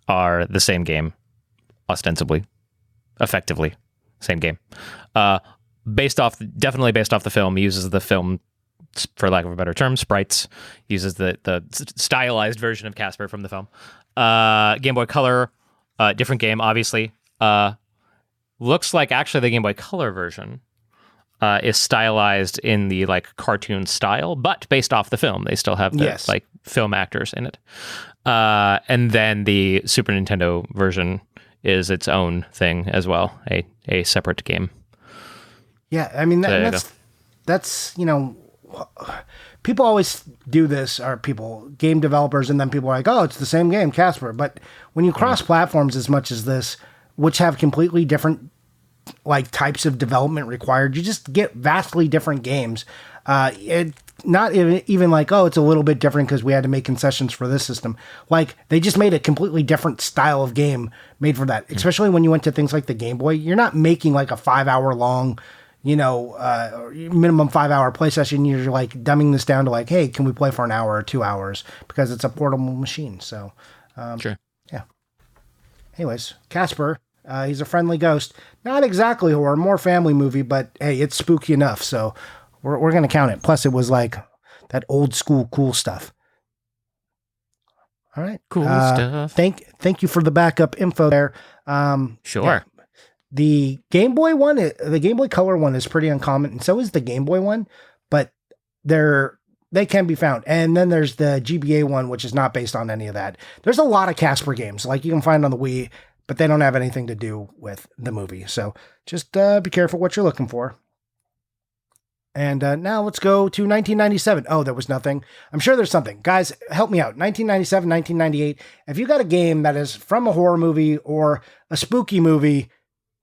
are the same game, ostensibly, effectively. same game. Definitely based off the film, uses the film, for lack of a better term, sprites, uses the stylized version of Casper from the film. Game Boy Color, different game, obviously. Looks like actually the Game Boy Color version is stylized in the like cartoon style, but based off the film. They still have the like film actors in it. And then the Super Nintendo version is its own thing as well, a separate game. Yeah, I mean that's people always do this, or game developers, and then people are like, oh, it's the same game, Casper. But when you cross platforms as much as this, which have completely different like types of development required, you just get vastly different games. Not even like, oh, it's a little bit different because we had to make concessions for this system. Like, they just made a completely different style of game made for that. Especially when you went to things like the Game Boy, you're not making like a 5-hour long, minimum 5-hour play session. You're like dumbing this down to like, hey, can we play for an hour or 2 hours, because it's a portable machine. So, sure. Yeah. Anyways, Casper, he's a friendly ghost. Not exactly horror, more family movie, but hey, it's spooky enough. So we're going to count it. Plus, it was like that old school cool stuff. All right. Cool stuff. Thank you for the backup info there. Sure. Yeah. The Game Boy one, the Game Boy Color one is pretty uncommon, and so is the Game Boy one, but they can be found. And then there's the GBA one, which is not based on any of that. There's a lot of Casper games, like you can find on the Wii, but they don't have anything to do with the movie. So just be careful what you're looking for. And now let's go to 1997. Oh, there was nothing. I'm sure there's something. Guys, help me out. 1997, 1998. If you got a game that is from a horror movie or a spooky movie,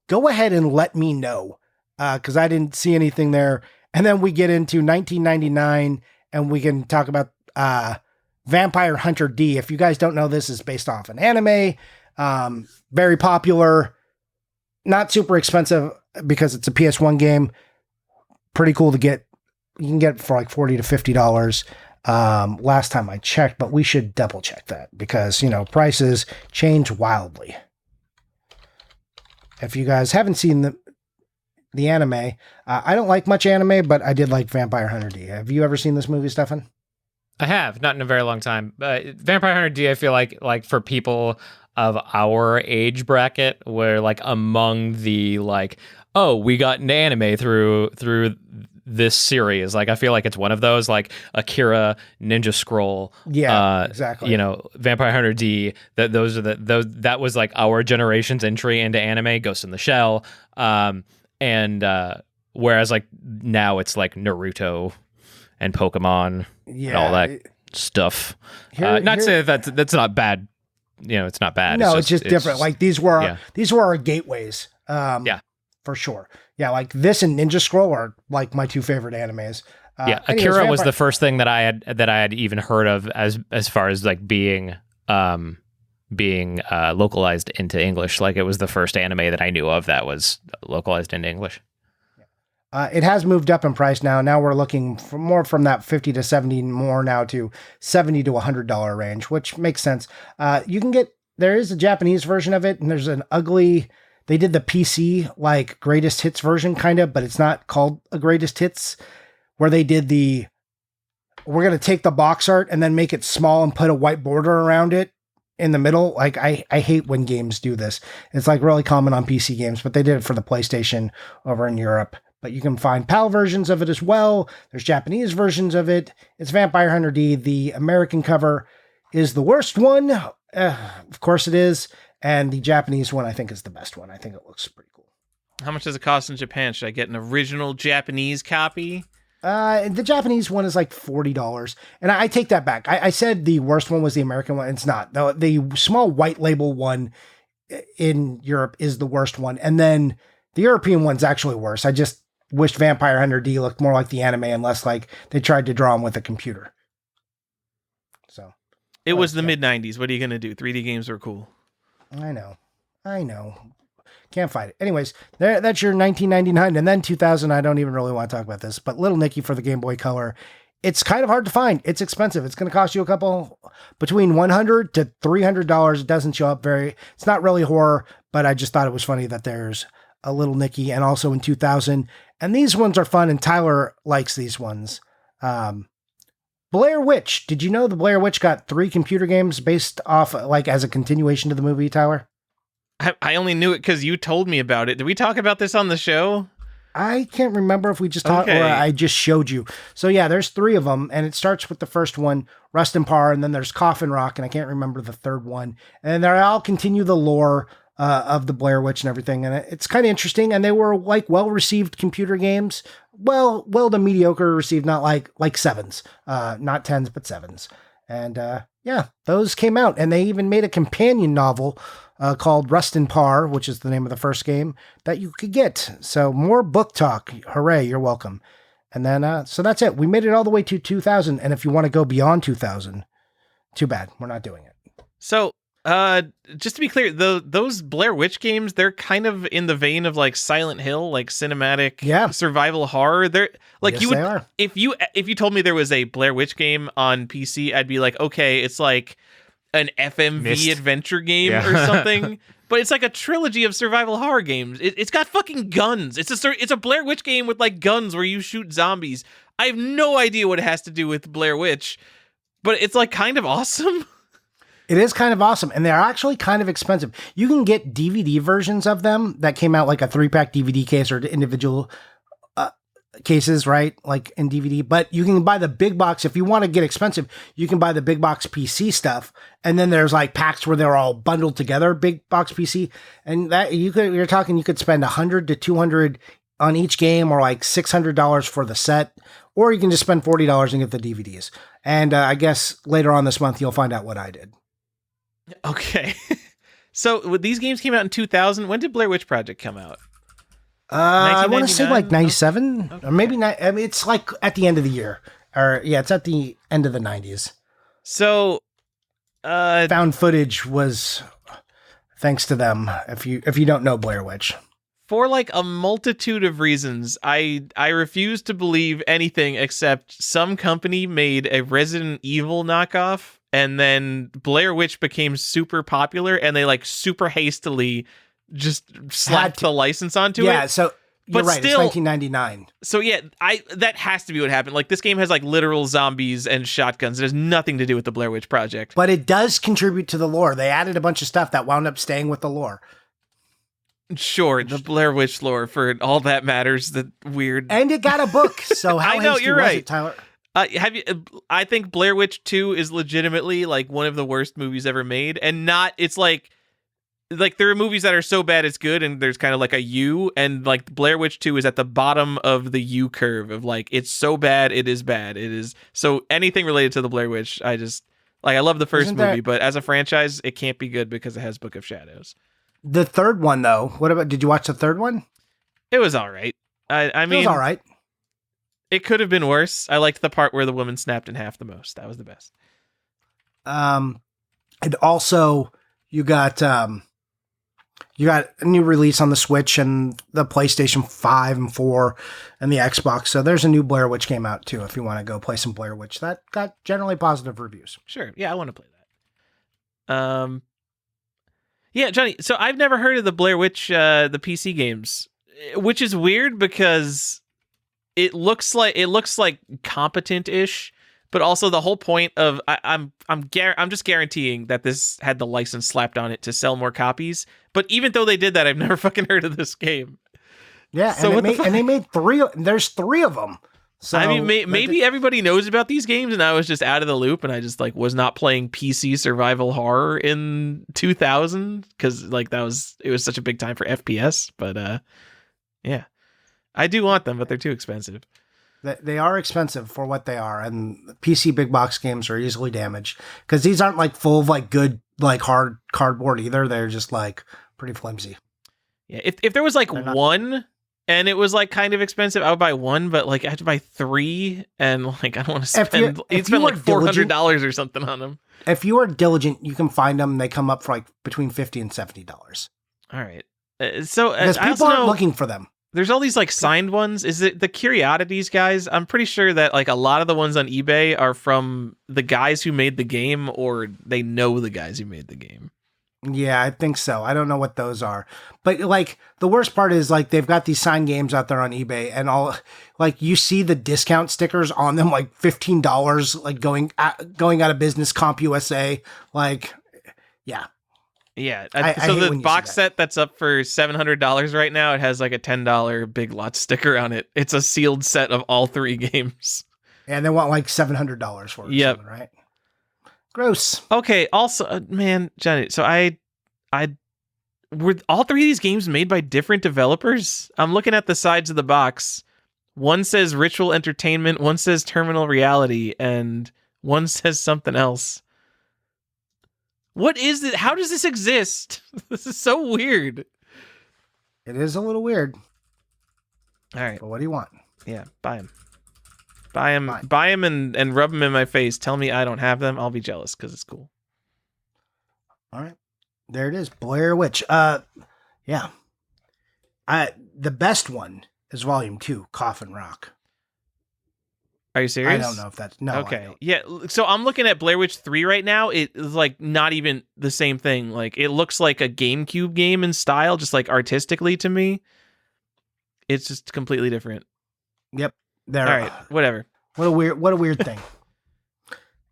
go ahead and let me know, because I didn't see anything there. And then we get into 1999, and we can talk about Vampire Hunter D. If you guys don't know, this is based off an anime. Very popular, not super expensive because it's a PS1 game. Pretty cool to get. You can get it for like $40 to $50 last time I checked, but we should double check that because, prices change wildly. If you guys haven't seen the anime, I don't like much anime, but I did like Vampire Hunter D. Have you ever seen this movie, Stefan? I have, not in a very long time. Vampire Hunter D, I feel like for people of our age bracket, we're like among the like, oh, we got an anime through this series. Like, I feel like it's one of those, like Akira, Ninja Scroll. Yeah, exactly. Vampire Hunter D. That was like our generation's entry into anime. Ghost in the Shell. Whereas like now it's like Naruto and Pokemon and all that stuff. Not to say that's not bad. It's not bad. No, it's just different. Like these were our gateways. Yeah. For sure. Yeah, like this and Ninja Scroll are like my two favorite animes. Akira was the first thing that I had even heard of as far as like being localized into English. Like it was the first anime that I knew of that was localized into English. It has moved up in price now. Now we're looking for more from that 50 to 70 more now to $70 to $100 range, which makes sense. There is a Japanese version of it, and there's an ugly. They did the PC like greatest hits version kind of, but it's not called a greatest hits, where they did we're going to take the box art and then make it small and put a white border around it in the middle. Like I hate when games do this. It's like really common on PC games, but they did it for the PlayStation over in Europe. But you can find PAL versions of it as well. There's Japanese versions of it. It's Vampire Hunter D. The American cover is the worst one. Of course it is. And the Japanese one, I think, is the best one. I think it looks pretty cool. How much does it cost in Japan? Should I get an original Japanese copy? The Japanese one is like $40. And I take that back. I said the worst one was the American one. It's not. The small white label one in Europe is the worst one. And then the European one's actually worse. I just wished Vampire Hunter D looked more like the anime and less like they tried to draw them with a computer. So it was the mid-90s. What are you going to do? 3D games were cool. I know. Can't fight it. Anyways, that's your 1999. And then 2000, I don't even really want to talk about this, but Little Nicky for the Game Boy Color. It's kind of hard to find. It's expensive. It's going to cost you between $100 to $300. It doesn't show up it's not really horror, but I just thought it was funny that there's a Little Nicky, and also in 2000. And these ones are fun, and Tyler likes these ones. Blair Witch. Did you know the Blair Witch got 3 computer games based off, like, as a continuation to the movie, Tyler? I only knew it because you told me about it. Did we talk about this on the show? I can't remember if we just talked or I just showed you. So yeah, there's 3 of them, and it starts with the first one, Rust and Par, and then there's Coffin Rock, and I can't remember the third one. And they all continue the lore of the Blair Witch and everything, and it's kind of interesting. And they were like well-received computer games, well to mediocre received, not like 7s, not 10s but 7s. And yeah, those came out, and they even made a companion novel called Rust and Par, which is the name of the first game that you could get. So more book talk. Hooray, you're welcome. And then, so that's it. We made it all the way to 2000. And if you want to go beyond 2000, too bad. We're not doing it. So, just to be clear, those Blair Witch games, they're kind of in the vein of like Silent Hill, like cinematic survival horror. They're like, yes, you would, they are. if you told me there was a Blair Witch game on PC, I'd be like, okay, it's like an FMV Myst. adventure game Yeah. or something. But it's like a trilogy of survival horror games. It's got fucking guns. It's a Blair Witch game with like guns where you shoot zombies. I have no idea what it has to do with Blair Witch, but it's like kind of awesome. It is kind of awesome, and they're actually kind of expensive. You can get DVD versions of them that came out like a 3-pack DVD case or individual cases, right? Like in DVD, but you can buy the big box. If you want to get expensive, you can buy the big box PC stuff. And then there's like packs where they're all bundled together, big box PC. And that you could spend $100 to $200 on each game, or like $600 for the set, or you can just spend $40 and get the DVDs. And I guess later on this month, you'll find out what I did. Okay. So these games came out in 2000. When did Blair Witch Project come out? I want to say like 1999? 97 or maybe I mean, it's like at the end of the year, or yeah, it's at the end of the 90s. So, Found footage was thanks to them. If you don't know Blair Witch, for like a multitude of reasons, I refuse to believe anything except some company made a Resident Evil knockoff, and then Blair Witch became super popular, and they like super hastily just slapped the license onto it. Yeah, so you're But right. still- It's 1999. So yeah, that has to be what happened. Like this game has like literal zombies and shotguns. It has nothing to do with the Blair Witch Project. But it does contribute to the lore. They added a bunch of stuff that wound up staying with the lore. Sure, the Blair Witch lore, for all that matters. The weird. And it got a book. So how I know, hasty you're was right. it, Tyler? Have you? I think Blair Witch 2 is legitimately like one of the worst movies ever made, and not. It's like there are movies that are so bad it's good, and there's kind of like a U, and like Blair Witch 2 is at the bottom of the U curve of like it's so bad it is bad. It is so anything related to the Blair Witch, I just like. I love the first Isn't movie, that- but as a franchise, it can't be good because it has Book of Shadows. The third one, though. What about? Did you watch the third one? It was all right. I It mean, was all right. it could have been worse. I liked the part where the woman snapped in half the most. That was the best. And also you got a new release on the Switch and the PlayStation 5 and 4 and the Xbox. So there's a new Blair Witch came out too. If you want to go play some Blair Witch, that got generally positive reviews. Sure. Yeah, I want to play that. Yeah, Johnny. So I've never heard of the Blair Witch, the PC games, which is weird because it looks like competent-ish, but also the whole point of I'm just guaranteeing that this had the license slapped on it to sell more copies. But even though they did that, I've never fucking heard of this game. Yeah, So and, what the fuck? and they made 3. There's 3 of them. So I mean, maybe everybody knows about these games, and I was just out of the loop, and I just like was not playing PC survival horror in 2000 because like it was such a big time for FPS. But yeah, I do want them, but they're too expensive. They are expensive for what they are, and PC big box games are easily damaged because these aren't like full of like good like hard cardboard either. They're just like pretty flimsy. Yeah, if there was like They're not- one and it was like kind of expensive, I would buy one, but like I have to buy 3, and like I don't want to If you- spend. if You'd spend you like are diligent- $400 or something on them. If you are diligent, you can find them. They come up for like between $50 and $70 All right. So because I also people aren't know looking for them. there's all these like signed ones. Is it the Curiosities guys? I'm pretty sure that like a lot of the ones on eBay are from the guys who made the game, or they know the guys who made the game. Yeah, I think so. I don't know what those are. But like the worst part is like they've got these signed games out there on eBay and all like you see the discount stickers on them like $15 like going out of business Comp USA like yeah. Yeah. I So hate the when you box see that. set that's up for $700 right now, it has like a $10 Big Lots sticker on it. It's a sealed set of all 3 games. And they want like $700 for it. Yep. Something, right? Gross. Okay. Also, man, Johnny. So I were all 3 of these games made by different developers. I'm looking at the sides of the box. One says Ritual Entertainment, one says Terminal Reality, and one says something else. What is it? How does this exist? This is so weird. It is a little weird. All right. But what do you want? Yeah, buy them. Buy them, Fine. buy them, and rub them in my face. Tell me I don't have them. I'll be jealous because it's cool. All right. There it is. Blair Witch. Yeah. The best one is Volume 2, Coffin Rock. Are you serious? I don't know if that's no. I Okay. don't. Yeah. So I'm looking at Blair Witch 3 right now. It is like not even the same thing. Like it looks like a GameCube game in style, just like artistically to me. It's just completely different. Yep. There. All right. Whatever. What a weird thing.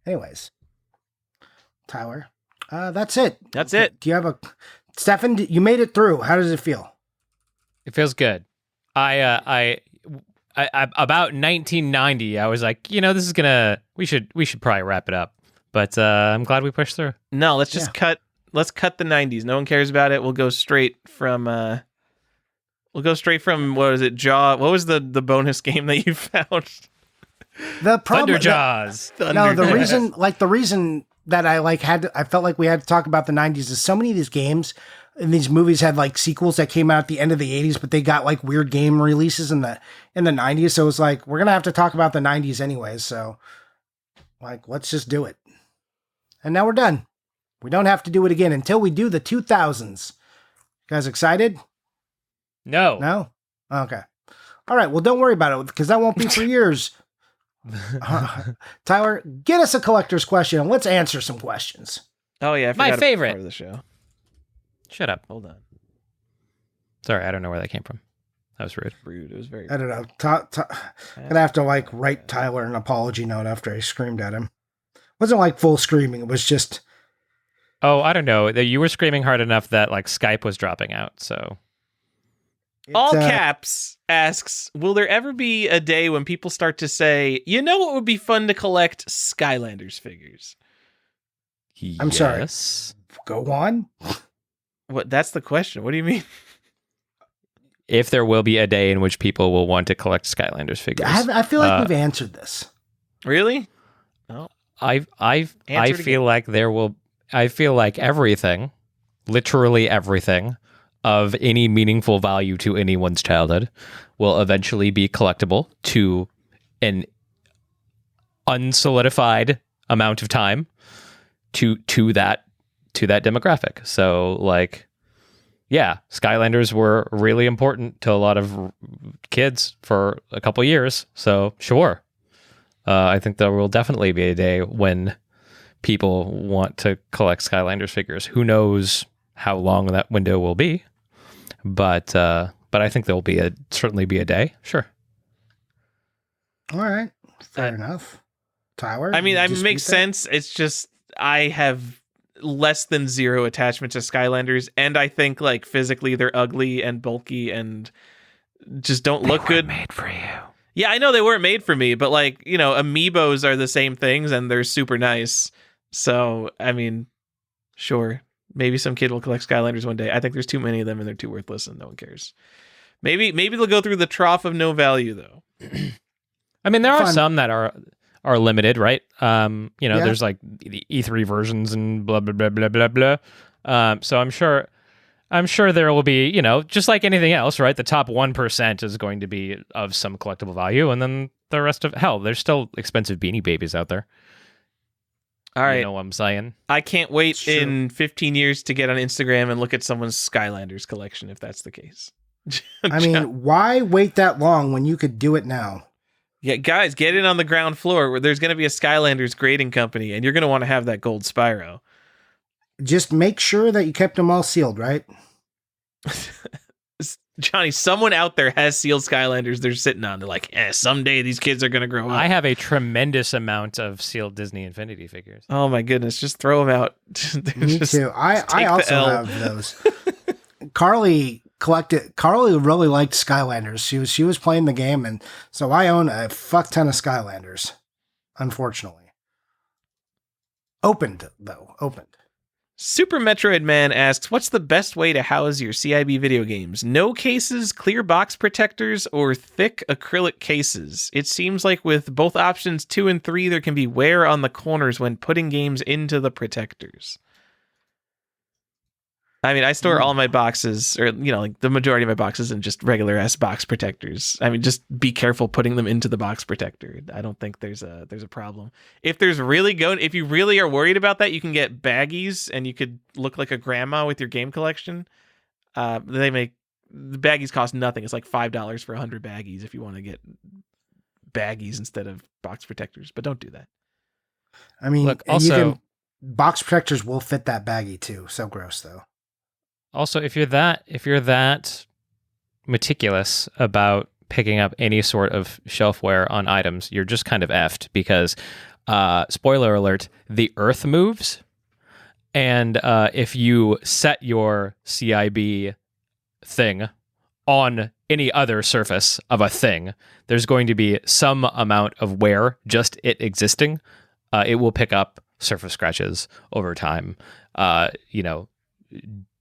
Anyways, Tyler, that's it. That's it. Do you have Stefan? You made it through. How does it feel? It feels good. I about 1990, I was like, this is we should probably wrap it up. But I'm glad we pushed through. No, let's just let's cut the 90s. No one cares about it. We'll go straight from what was it? Jaw. What was the bonus game that you found? The problem. Thunder Jaws. No, the Thunderjaws. reason that I felt like we had to talk about the 90s is so many of these games and these movies had like sequels that came out at the end of the 80s, but they got like weird game releases in the 90s. So it was like, we're going to have to talk about the 90s anyways. So like, let's just do it. And now we're done. We don't have to do it again until we do the 2000s. You guys excited? No. No? Okay. All right. Well, don't worry about it because that won't be for years. Tyler, get us a collector's question and let's answer some questions. Oh yeah, I My forgot about favorite. part of the show. Shut up. Hold on. Sorry, I don't know where that came from. That was rude. Rude. It was very. I don't know. Gonna have to like write Tyler an apology note after I screamed at him. Wasn't like full screaming. It was just Oh, I don't know. You were screaming hard enough that like Skype was dropping out. So All caps asks, will there ever be a day when people start to say, you know what would be fun to collect? Skylanders figures. I'm sorry. Yes. Go on. What? That's the question. What do you mean? If there will be a day in which people will want to collect Skylanders figures. I feel like we've answered this. Really? I Answer it feel like there will. I feel like everything, literally everything, of any meaningful value to anyone's childhood, will eventually be collectible to an unsolidified amount of time to that demographic. So like, yeah, Skylanders were really important to a lot of kids for a couple years. So sure. I think there will definitely be a day when people want to collect Skylanders figures. Who knows how long that window will be? But I think there'll certainly be a day. Sure. All right. Fair enough. Tyler? I mean, you it dispute makes that? sense. It's just I have less than zero attachment to Skylanders, and I think like physically they're ugly and bulky and just don't look good. Made for you. Yeah, I know they weren't made for me, but like, amiibos are the same things and they're super nice. So, I mean, sure. Maybe some kid will collect Skylanders one day. I think there's too many of them and they're too worthless and no one cares. Maybe they'll go through the trough of no value though. I mean, there are Fun. some that are limited, right? Yeah. There's like the E3 versions and blah blah blah blah blah blah. So I'm sure there will be, just like anything else, right? The top 1% is going to be of some collectible value, and then the rest of there's still expensive Beanie Babies out there. All right. You know what I'm saying? I can't wait It's true. in 15 years to get on Instagram and look at someone's Skylanders collection if that's the case. I mean, why wait that long when you could do it now? Yeah, guys, get in on the ground floor where there's going to be a Skylanders grading company and you're going to want to have that gold Spyro. Just make sure that you kept them all sealed, right? Johnny, someone out there has sealed Skylanders they're sitting on. They're like, someday these kids are going to grow up. I have a tremendous amount of sealed Disney Infinity figures. Oh my goodness, just throw them out. Me too. I also have those. Carly really liked Skylanders. She was playing the game, and so I own a fuck ton of Skylanders, unfortunately. Opened. Super Metroid Man asks, what's the best way to house your CIB video games? No cases, clear box protectors, or thick acrylic cases? It seems like with both options 2 and 3, there can be wear on the corners when putting games into the protectors. I mean, I store all my boxes, or, like the majority of my boxes in just regular ass box protectors. I mean, just be careful putting them into the box protector. I don't think there's a problem. If you really are worried about that, you can get baggies, and you could look like a grandma with your game collection. The baggies cost nothing. It's like $5 for 100 baggies if you want to get baggies instead of box protectors. But don't do that. I mean, look, also box protectors will fit that baggie too. So gross though. Also, if you're that meticulous about picking up any sort of shelfware on items, you're just kind of effed because, spoiler alert, the earth moves. And if you set your CIB thing on any other surface of a thing, there's going to be some amount of wear just it existing. It will pick up surface scratches over time.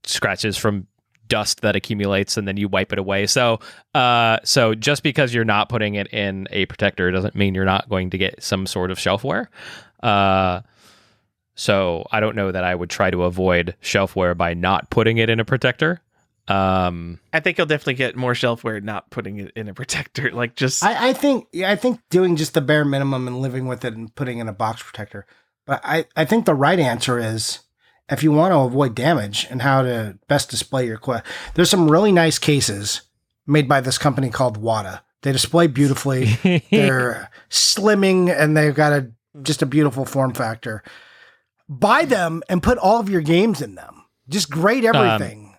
Scratches from dust that accumulates and then you wipe it away. So just because you're not putting it in a protector doesn't mean you're not going to get some sort of shelfware. So I don't know that I would try to avoid shelfware by not putting it in a protector. I think you'll definitely get more shelfware not putting it in a protector. Like just I think doing just the bare minimum and living with it and putting in a box protector. But I think the right answer is, if you want to avoid damage and how to best display your there's some really nice cases made by this company called Wata. They display beautifully. They're slimming and they've got just a beautiful form factor. Buy them and put all of your games in them. Just grade everything.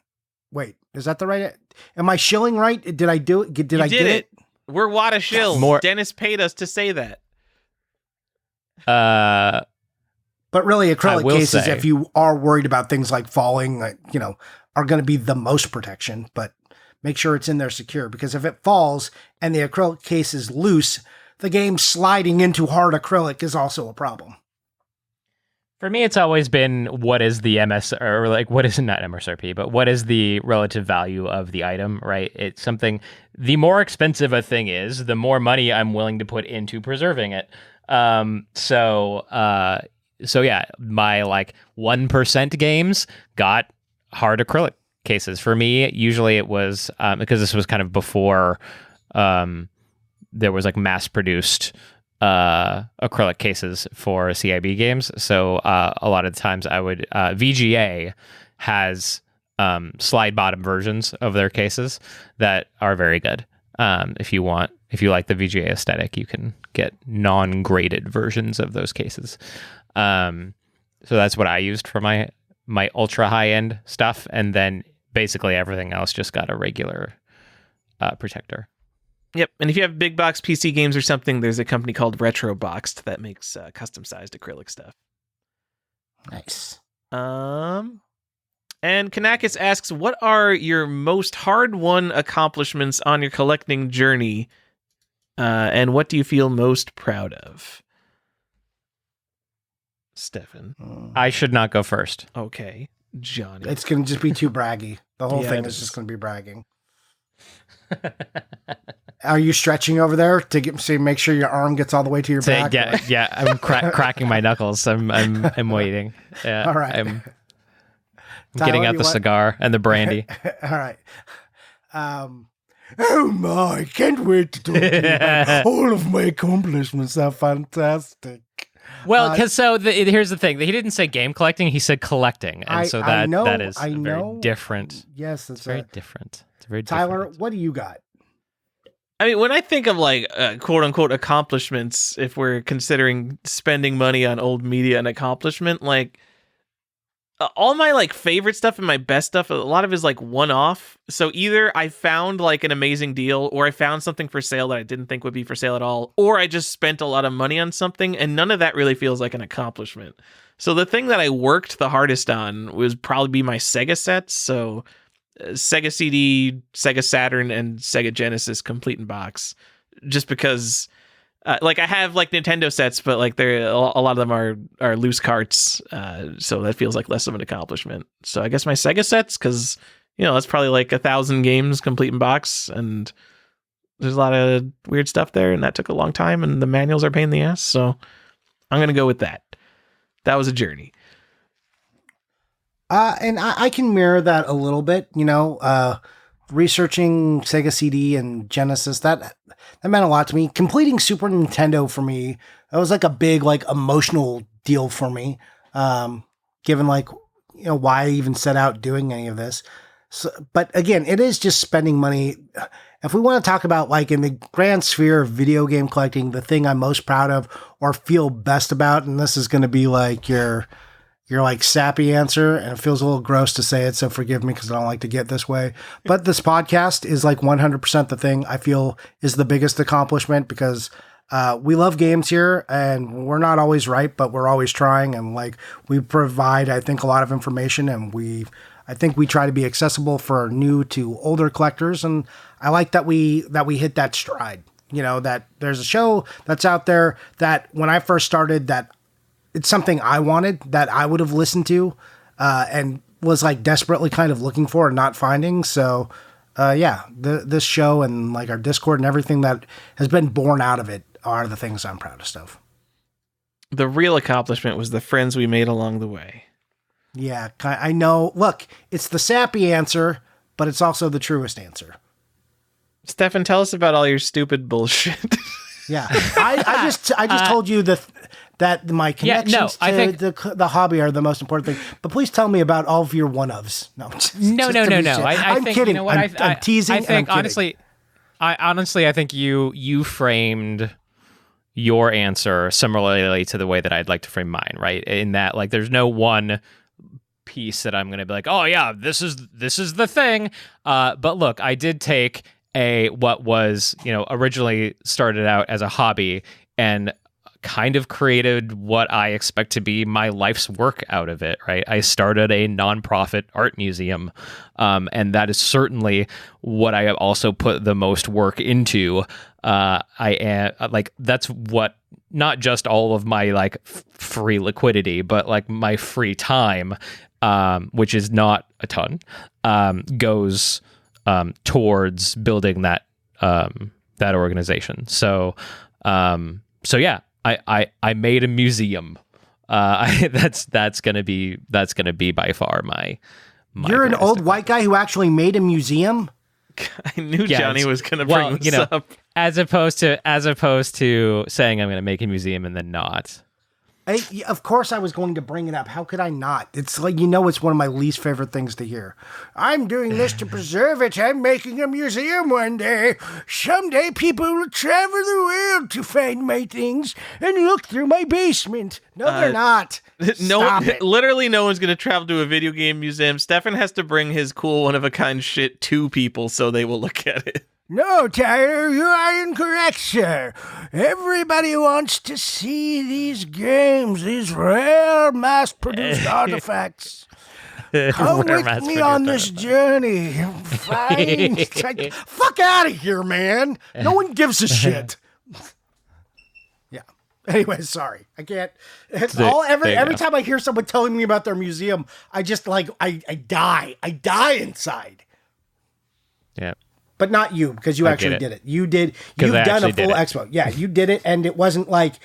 Wait, is that the right? Am I shilling right? Did I do it? Did I get it? We're Wata shills. Dennis paid us to say that. But really, acrylic cases, if you are worried about things like falling, are going to be the most protection. But make sure it's in there secure, because if it falls and the acrylic case is loose, the game sliding into hard acrylic is also a problem. For me, it's always been what is the what is not MSRP, but what is the relative value of the item, right? It's something, the more expensive a thing is, the more money I'm willing to put into preserving it. So yeah, my 1% games got hard acrylic cases. For me, usually it was because this was kind of before there was mass produced acrylic cases for CIB games. So a lot of the times I would VGA has slide bottom versions of their cases that are very good. If you like the VGA aesthetic, you can get non-graded versions of those cases. So that's what I used for my ultra high end stuff, and then basically everything else just got a regular protector. Yep, and if you have big box PC games or something, there's a company called Retroboxed that makes custom sized acrylic stuff. Nice. And Kanakis asks, what are your most hard-won accomplishments on your collecting journey, and what do you feel most proud of? Stefan. I should not go first. Okay, Johnny. It's going to just be too braggy. The whole thing is just going to be bragging. Are you stretching over there to make sure your arm gets all the way to your back? Yeah. I'm cracking my knuckles. I'm waiting. Yeah, all right. I'm getting out the cigar and the brandy. All right. Oh my! Can't wait to talk to you about all of my accomplishments. Are fantastic. Well, because here's the thing: he didn't say game collecting; he said collecting, and that is very different. Yes, it's very different. It's very Tyler, different. what do you got? I mean, when I think of quote unquote accomplishments, if we're considering spending money on old media an accomplishment, all my like favorite stuff and my best stuff, a lot of it is like one-off. So either I found like an amazing deal, or I found something for sale that I didn't think would be for sale at all, or I just spent a lot of money on something, and none of that really feels like an accomplishment. So the thing that I worked the hardest on was probably be my Sega sets. So Sega CD, Sega Saturn, and Sega Genesis complete in box. Just because like I have like Nintendo sets, but like they're a lot of them are loose carts, so that feels like less of an accomplishment. So I guess my Sega sets, because that's probably like 1,000 games complete in box, and there's a lot of weird stuff there, and that took a long time, and the manuals are a pain in the ass. So I'm gonna go with that. That was a journey. And I can mirror that a little bit. Researching Sega CD and Genesis, that meant a lot to me. Completing Super Nintendo for me, that was like a big like emotional deal for me, given like why I even set out doing any of this. So, but again, it is just spending money. If we want to talk about like in the grand sphere of video game collecting, the thing I'm most proud of or feel best about, and this is going to be like your like sappy answer, and it feels a little gross to say it, so forgive me because I don't like to get this way. But this podcast is like 100% the thing I feel is the biggest accomplishment, because we love games here, and we're not always right, but we're always trying, and like we provide, I think, a lot of information, and I think we try to be accessible for new to older collectors, and I like that we hit that stride. That there's a show that's out there that when I first started, that it's something I wanted, that I would have listened to, and was like desperately kind of looking for and not finding. So, this show and like our Discord and everything that has been born out of it are the things I'm proudest of. The real accomplishment was the friends we made along the way. Yeah, I know. Look, it's the sappy answer, but it's also the truest answer. Stefan, tell us about all your stupid bullshit. Yeah, I just told you that my connections I think the hobby are the most important thing. But please tell me about all of your one-ofs. No. I'm think, kidding. I'm teasing. I think honestly, I think you framed your answer similarly to the way that I'd like to frame mine, right? In that, like, there's no one piece that I'm going to be like, oh yeah, this is the thing. But look, I did take what was originally started out as a hobby and kind of created what I expect to be my life's work out of it, right? I started a nonprofit art museum, and that is certainly what I have also put the most work into. I am like, that's what, not just all of my like free liquidity, but like my free time, which is not a ton, goes towards building that organization. So yeah. I made a museum. That's gonna be by far my You're an old white guy who actually made a museum? I knew Johnny was gonna bring this up. As opposed to saying I'm gonna make a museum and then not. Of course I was going to bring it up. How could I not? It's like, it's one of my least favorite things to hear. I'm doing this to preserve it. I'm making a museum one day. Someday people will travel the world to find my things and look through my basement. No, they're not. Literally no one's going to travel to a video game museum. Stefan has to bring his cool one-of-a-kind shit to people so they will look at it. No, Tyler, you are incorrect, sir. Everybody wants to see these games, these rare mass-produced artifacts. Come with me on this journey. Fine. Fuck out of here, man. No one gives a shit. Yeah. Anyway, sorry. I can't. Every time I hear someone telling me about their museum, I just I die. I die inside. Yeah. But not you, because you actually did it. You've done a full expo. Yeah, you did it, and it wasn't like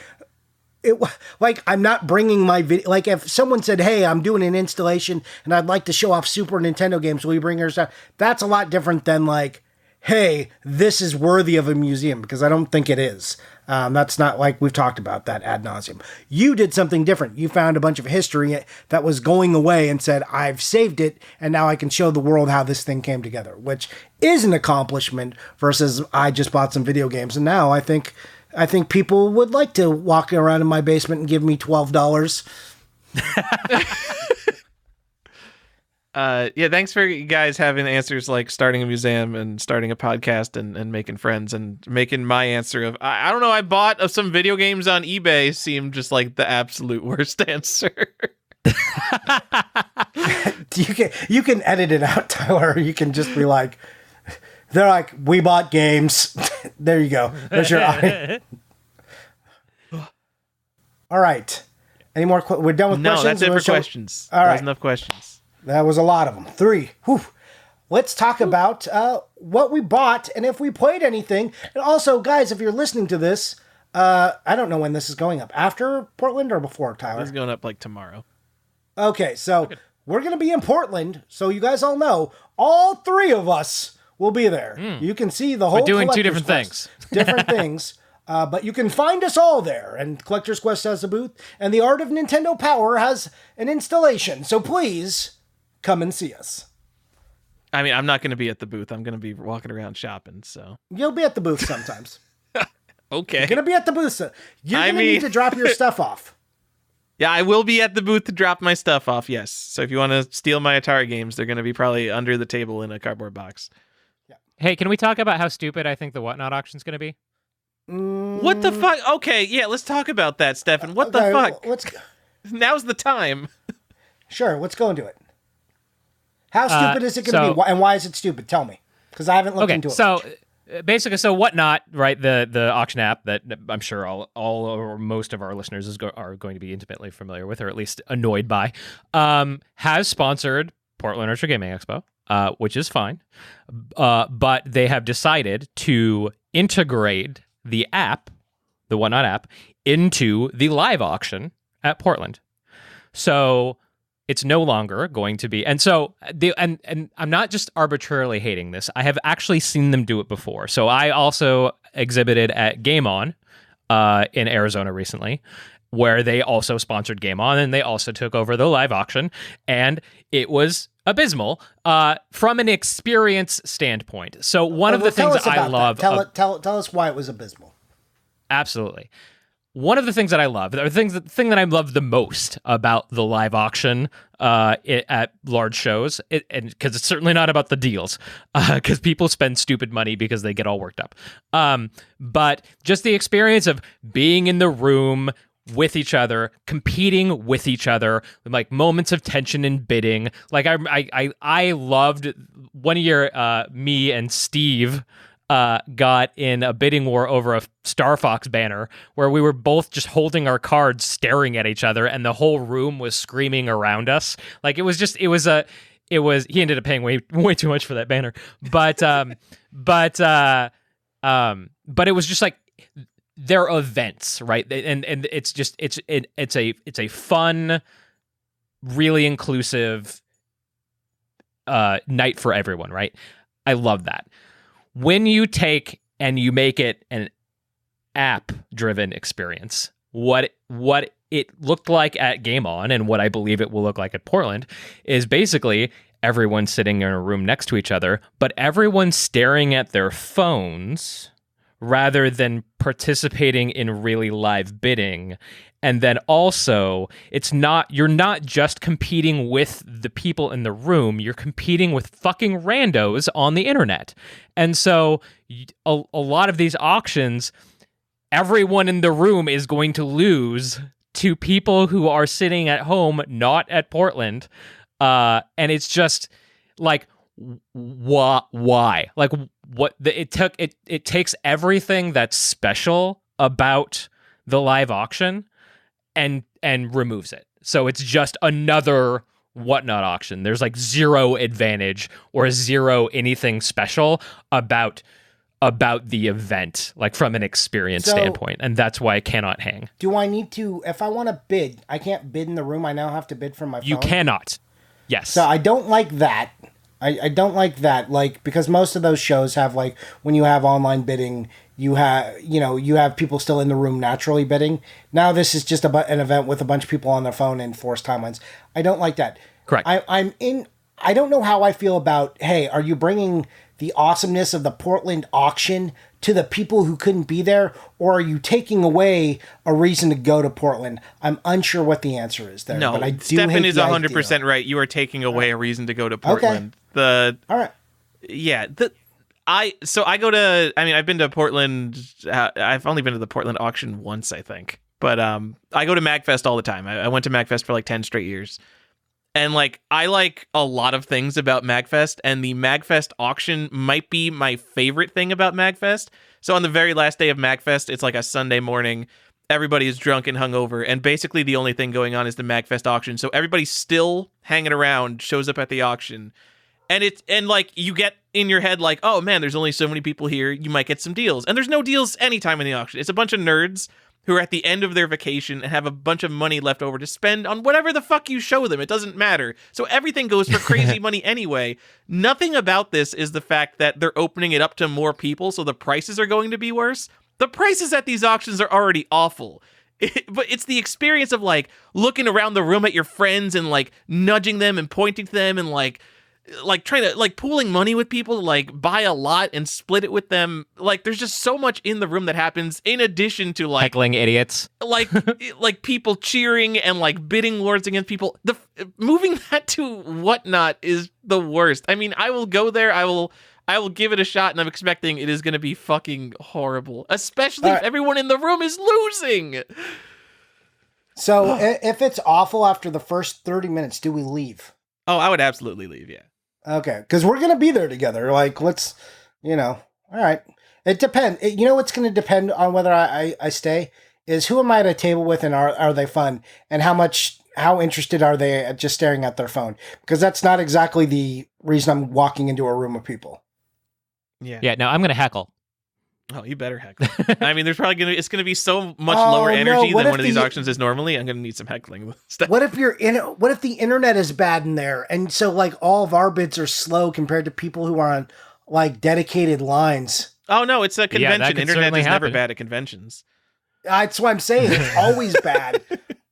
I'm not bringing my video. Like if someone said, "Hey, I'm doing an installation and I'd like to show off Super Nintendo games. Will you bring your stuff?" That's a lot different than like, "Hey, this is worthy of a museum," because I don't think it is. That's not, like we've talked about that ad nauseum. You did something different. You found a bunch of history that was going away and said, I've saved it, and now I can show the world how this thing came together, which is an accomplishment versus I just bought some video games. And now I think people would like to walk around in my basement and give me $12. Yeah, thanks for you guys having answers like starting a museum and starting a podcast and making friends and making my answer of I don't know, I bought some video games on eBay seemed just like the absolute worst answer. You can edit it out, Tyler. Or you can just be like, they're like, we bought games. There you go. There's your eye. All right. Any more? We're done with questions? No, that's it for questions. All right. That's enough questions. That was a lot of them. 3. Whew. Let's talk about what we bought and if we played anything. And also, guys, if you're listening to this, I don't know when this is going up. After Portland or before, Tyler? It's going up like tomorrow. Okay, so we're going to be in Portland, so you guys all know all 3 of us will be there. You can see the whole We're doing 2 Collector's different Quest. things. Different things. But you can find us all there. And Collector's Quest has a booth. And the Art of Nintendo Power has an installation. So please come and see us. I mean, I'm not going to be at the booth. I'm going to be walking around shopping, so. You'll be at the booth sometimes. Okay. You're going to be at the booth. You're going to need to drop your stuff off. Yeah, I will be at the booth to drop my stuff off, yes. So if you want to steal my Atari games, they're going to be probably under the table in a cardboard box. Hey, can we talk about how stupid I think the Whatnot auction's going to be? What the fuck? Okay, yeah, let's talk about that, Stefan. What the fuck? Now's the time. Sure, let's go into it. How stupid is it going to be? And why is it stupid? Tell me. Because I haven't looked into it. So basically, so Whatnot, right, the auction app that I'm sure all or most of our listeners are going to be intimately familiar with, or at least annoyed by, has sponsored Portland Retro Gaming Expo, which is fine. But they have decided to integrate the app, the Whatnot app, into the live auction at Portland. So it's no longer going to be, and so and I'm not just arbitrarily hating this. I have actually seen them do it before. So I also exhibited at Game On in Arizona recently, where they also sponsored Game On, and they also took over the live auction, and it was abysmal from an experience standpoint. So one of the things I love, tell us why it was abysmal. Absolutely. One of the things that I love, the thing that I love the most about the live auction at large shows, and because it's certainly not about the deals, because people spend stupid money because they get all worked up. But just the experience of being in the room with each other, competing with each other, like moments of tension and bidding. Like I loved one year, me and Steve got in a bidding war over a Star Fox banner where we were both just holding our cards staring at each other and the whole room was screaming around us. Like he ended up paying way too much for that banner. But it was just like they're events, right? And it's just it's a fun, really inclusive night for everyone, right? I love that. When you take and you make it an app-driven experience, what it looked like at Game On and what I believe it will look like at Portland is basically everyone sitting in a room next to each other, but everyone staring at their phones rather than participating in really live bidding. And then also, you're not just competing with the people in the room, you're competing with fucking randos on the internet. And so a lot of these auctions, everyone in the room is going to lose to people who are sitting at home, not at Portland. And it's just like, why? Like it takes everything that's special about the live auction and removes it. So it's just another Whatnot auction. There's like zero advantage or zero anything special about the event, like from an experience standpoint. And that's why I cannot hang. Do I need to, if I want to bid, I can't bid in the room. I now have to bid from my phone. You cannot. Yes. So I don't like that. I don't like that, like, because most of those shows have, like, when you have online bidding, you have people still in the room naturally bidding. Now this is just an event with a bunch of people on their phone and forced timelines. I don't like that. Correct. I don't know how I feel about, hey, are you bringing the awesomeness of the Portland auction to the people who couldn't be there, or are you taking away a reason to go to Portland? I'm unsure what the answer is there. No, but I do Stefan hate is the 100% idea. right. You are taking away a reason to go to Portland. All right. I go to, I mean, I've been to Portland. I've only been to the Portland auction once, I think. But I go to MagFest all the time. I went to MagFest for like 10 straight years. And like, I like a lot of things about MagFest, and the MagFest auction might be my favorite thing about MagFest. So on the very last day of MagFest, it's like a Sunday morning. Everybody is drunk and hungover, and basically the only thing going on is the MagFest auction. So everybody's still hanging around, shows up at the auction. And like you get in your head like, oh man, there's only so many people here. You might get some deals. And there's no deals anytime in the auction. It's a bunch of nerds who are at the end of their vacation and have a bunch of money left over to spend on whatever the fuck you show them. It doesn't matter. So everything goes for crazy money anyway. Nothing about this is the fact that they're opening it up to more people, so the prices are going to be worse. The prices at these auctions are already awful. But it's the experience of like looking around the room at your friends and like nudging them and pointing to them and like trying to like pooling money with people to like buy a lot and split it with them. Like there's just so much in the room that happens in addition to like Heckling idiots. like like people cheering and like bidding wars against people. Moving that to Whatnot is the worst. I mean, I will go there. I will give it a shot, and I'm expecting it is going to be fucking horrible, especially if everyone in the room is losing. So if it's awful after the first 30 minutes, do we leave? Oh, I would absolutely leave, yeah. Okay, because we're going to be there together. Like, let's, all right. It depends. What's going to depend on whether I stay is who am I at a table with, and are they fun? And how interested are they at just staring at their phone? Because that's not exactly the reason I'm walking into a room of people. Yeah. Yeah, no, I'm going to heckle. Oh, you better heckle. I mean, it's gonna be so much lower energy than one of these auctions is normally. I'm gonna need some heckling stuff. What if the internet is bad in there, and so like all of our bids are slow compared to people who are on like dedicated lines? Oh no, it's a convention. that could Internet certainly is never happen. bad at conventions. That's what I'm saying. It's always bad.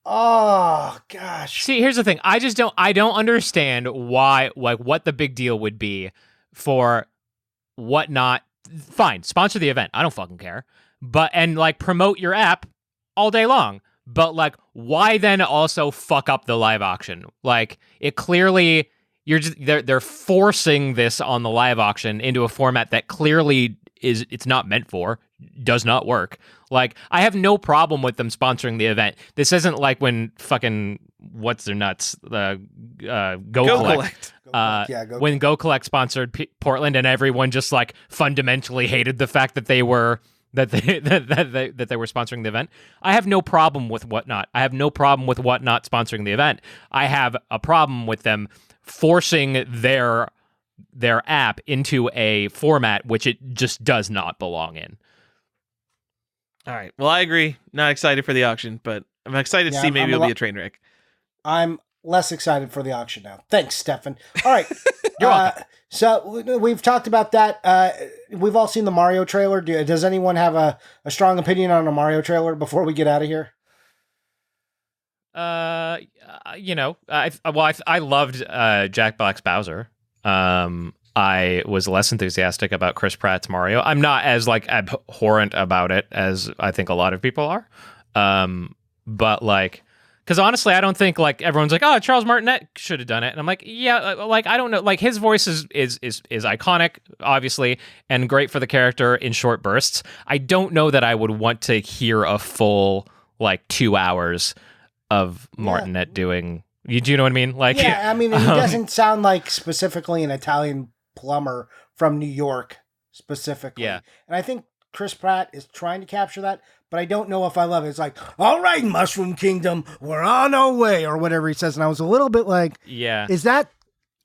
Oh gosh. See, here's the thing. I don't understand why, like, what the big deal would be for Whatnot. Fine, sponsor the event. I don't fucking care. And like promote your app all day long. But like, why then also fuck up the live auction? Like, it clearly they're forcing this on the live auction into a format that clearly it's not meant for, does not work. Like, I have no problem with them sponsoring the event. This isn't like when fucking what's their nuts, Go Collect. When Go Collect sponsored Portland, and everyone just like fundamentally hated the fact that they were that they were sponsoring the event. I have no problem with Whatnot. I have no problem with Whatnot sponsoring the event. I have a problem with them forcing their app into a format which it just does not belong in. All right. Well, I agree. Not excited for the auction, but I'm excited to see maybe it'll be a train wreck. I'm less excited for the auction now. Thanks, Stefan. All right. You're welcome. So we've talked about that. We've all seen the Mario trailer. Does anyone have a strong opinion on a Mario trailer before we get out of here? I loved Jack Black's Bowser. I was less enthusiastic about Chris Pratt's Mario. I'm not as like abhorrent about it as I think a lot of people are. But like, because honestly, I don't think like everyone's like, oh, Charles Martinet should have done it, and I'm like, yeah, like I don't know, like his voice is iconic, obviously, and great for the character in short bursts. I don't know that I would want to hear a full like 2 hours of Martinet doing. Do you know what I mean? Like, yeah, I mean, he doesn't sound like specifically an Italian plumber from New York, specifically. Yeah, and I think Chris Pratt is trying to capture that. But I don't know if I love it. It's like, all right, Mushroom Kingdom, we're on our way, or whatever he says. And I was a little bit like, yeah.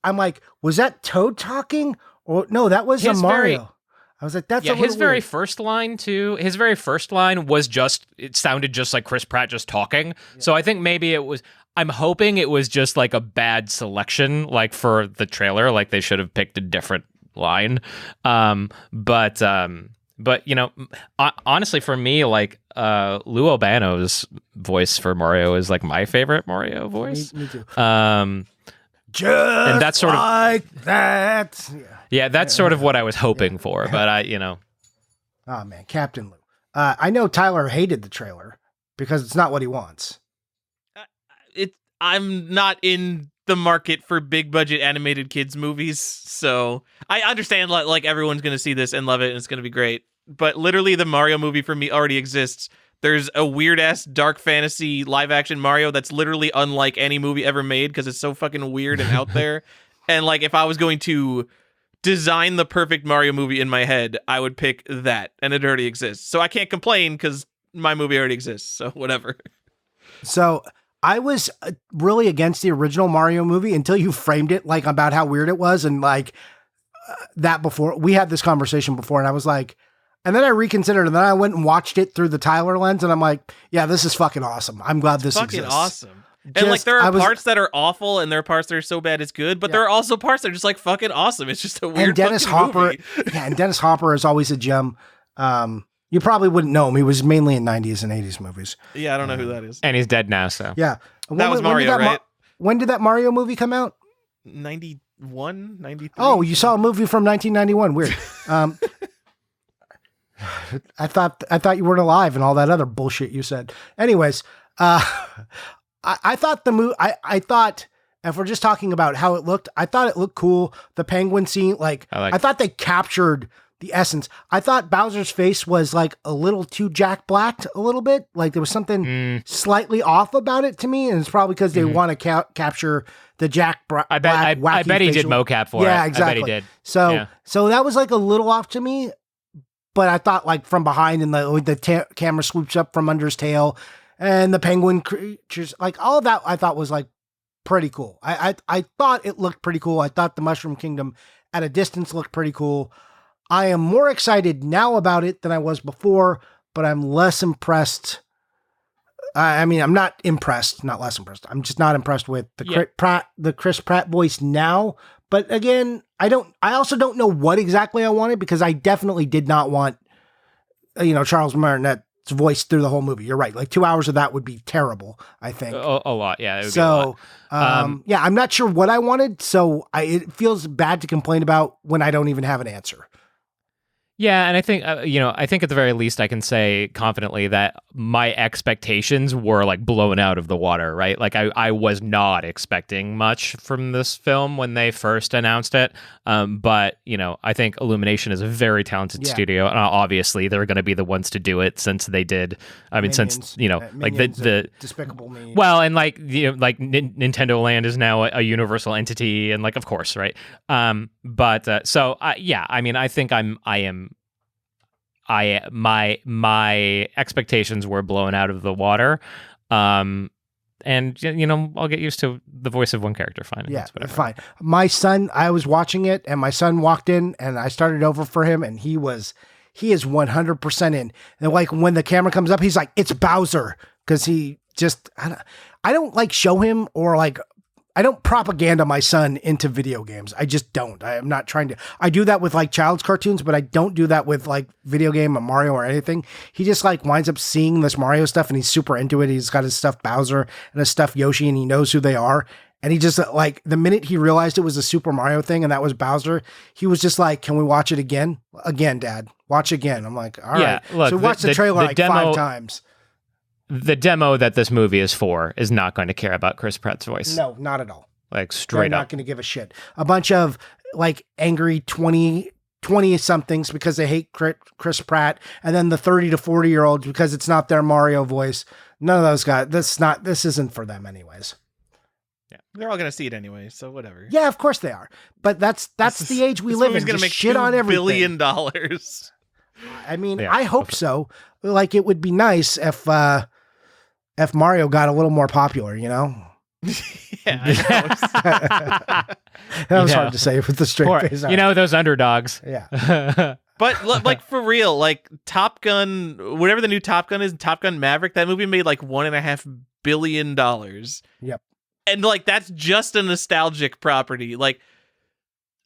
I'm like, was that Toad talking? Or no, that was a Mario. I was like, that's a little his very weird. first line too. His very first line was it sounded just like Chris Pratt just talking. Yeah. So I think maybe it was, I'm hoping it was just like a bad selection, like for the trailer, like they should have picked a different line. But you know, honestly, for me, like Lou Albano's voice for Mario is like my favorite Mario voice. Me too. Just that's sort of- like that. Yeah. Yeah, that's sort of what I was hoping for, but Oh man, Captain Lou. I know Tyler hated the trailer because it's not what he wants. I'm not in the market for big budget animated kids movies, so I understand like everyone's gonna see this and love it and it's gonna be great. But literally the Mario movie for me already exists. There's a weird ass dark fantasy live action Mario that's literally unlike any movie ever made because it's so fucking weird and out there. And like if I was going to design the perfect Mario movie in my head, I would pick that, and it already exists. So I can't complain because my movie already exists. So whatever. So I was really against the original Mario movie until you framed it like about how weird it was. And like that before we had this conversation before and I was like, and then I reconsidered and then I went and watched it through the Tyler lens and I'm like, yeah, this is fucking awesome. I'm glad this fucking exists. Awesome. And like there are parts that are awful and there are parts that are so bad it's good, but there are also parts that are just like fucking awesome. It's just a weird and Dennis Hopper. movie. Yeah, and Dennis Hopper is always a gem. You probably wouldn't know him. He was mainly in 90s and 80s movies. Yeah, I don't know who that is. and he's dead now, so. Yeah. That was Mario, right? When did that Mario movie come out? 91, 93? Oh, you saw a movie from 1991. Weird. I thought you weren't alive and all that other bullshit you said. Anyways, I thought the movie, I thought, if we're just talking about how it looked, I thought it looked cool. The penguin scene, I thought they captured the essence. I thought Bowser's face was like a little too Jack Blacked a little bit. Like there was something slightly off about it to me. And it's probably because they want to capture the Jack Black. I bet he did mocap for it. Yeah, exactly. I bet he did. So that was like a little off to me. But I thought like from behind and the camera swoops up from under his tail and the penguin creatures, like all of that I thought was like pretty cool. I thought it looked pretty cool. I thought the Mushroom Kingdom at a distance looked pretty cool. I am more excited now about it than I was before, but I'm less impressed. I mean, I'm not impressed, not less impressed. I'm just not impressed with the Chris Pratt voice now. But again, I also don't know what exactly I wanted because I definitely did not want, Charles Martinet's voice through the whole movie. You're right. Like 2 hours of that would be terrible, I think. A lot. Yeah. It would be a lot. I'm not sure what I wanted. So it feels bad to complain about when I don't even have an answer. Yeah, and I think I think at the very least I can say confidently that my expectations were like blown out of the water, right? Like I was not expecting much from this film when they first announced it. But I think Illumination is a very talented studio, and obviously they're going to be the ones to do it since they did. I mean, Minions, since like the Despicable Me. Well, and like Nintendo Land is now a universal entity, and like of course, right? I mean, I think my expectations were blown out of the water. And I'll get used to the voice of one character. Fine. Yeah, fine. My son, I was watching it and my son walked in and I started over for him and he is 100% in. And like when the camera comes up, he's like, it's Bowser. Cause he just, I don't like show him or like, I don't propaganda my son into video games. I just don't. I'm not trying to. I do that with like child's cartoons, but I don't do that with like video game or Mario or anything. He just like winds up seeing this Mario stuff and he's super into it. He's got his stuffed Bowser and his stuffed Yoshi and he knows who they are. And he just like the minute he realized it was a Super Mario thing and that was Bowser, he was just like, can we watch it again? Again, Dad. Watch again. I'm like, all right. Look, so watch the trailer like demo, 5 times. The demo that this movie is for is not going to care about Chris Pratt's voice. No, not at all. Like straight They're up. not going to give a shit. A bunch of like angry 20 somethings because they hate Chris Pratt. And then the 30 to 40-year-olds because it's not their Mario voice. None of those guys. This isn't for them anyways. Yeah. They're all going to see it anyway. So whatever. Yeah, of course they are. But that's the age we live in. Going to make shit on everything. $2 billion. I mean, I hope so. Like it would be nice if Mario got a little more popular, Yeah, I that was hard to say with the straight face. Those underdogs. Yeah. But like for real, like Top Gun, whatever the new Top Gun is, Top Gun Maverick, that movie made like $1.5 billion. Yep. And like that's just a nostalgic property. Like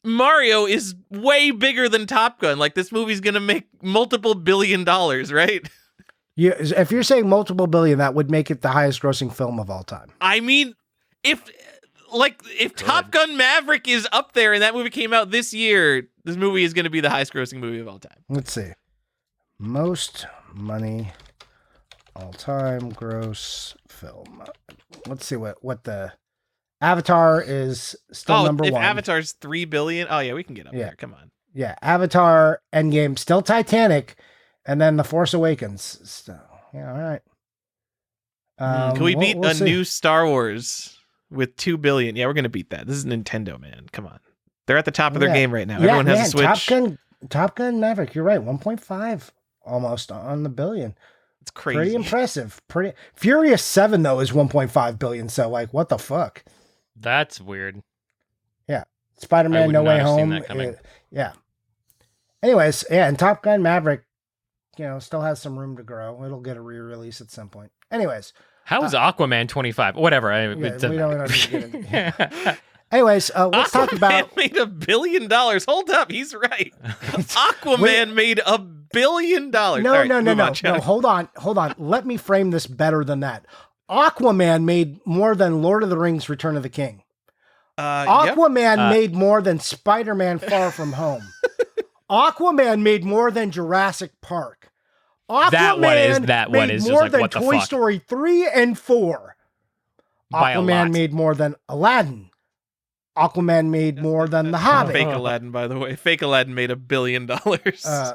Mario is way bigger than Top Gun. Like this movie's gonna make multiple $1 billion, right? Yeah, if you're saying multiple billion, that would make it the highest grossing film of all time. I mean, if like if Top Gun Maverick is up there and that movie came out this year, this movie is going to be the highest grossing movie of all time. Let's see. Most money all time gross film. Let's see what the Avatar is still number if one. Avatar's 3 billion. Oh yeah, we can get up Yeah. there. Come on. Yeah, Avatar, Endgame, still Titanic, and then The Force Awakens. So, yeah, all right. Can we beat we'll a see. new Star Wars with 2 billion? Yeah, we're gonna beat that. This is Nintendo, man. Come on. They're at the top of their Yeah. game right now. Yeah, Everyone has a man, Switch. Top Gun Maverick. You're right. 1.5 almost on the billion. It's crazy. Pretty impressive. Pretty Furious 7 though is 1.5 billion. So like, what the fuck? That's weird. I Spider-Man would No not Way have seen Home. that coming. Yeah. Anyways, yeah, and Top Gun Maverick, still has some room to grow. It'll get a re-release at some point. Anyways, How is Aquaman 25 whatever yeah, it doesn't we don't matter. need to get into. Anyways, let's talk Aquaman about. made $1 billion. Hold up, he's right. Aquaman made $1 billion. No, All right, no, move on, Johnny. Hold on. Let me frame this better than that. Aquaman made more than Lord of the Rings: Return of the King. Yep. Aquaman made more than Spider-Man: Far From Home. Aquaman made more than Jurassic Park. Aquaman that one made is just more like, than what the Toy fuck? Story 3 and 4. By a Aquaman lot. made more than Aladdin. Aquaman made more than The Hobbit. Fake Aladdin, by the way. Fake Aladdin made $1 billion.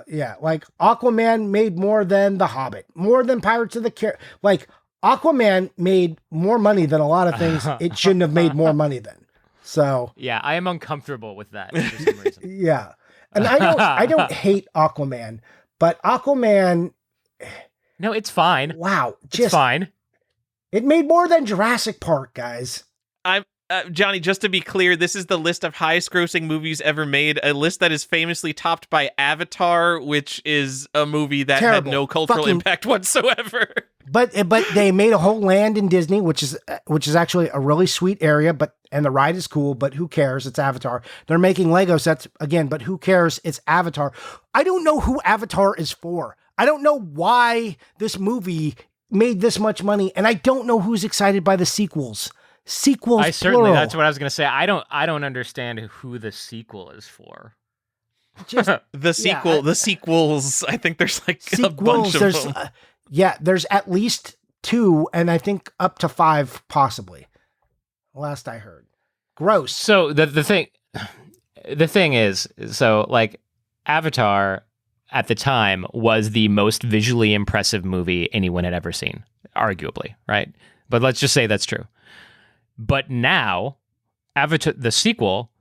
Yeah, like Aquaman made more than The Hobbit, more than Pirates of the Caribbean. Like Aquaman made more money than a lot of things it shouldn't have made more money than. So Yeah, I am uncomfortable with that for some reason. yeah, and I don't hate Aquaman, but Aquaman, No, it's fine. wow, It's just fine. it made more than Jurassic Park, guys. Johnny, just to be clear, this is the list of highest grossing movies ever made, a list that is famously topped by Avatar, which is a movie that had Terrible. no cultural Fucking- impact whatsoever. But they made a whole land in Disney, which is actually a really sweet area. And the ride is cool, but who cares? It's Avatar. They're making Lego sets again, but who cares? It's Avatar. I don't know who Avatar is for. I don't know why this movie made this much money, and I don't know who's excited by the sequels. Sequels, I certainly plural. that's what I was gonna say. I don't understand who the sequel is for. Just The sequels, I think there's like a bunch of There's them. there's at least 2, and I think up to 5 possibly. Last I heard. Gross. So the thing is, so like Avatar at the time was the most visually impressive movie anyone had ever seen, arguably, right? But let's just say that's true. But now, Avatar, the sequel,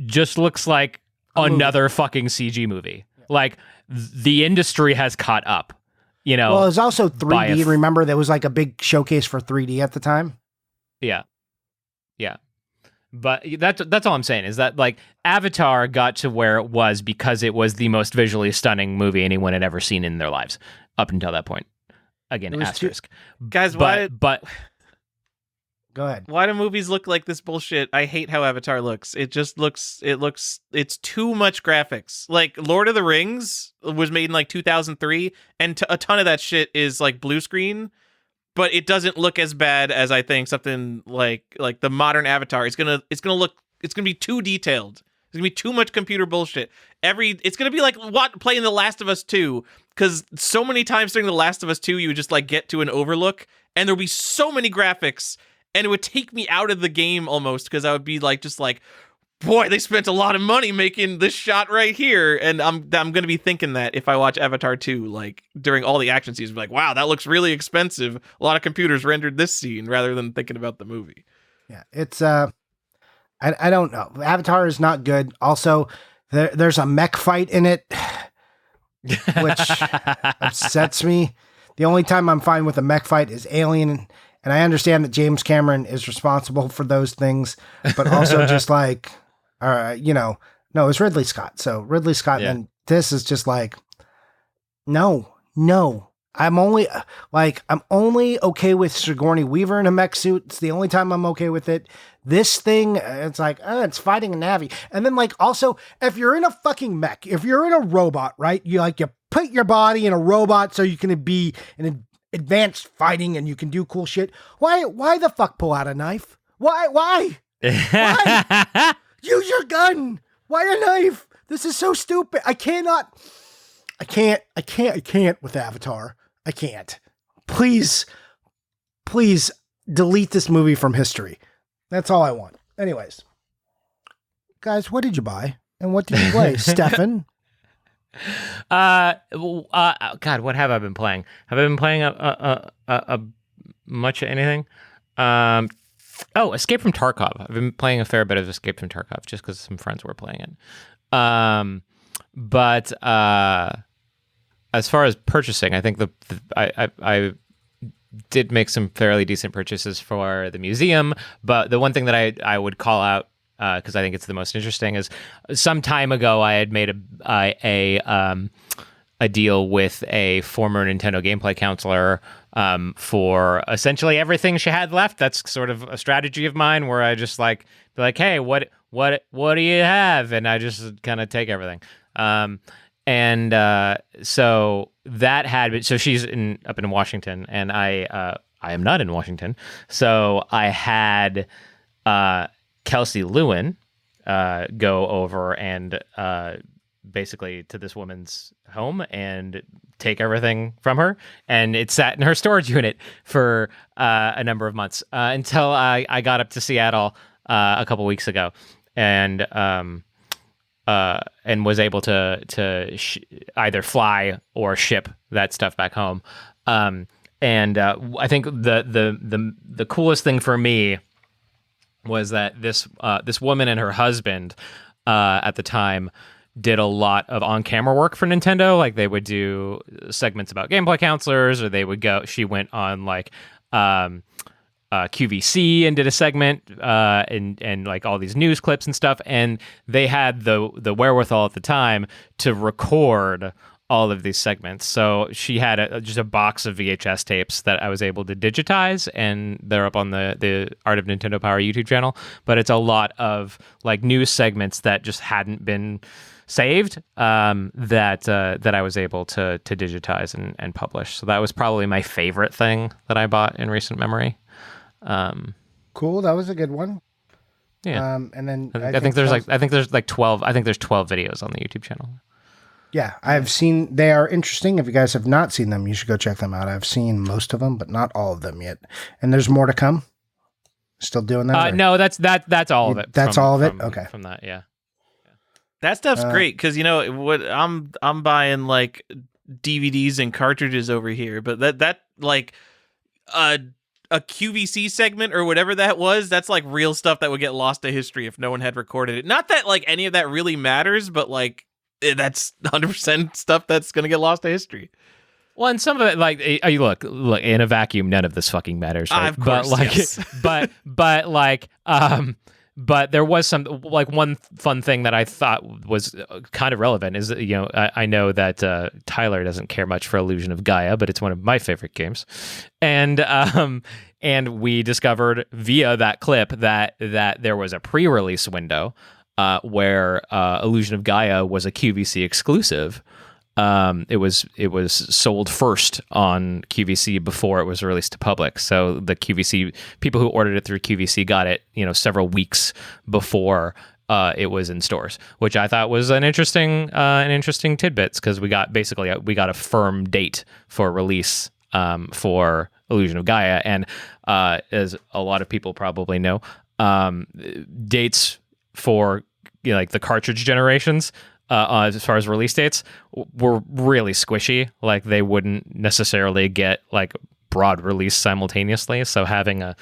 just looks like another fucking CG movie. Like the industry has caught up. Well, it was also by 3D. Remember, there was like a big showcase for 3D at the time. Yeah. But that's all I'm saying is that like Avatar got to where it was because it was the most visually stunning movie anyone had ever seen in their lives up until that point. Again, It was asterisk. Guys, But Go ahead. why do movies look like this bullshit? I hate how Avatar looks. It's too much graphics. Like Lord of the Rings was made in like 2003, and a ton of that shit is like blue screen, but it doesn't look as bad as I think something like the modern Avatar. It's gonna be too detailed. It's gonna be too much computer bullshit. It's gonna be like playing The Last of Us 2, because so many times during The Last of Us 2, you would just like get to an overlook, and there'll be so many graphics. And it would take me out of the game almost, because I would be like, boy, they spent a lot of money making this shot right here. And I'm going to be thinking that if I watch Avatar 2, like during all the action scenes, be like, wow, that looks really expensive. A lot of computers rendered this scene, rather than thinking about the movie. Yeah, it's I don't know. Avatar is not good. Also, there's a mech fight in it, which upsets me. The only time I'm fine with a mech fight is Alien. And I understand that James Cameron is responsible for those things, but also just like, no, it's Ridley Scott. So Ridley Scott, Yeah. and this is just like, no. I'm only okay with Sigourney Weaver in a mech suit. It's the only time I'm okay with it. This thing, it's like, it's fighting a Navi. And then like, also, if you're in a fucking mech, if you're in a robot, right? You put your body in a robot so you can be an advanced fighting and you can do cool shit. Why the fuck pull out a knife? Why? Use your gun. Why a knife? This is so stupid. I can't with Avatar. I can't. Please delete this movie from history. That's all I want. Anyways, guys, what did you buy? And what did you play? Stefan? God, what have I been playing? Have I been playing a much of anything? Escape from Tarkov. I've been playing a fair bit of Escape from Tarkov just because some friends were playing it. But as far as purchasing, I think I did make some fairly decent purchases for the museum. But the one thing that I would call out, because I think it's the most interesting, is some time ago I had made a deal with a former Nintendo gameplay counselor for essentially everything she had left. That's sort of a strategy of mine where I just be like, hey, what do you have? And I just kind of take everything. So that had been, so she's up in Washington, and I am not in Washington. So I had Kelsey Lewin go over and basically to this woman's home and take everything from her, and it sat in her storage unit for a number of months until I got up to Seattle a couple weeks ago, and was able to either fly or ship that stuff back home. I think the coolest thing for me was that this woman and her husband at the time did a lot of on-camera work for Nintendo. Like they would do segments about gameplay counselors, or she went on QVC and did a segment and like all these news clips and stuff. And they had the wherewithal at the time to record all of these segments. So she had just a box of VHS tapes that I was able to digitize, and they're up on the Art of Nintendo Power YouTube channel. But it's a lot of like news segments that just hadn't been saved that I was able to digitize and publish. So that was probably my favorite thing that I bought in recent memory. Cool. That was a good one. Yeah. And then I think there's 12 videos on the YouTube channel. Yeah, I've seen, they are interesting. If you guys have not seen them, you should go check them out. I've seen most of them, but not all of them yet. And there's more to come. Still doing that? No, that's all of it. That's all of it? Okay. From that, yeah. That stuff's great because what I'm buying like DVDs and cartridges over here, but that like a QVC segment or whatever that was, that's like real stuff that would get lost to history if no one had recorded it. Not that like any of that really matters, but like that's 100% stuff that's gonna get lost to history. Well, and some of it, like, look, in a vacuum, none of this fucking matters, right? Of course, but like, yes. but there was some, like, one fun thing that I thought was kind of relevant is, I know that Tyler doesn't care much for Illusion of Gaia, but it's one of my favorite games, and we discovered via that clip that there was a pre-release window where Illusion of Gaia was a QVC exclusive. It was sold first on QVC before it was released to public. So the QVC people who ordered it through QVC got it, several weeks before it was in stores, which I thought was an interesting tidbits, because we got a firm date for release for Illusion of Gaia, and as a lot of people probably know, dates for like the cartridge generations. As far as release dates, were really squishy. Like they wouldn't necessarily get like broad release simultaneously. So having a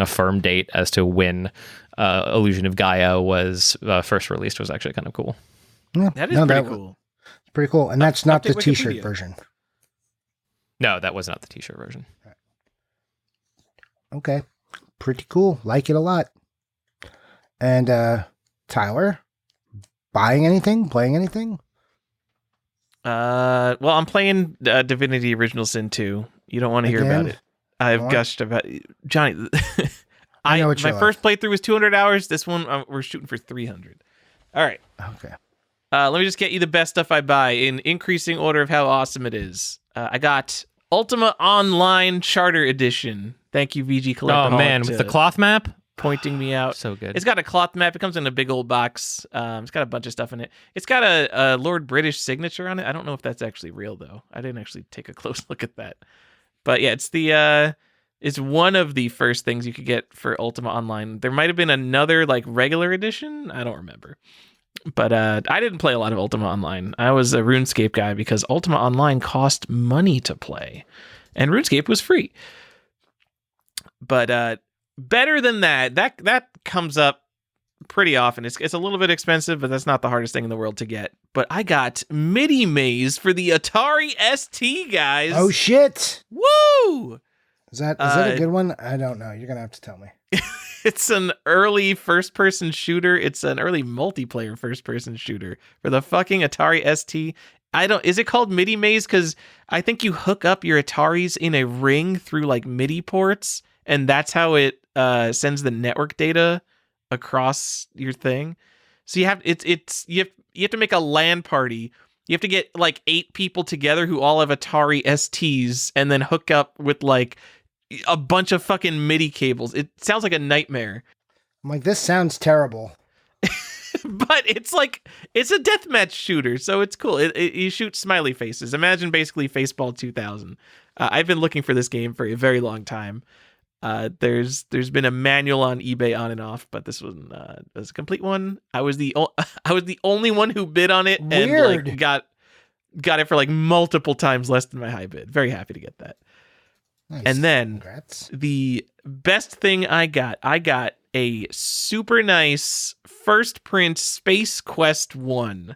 firm date as to when Illusion of Gaia was first released was actually kind of cool. Yeah, that is pretty cool. It's pretty cool, and that's not the Wikipedia. T-shirt version. No, that was not the T-shirt version. Okay, pretty cool. Like it a lot. And Tyler, buying anything? Playing anything? Well, I'm playing Divinity Original Sin 2. You don't want to hear about it. I've gushed about Johnny. My first playthrough was 200 hours. This one we're shooting for 300. All right. Okay. Let me just get you the best stuff I buy in increasing order of how awesome it is. I got Ultima Online Charter Edition. Thank you, VG Collector. Oh man, with the cloth map. pointing me out. So good. It's got a cloth map. It comes in a big old box. It's got a bunch of stuff in it. It's got a Lord British signature on it. I don't know if that's actually real though. I didn't actually take a close look at that. But yeah, it's one of the first things you could get for Ultima Online. There might have been another like regular edition. I don't remember. But I didn't play a lot of Ultima Online. I was a RuneScape guy because Ultima Online cost money to play, and RuneScape was free. But better than that comes up pretty often. It's a little bit expensive, but that's not the hardest thing in the world to get. But I got MIDI Maze for the Atari ST, guys. Oh shit! Woo! Is that a good one? I don't know. You're gonna have to tell me. It's an early first-person shooter. It's an early multiplayer first-person shooter for the fucking Atari ST. Is it called MIDI Maze? Because I think you hook up your Ataris in a ring through like MIDI ports, and that's how it sends the network data across your thing. So you have to make a LAN party. You have to get like 8 people together who all have Atari STs, and then hook up with like a bunch of fucking MIDI cables. It sounds like a nightmare. I'm like, this sounds terrible. But it's a deathmatch shooter, so it's cool. You shoot smiley faces. Imagine basically Faceball 2000. I've been looking for this game for a very long time. There's been a manual on eBay on and off, but this one was a complete one. I was the only one who bid on it. Weird. And like got it for like multiple times less than my high bid. Very happy to get that. Nice. And then Congrats. the best thing I got a super nice first print Space Quest 1.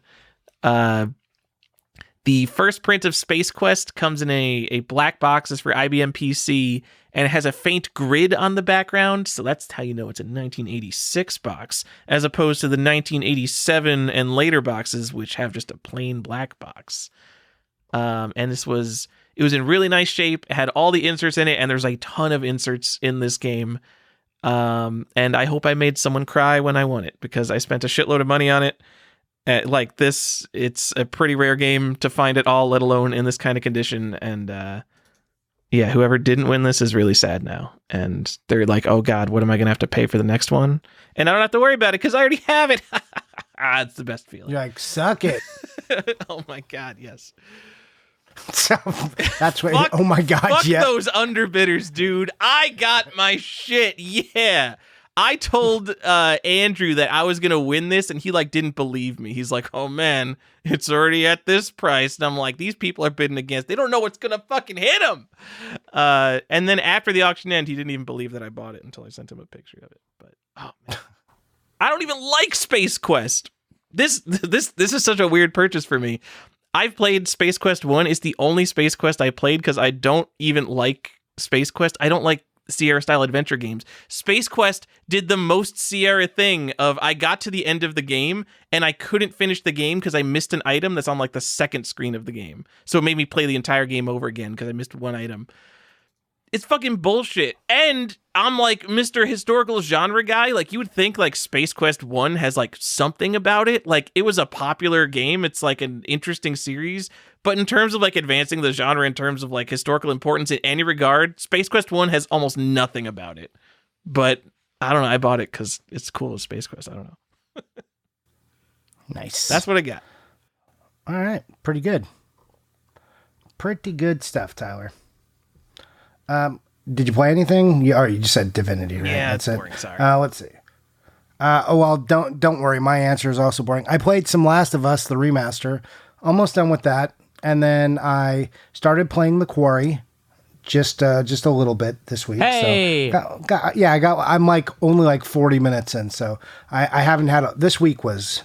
The first print of Space Quest comes in a black box. It's for IBM PC, and it has a faint grid on the background, so that's how you know it's a 1986 box, as opposed to the 1987 and later boxes, which have just a plain black box. And it was in really nice shape. It had all the inserts in it, and there's a ton of inserts in this game. And I hope I made someone cry when I won it, because I spent a shitload of money on it. Like this, it's a pretty rare game to find at all, let alone in this kind of condition. And yeah, whoever didn't win this is really sad now. And they're like, oh God, what am I going to have to pay for the next one? And I don't have to worry about it because I already have it. It's the best feeling. You're like, suck it. Oh my God, yes. So that's what. Oh my God, fuck yeah. those underbidders, dude. I got my shit. Yeah. I told Andrew that I was gonna win this, and he like didn't believe me. He's like, "Oh man, it's already at this price," and I'm like, "These people are bidding against. They don't know what's gonna fucking hit them." And then after the auction end, he didn't even believe that I bought it until I sent him a picture of it. But oh man, I don't even like Space Quest. This is such a weird purchase for me. I've played Space Quest 1. It's the only Space Quest I played because I don't even like Space Quest. I don't like Sierra-style adventure games. Space Quest did the most Sierra thing of I got to the end of the game and I couldn't finish the game because I missed an item that's on like the second screen of the game. So it made me play the entire game over again because I missed one item. It's fucking bullshit. And I'm like Mr. Historical Genre guy. Like you would think like Space Quest 1 has like something about it. Like it was a popular game. It's like an interesting series. But in terms of like advancing the genre, in terms of like historical importance in any regard, Space Quest 1 has almost nothing about it. But I don't know. I bought it because it's cool as Space Quest. I don't know. Nice. That's what I got. All right. Pretty good. Pretty good stuff, Tyler. Did you play anything? You just said Divinity, right? Yeah, that's it's it. boring. Sorry. Let's see. Well, don't worry. My answer is also boring. I played some Last of Us, the remaster. Almost done with that. And then I started playing The Quarry just a little bit this week. Hey! So I'm like only like 40 minutes in, so I haven't had this week was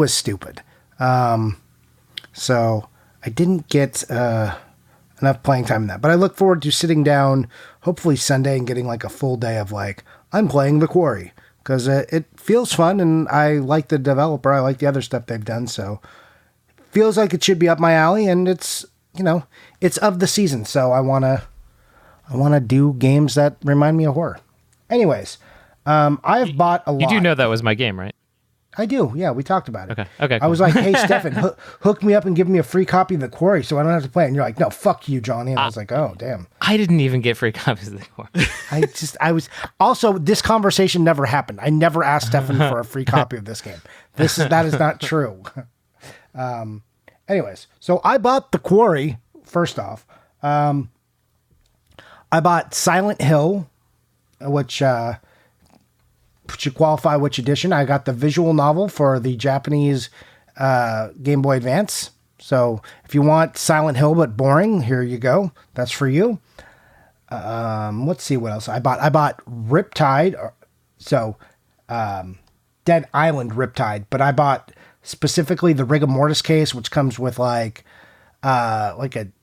stupid. So I didn't get enough playing time in that. But I look forward to sitting down hopefully Sunday and getting like a full day of like I'm playing The Quarry because it feels fun and I like the developer. I like the other stuff they've done, so feels like it should be up my alley, and it's it's of the season, so I wanna do games that remind me of horror. Anyways, I have bought a lot. You do know that was my game, right? I do. Yeah, we talked about it. Okay. I was like, hey, Stefan, hook me up and give me a free copy of The Quarry so I don't have to play it. And you're like, no, fuck you, Johnny. And I was like, oh, damn. I didn't even get free copies of the core. I was also, this conversation never happened. I never asked Stefan for a free copy of this game. That is not true. Anyways, so I bought The Quarry, first off. I bought Silent Hill, which should qualify which edition. I got the visual novel for the Japanese Game Boy Advance. So if you want Silent Hill but boring, here you go. That's for you. Let's see what else I bought. I bought Riptide. Dead Island Riptide, but I bought specifically the Rigor Mortis case, which comes with like a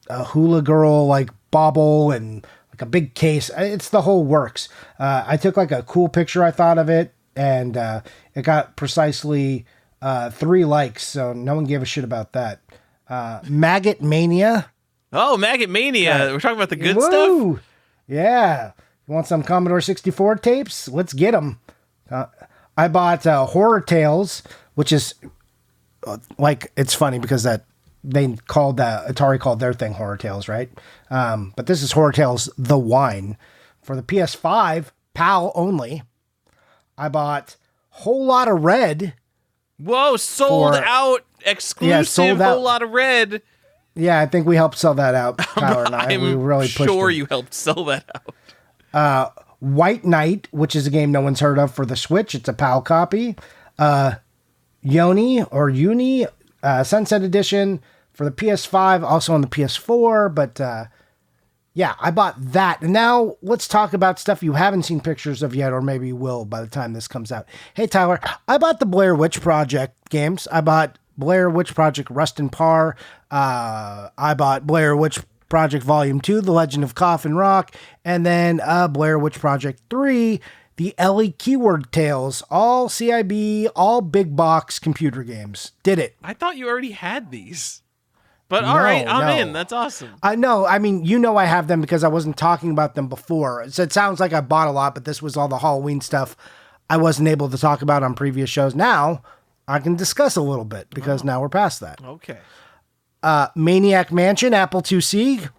hula girl like bauble and like a big case. It's the whole works. I took like a cool picture I thought of it, and it got precisely 3 likes, so no one gave a shit about that. Maggot Mania. Oh, Maggot Mania. We're talking about the good Woo! stuff? Yeah. You want some Commodore 64 tapes? Let's get them. I bought Horror Tales, which is like, it's funny because that they called Atari called their thing Horror Tales, right? But this is Horror Tales The Wine for the PS5, PAL only. I bought Whole Lot of Red. Whoa, sold out, exclusive, sold out. Whole Lot of Red. Yeah, I think we helped sell that out, Tyler and I. I'm We really pushed sure it. you helped sell that out. White Knight, which is a game no one's heard of for the Switch. It's a PAL copy. Uni, Sunset Edition for the PS5, also on the PS4. But yeah, I bought that. And now let's talk about stuff you haven't seen pictures of yet, or maybe you will by the time this comes out. Hey, Tyler, I bought the Blair Witch Project games. I bought Blair Witch Project Rust and Par. I bought Blair Witch Project Volume 2, The Legend of Coffin Rock, and then Blair Witch Project 3, the Ellie Keyword Tales, all CIB, all big box computer games. Did it. I thought you already had these. But all right, I'm in. That's awesome. I know. I mean, I have them because I wasn't talking about them before. So it sounds like I bought a lot, but this was all the Halloween stuff I wasn't able to talk about on previous shows. Now I can discuss a little bit because now we're past that. Okay. Maniac Mansion, Apple IIc.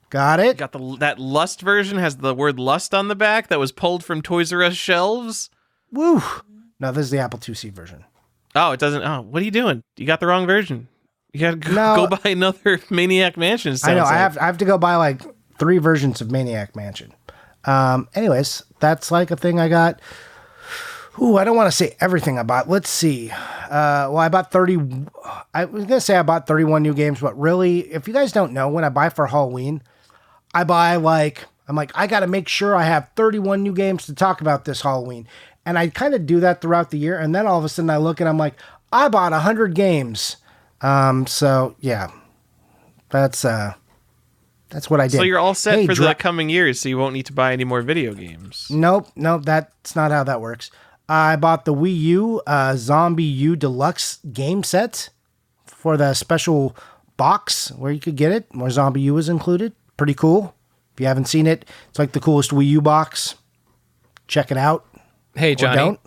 Got it. Got that Lust version, has the word Lust on the back that was pulled from Toys R Us shelves. Woo. No, this is the Apple IIc version. Oh, it doesn't. Oh, what are you doing? You got the wrong version. You got to go buy another Maniac Mansion. I know. I have to go buy like 3 versions of Maniac Mansion. Anyways, that's like a thing I got. Ooh, I don't want to say everything I bought. Let's see. Well, I bought 30. I was going to say I bought 31 new games, but really, if you guys don't know, when I buy for Halloween, I buy I got to make sure I have 31 new games to talk about this Halloween. And I kind of do that throughout the year. And then all of a sudden I look and I'm like, I bought 100 games. So yeah, that's what I did. So you're all set for the coming years, so you won't need to buy any more video games. Nope, that's not how that works. I bought the Wii U Zombie U Deluxe game set for the special box where you could get it, where Zombie U is included. Pretty cool. If you haven't seen it, it's like the coolest Wii U box. Check it out. Hey, Johnny. Don't.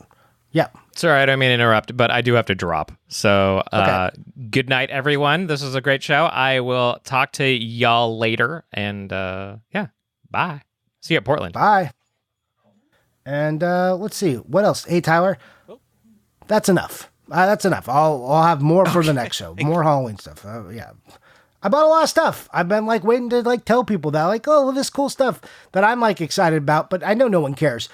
Yeah. Sorry, I don't mean to interrupt, but I do have to drop. So Okay. Good night, everyone. This was a great show. I will talk to y'all later. And yeah, bye. See you at Portland. Bye. And let's see. What else? Hey, Tyler. That's enough. That's enough. I'll have more for the next show. More Halloween stuff. Yeah. I bought a lot of stuff. I've been waiting to tell people that oh, this cool stuff that I'm excited about, but I know no one cares.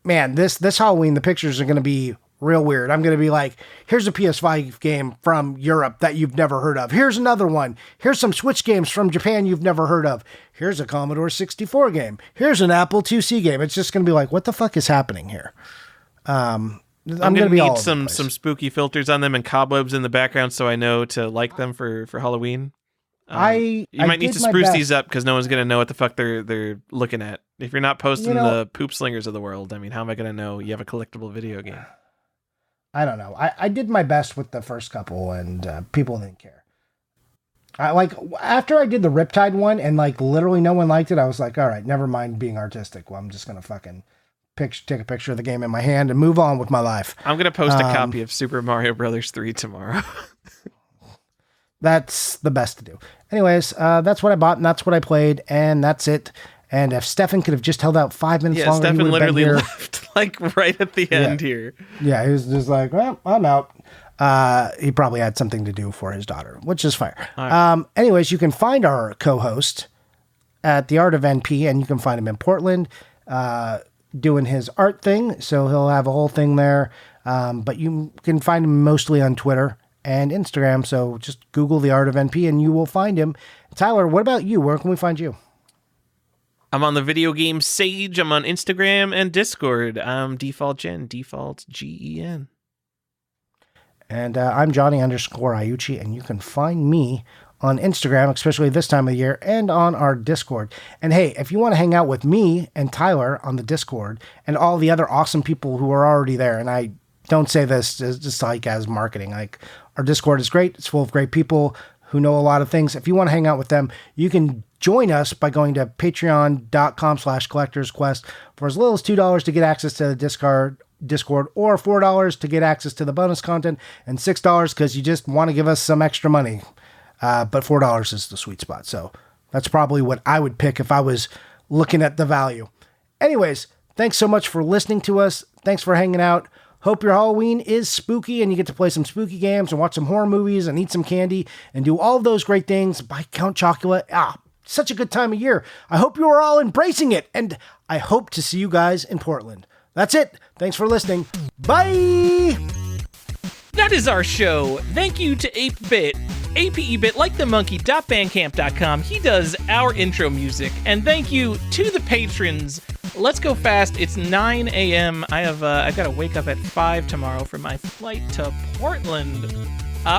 Man, this Halloween, the pictures are going to be real weird. I'm going to be here's a PS5 game from Europe that you've never heard of. Here's another one. Here's some Switch games from Japan you've never heard of. Here's a Commodore 64 game. Here's an Apple IIc game. It's just going to be what the fuck is happening here? I'm going to be need some spooky filters on them and cobwebs in the background so I know to like them for Halloween. You might need to spruce these up because no one's going to know what the fuck they're looking at. If you're not posting the poop slingers of the world, I mean, how am I going to know you have a collectible video game? I don't know. I did my best with the first couple and people didn't care. After I did the Riptide one and literally no one liked it, I was like, all right, never mind being artistic. Well, I'm just going to fucking take a picture of the game in my hand and move on with my life. I'm going to post a copy of Super Mario Brothers 3 tomorrow. That's the best to do. Anyways, that's what I bought and that's what I played and that's it. And if Stefan could have just held out 5 minutes longer, Stefan he would have been literally here. left like right at the end here. Yeah, he was just like, well, I'm out. He probably had something to do for his daughter, which is fire. Right. Anyways, you can find our co-host at The Art of NP, and you can find him in Portland doing his art thing. So he'll have a whole thing there. But you can find him mostly on Twitter and Instagram. So just Google The Art of NP and you will find him. Tyler, what about you? Where can we find you? I'm on the Video Game Sage. I'm on Instagram and Discord. I'm Default Gen, Default GEN. And I'm Johnny_Iucci, and you can find me on Instagram, especially this time of year, and on our Discord. And hey, if you want to hang out with me and Tyler on the Discord and all the other awesome people who are already there, and I don't say this just like as marketing, like our Discord is great. It's full of great people who know a lot of things. If you want to hang out with them, you can join us by going to patreon.com/collectorsquest for as little as $2 to get access to the Discord, or $4 to get access to the bonus content, and $6 because you just want to give us some extra money. But $4 is the sweet spot. So that's probably what I would pick if I was looking at the value. Anyways, thanks so much for listening to us. Thanks for hanging out. Hope your Halloween is spooky and you get to play some spooky games and watch some horror movies and eat some candy and do all of those great things. Buy Count Chocula. Such a good time of year. I hope you are all embracing it, and I hope to see you guys in Portland. That's it. Thanks for listening. Bye! That is our show. Thank you to 8-Bit. APEBit, like the monkey.bandcamp.com. He does our intro music. And thank you to the patrons. Let's go fast. It's 9 a.m. I've got to wake up at 5 tomorrow for my flight to Portland.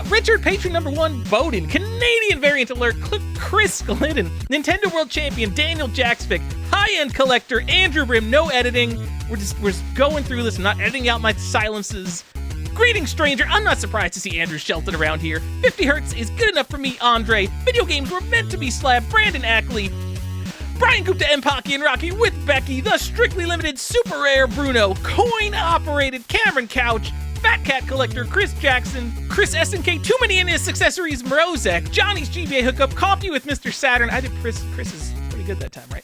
Richard, patron number 1, Bowden, Canadian variant alert, Chris Glidden, Nintendo World Champion, Daniel Jacksvik, high-end collector, Andrew Brim, no editing. We're going through this, I'm not editing out my silences. Greetings, stranger. I'm not surprised to see Andrew Shelton around here. 50 Hertz is good enough for me, Andre. Video games were meant to be slabbed, Brandon Ackley. Brian Gupta, Empaki and Rocky with Becky, the strictly limited super rare Bruno, coin-operated Cameron Couch, Fat Cat Collector, Chris Jackson, Chris SNK, Too Many in His Accessories, Mrozek, Johnny's GBA Hookup, Coffee with Mr. Saturn. I did Chris is pretty good that time, right?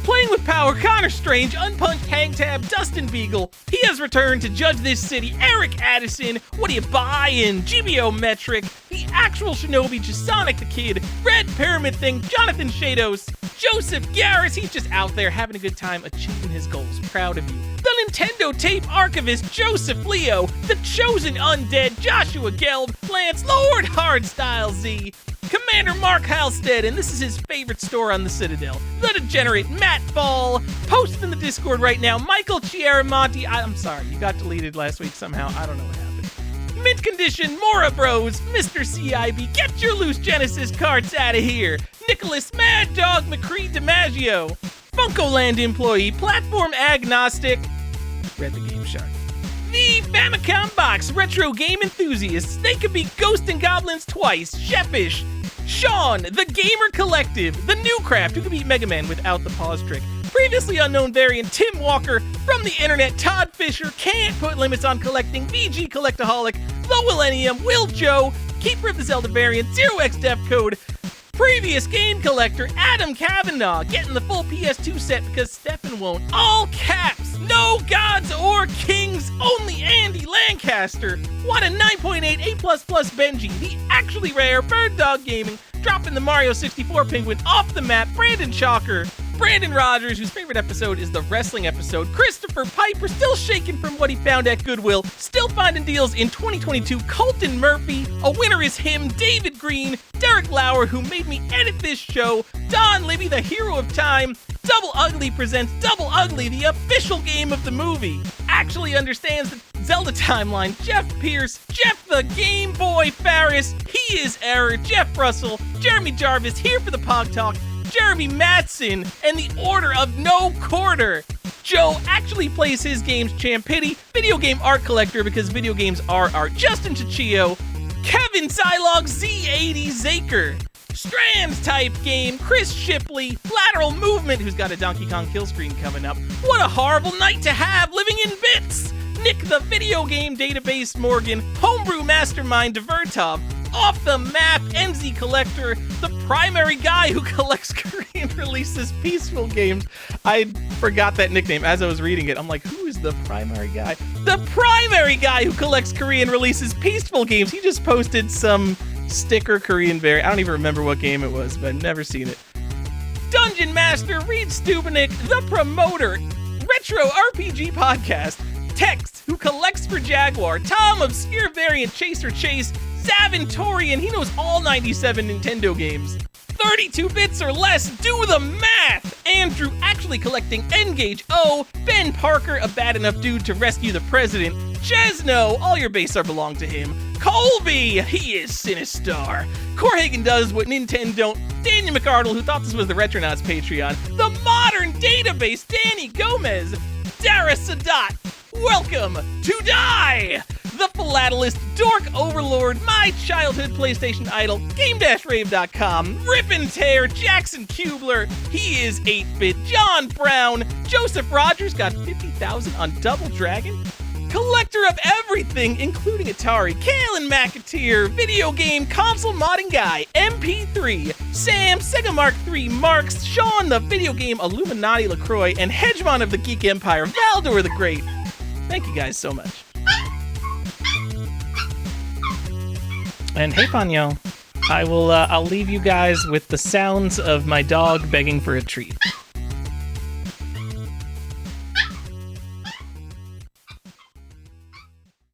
Playing with Power, Connor Strange, Unpunched Hang Tab, Dustin Beagle. He has returned to judge this city. Eric Addison, what are you buying? GBO Metric, the actual Shinobi, Jasonic the Kid, Red Pyramid Thing, Jonathan Shados, Joseph Garris, he's just out there having a good time achieving his goals. Proud of you. The Nintendo Tape Archivist, Joseph Leo, The Chosen Undead, Joshua Gelb, Lance Lord Hardstyle Z, Commander Mark Halstead, and this is his favorite store on the Citadel. The Degenerate Matt Ball, post in the Discord right now, Michael Chiaramonti, I'm sorry, you got deleted last week somehow, I don't know what happened. Mint Condition, Mora Bros, Mr. CIB, get your loose Genesis carts out of here, Nicholas Mad Dog McCree DiMaggio, Funkoland Employee, Platform Agnostic, Read the Game Shark. The Famicom Box, Retro Game Enthusiasts, they could be Ghost and Goblins twice, Shepish, Sean, The Gamer Collective, The New Craft, who could beat Mega Man without the pause trick, Previously Unknown Variant, Tim Walker, From the Internet, Todd Fisher, Can't Put Limits on Collecting, VG Collectaholic, The Millennium, Will Joe, Keeper of the Zelda Variant, 0x Def Code, Previous Game Collector, Adam Kavanaugh, getting the full PS2 set because Stefan won't. All caps, no gods or kings, only Andy Lancaster. What a 9.8 A++ Benji, the actually rare Bird Dog Gaming, dropping the Mario 64 Penguin off the map, Brandon Chalker, Brandon Rogers, whose favorite episode is the wrestling episode, Christopher Piper, still shaking from what he found at Goodwill, still finding deals in 2022, Colton Murphy, a winner is him, David Green, Derek Lauer, who made me edit this show, Don Libby, the hero of time, Double Ugly presents Double Ugly, the official game of the movie, actually understands the Zelda timeline, Jeff Pierce, Jeff the Game Boy Farris, he is Error, Jeff Russell, Jeremy Jarvis, here for the Pog Talk, Jeremy Matson, and the Order of No Quarter. Joe actually plays his games Champity, Video Game Art Collector because video games are art, Justin Chiccio, Kevin Zylog Z80 Zaker, Strands type game, Chris Shipley, Lateral Movement, who's got a Donkey Kong kill screen coming up. What a horrible night to have living in bits! Nick the Video Game Database Morgan, Homebrew Mastermind Divertov, Off the Map NZ Collector, the primary guy who collects Korean releases Peaceful Games. I forgot that nickname as I was reading it. I'm like, who is the primary guy? The primary guy who collects Korean releases Peaceful Games. He just posted some sticker Korean variant. I don't even remember what game it was, but I've never seen it. Dungeon Master Reed Stubenik, the promoter, Retro RPG Podcast, Text, who collects for Jaguar, Tom Obscure Variant Chaser Chase, Zaventorian, he knows all 97 Nintendo games, 32 bits or less, do the math! Andrew actually collecting N-Gage O, Ben Parker, a bad enough dude to rescue the president, Jesno, all your base are belong to him, Colby, he is Sinistar, Corhagen does what Nintendo don't, Daniel McArdle, who thought this was the Retronauts Patreon, the Modern Database, Danny Gomez, Dara Sadat, welcome to Die! The Philatelist, Dork Overlord, My Childhood PlayStation Idol, Game-Rave.com, Rip and Tear, Jackson Kubler, he is 8-Bit, John Brown, Joseph Rogers got 50,000 on Double Dragon, Collector of Everything, including Atari, Kalen McAteer, Video Game Console Modding Guy, MP3, Sam, Sega Mark III, Marks, Sean, the Video Game Illuminati LaCroix, and Hegemon of the Geek Empire, Valdor the Great. Thank you guys so much. And hey, Ponyo, I'll leave you guys with the sounds of my dog begging for a treat.